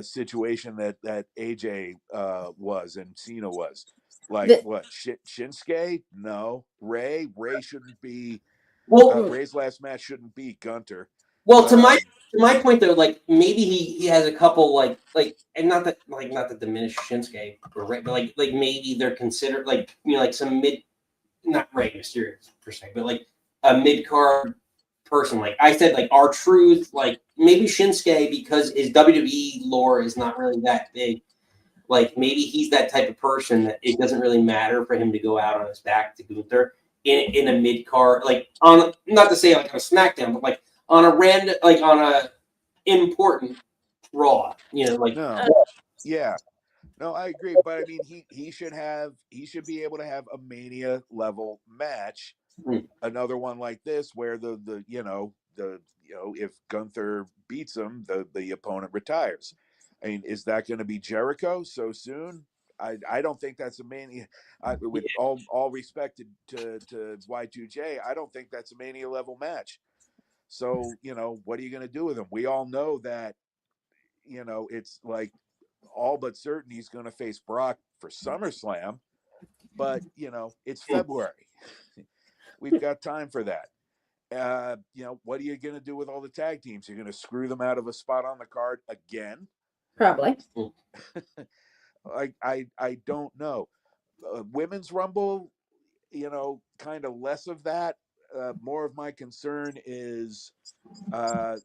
situation that AJ was and Cena was? Shinsuke? No. Ray shouldn't be. Ray's last match shouldn't be Gunther. Well, to my point though, maybe he has a couple and not to diminish Shinsuke or Ray, but maybe they're considered some mid, not Rey Mysterio per se, but a mid card person. Like I said, R-Truth, maybe Shinsuke, because his WWE lore is not really that big. Maybe he's that type of person that it doesn't really matter for him to go out on his back to Gunther in a mid card, on, not to say on a SmackDown, but on a random, on a important Raw. Yeah. No, I agree, but I mean, he should be able to have a Mania level match, another one like this where if Gunther beats him, the opponent retires. I mean, is that going to be Jericho so soon? I don't think that's a Mania. With all respect to Y2J, I don't think that's a Mania level match. So what are you going to do with him? We all know that it's all but certain he's going to face Brock for SummerSlam, but it's February. We've got time for that. What are you going to do with all the tag teams? You're going to screw them out of a spot on the card again? Probably. I don't know. Women's Rumble, kind of less of that. More of my concern is, how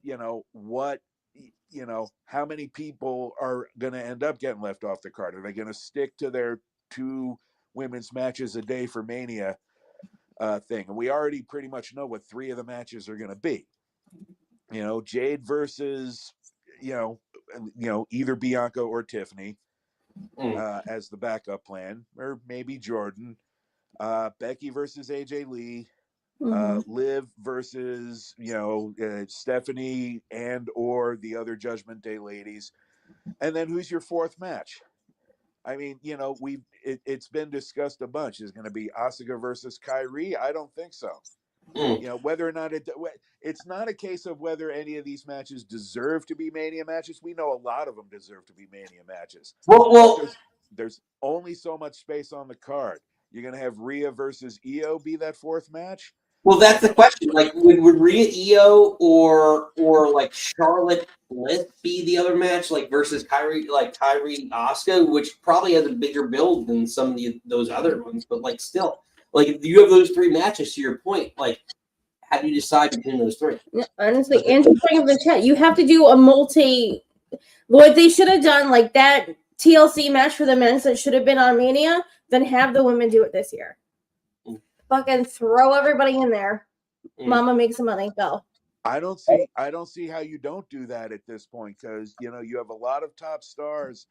many people are going to end up getting left off the card? Are they going to stick to their 2 women's matches a day for Mania thing? And we already pretty much know what 3 of the matches are going to be. Jade versus, either Bianca or Tiffany as the backup plan, or maybe Jordan. Becky versus AJ Lee. Liv versus Stephanie and or the other Judgment Day ladies, and then who's your 4th match? I mean, it's been discussed a bunch. Is going to be Asuka versus Kairi? I don't think so. Whether or not it's not a case of whether any of these matches deserve to be Mania matches. We know a lot of them deserve to be Mania matches. Well, there's only so much space on the card. You're going to have Rhea versus Io be that 4th match. Well, that's the question. Would Rhea Io or Charlotte Bliss be the other match, versus Kairi Asuka, which probably has a bigger build than some of those other ones, but still, you have those 3 matches. To your point, how do you decide between those 3? Honestly, Andrew bring up the chat. You have to do a multi. What they should have done, that TLC match for the men's that should have been on Mania, then have the women do it this year. Fucking throw everybody in there. Mama makes some money. Go. I don't see how you don't do that at this point, because you have a lot of top stars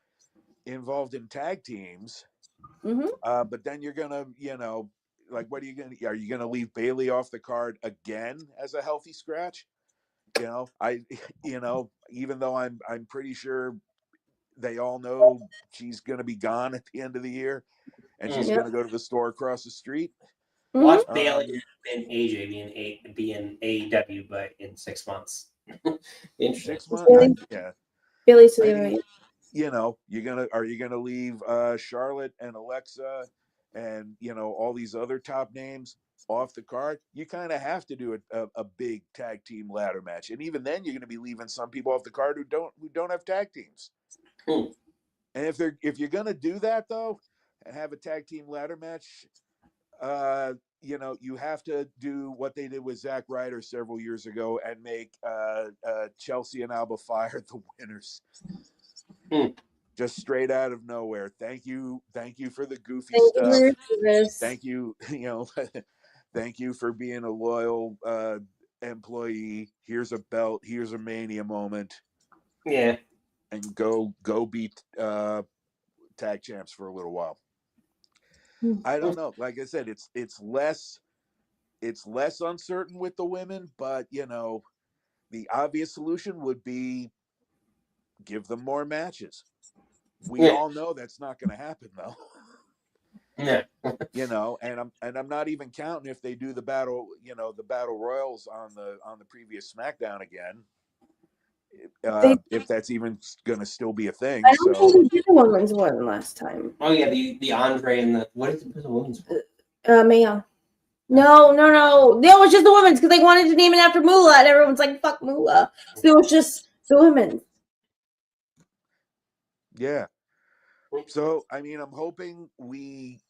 involved in tag teams. But then you're gonna what are you gonna leave Bayley off the card again as a healthy scratch? Even though I'm pretty sure they all know she's gonna be gone at the end of the year and she's gonna go to the store across the street. Watch Um, Bailey and AJ be in AEW, but in 6 months. Interesting. 6 months. Yeah. Bailey's I leaving. mean, are you gonna leave Charlotte and Alexa and all these other top names off the card? You kind of have to do a big tag team ladder match, and even then, you're gonna be leaving some people off the card who don't have tag teams. Hmm. And if you're gonna do that though, and have a tag team ladder match, you have to do what they did with Zack Ryder several years ago and make Chelsea and Alba Fire the winners. Just straight out of nowhere. Thank you for the goofy stuff. Thank you, thank you for being a loyal employee. Here's a belt. Here's a Mania moment. Yeah. And go beat tag champs for a little while. I don't know. Like I said, it's less uncertain with the women, but the obvious solution would be give them more matches. We all know that's not going to happen though. Yeah. And I'm not even counting if they do the battle royals on the previous SmackDown again. If that's even going to still be a thing. I don't think they did the women's one last time. Oh yeah, the Andre and what is the women's one? Maya. No, it was just the women's because they wanted to name it after Moolah, and everyone's like, "Fuck Moolah." So it was just the women's. Yeah. So I mean, I'm hoping we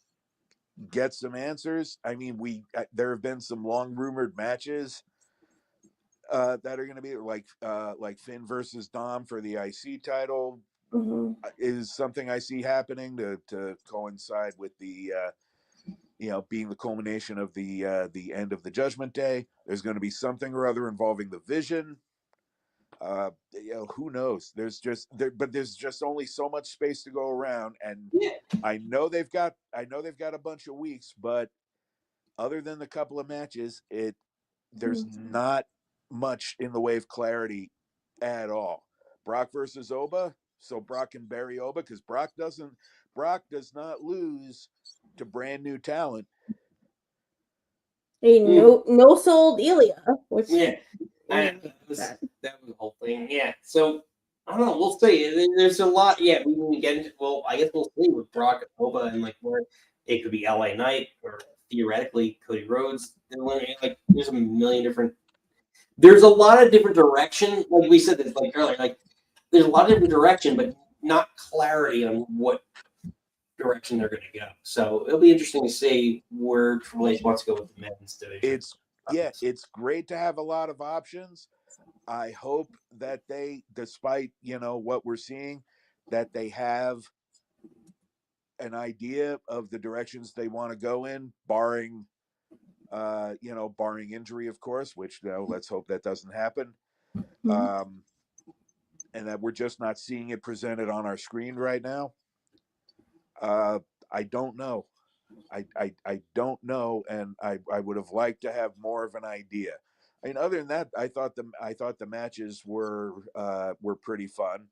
get some answers. I mean, there have been some long rumored matches that are going to be like Finn versus Dom for the IC title. Is something I see happening to coincide with the being the culmination of the end of the Judgment Day. There's going to be something or other involving the Vision. Who knows? There's just only so much space to go around, and I know they've got a bunch of weeks, but other than the couple of matches, there's not much in the way of clarity at all. Brock versus Oba, so Brock can bury Oba because Brock does not lose to brand new talent. No sold Ilya. That was the whole thing. Yeah. So I don't know. We'll see. There's a lot. Yeah, we can get into. Well, I guess we'll see with Brock Oba and where it could be LA Knight or theoretically Cody Rhodes. There's a million different. There's a lot of different direction. Like we said this earlier. There's a lot of different direction, but not clarity on what direction they're going to go. So it'll be interesting to see where Triple H wants to go with the men's division. It's great to have a lot of options. I hope that they, despite what we're seeing, that they have an idea of the directions they want to go in, barring injury, of course, which let's hope that doesn't happen. And that we're just not seeing it presented on our screen right now. I don't know. I don't know, and I would have liked to have more of an idea. I mean, other than that, I thought the matches were pretty fun.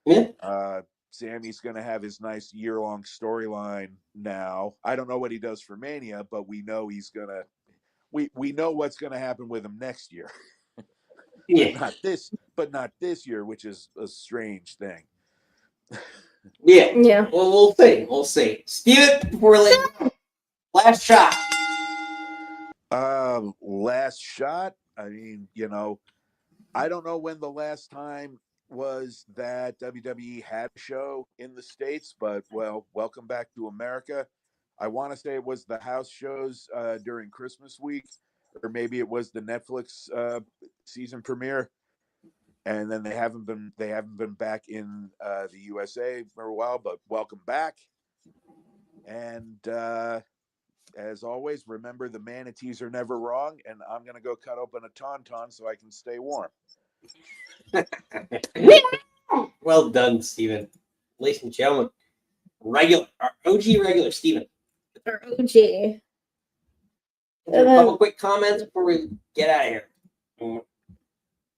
Yeah. Sammy's going to have his nice year-long storyline now. I don't know what he does for Mania, but we know we know what's going to happen with him next year. Yeah. But not this year, which is a strange thing. Yeah. Well, we'll see. Steven, before we leave, last shot. Last shot. I mean, I don't know when the last time was that WWE had a show in the States, but welcome back to America. I want to say it was the house shows during Christmas week, or maybe it was the Netflix season premiere. And then they haven't been back in the USA for a while, but welcome back. And as always, remember the manatees are never wrong, and I'm gonna go cut open a tauntaun so I can stay warm. Well done, Steven. Ladies and gentlemen, our OG regular, Steven. Our OG. A couple quick comments before we get out of here.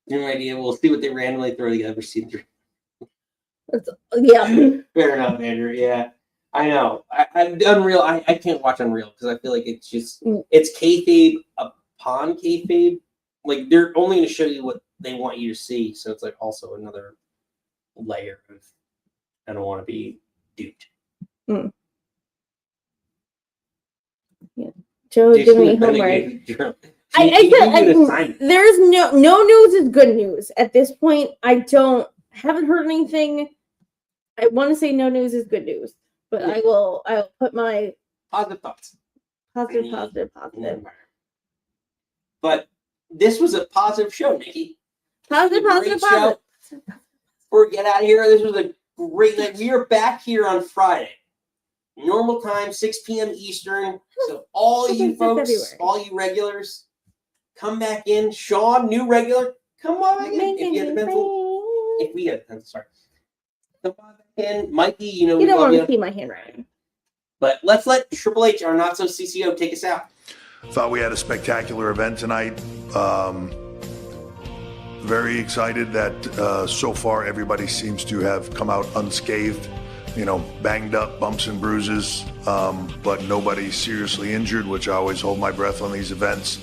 No idea. We'll see what they randomly throw together for season 3. Yeah. Fair enough, Andrew. Yeah. I know. Unreal. I can't watch Unreal because I feel like it's just it's kayfabe upon kayfabe. Like they're only going to show you what they want you to see, so it's like also another layer of I don't want to be duped. Yeah, Joe, give me homework. There's no news is good news at this point. Haven't heard anything. I want to say no news is good news, but I will put my positive thoughts. Positive. But this was a positive show, Nikki. Positive. Show. Before we get out of here, this was a great night. We are back here on Friday. Normal time, 6 p.m. Eastern. So all you folks, all you regulars, come back in. Sean, new regular, come on again. If we had the pencil, sorry. Come on back in. Mikey, you don't want to see my handwriting. But let's let Triple H, our not so CCO, take us out. Thought we had a spectacular event tonight. Very excited that so far everybody seems to have come out unscathed. Banged up, bumps and bruises, but nobody seriously injured, which I always hold my breath on these events.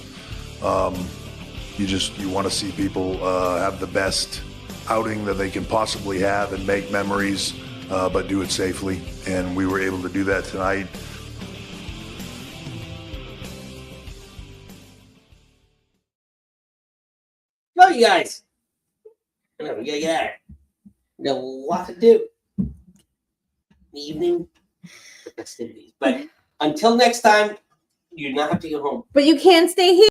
You want to see people have the best outing that they can possibly have and make memories, but do it safely. And we were able to do that tonight. Love you guys. We gotta get out of here. We got a lot to do. Evening festivities. But until next time, you do not have to go home. But you can stay here.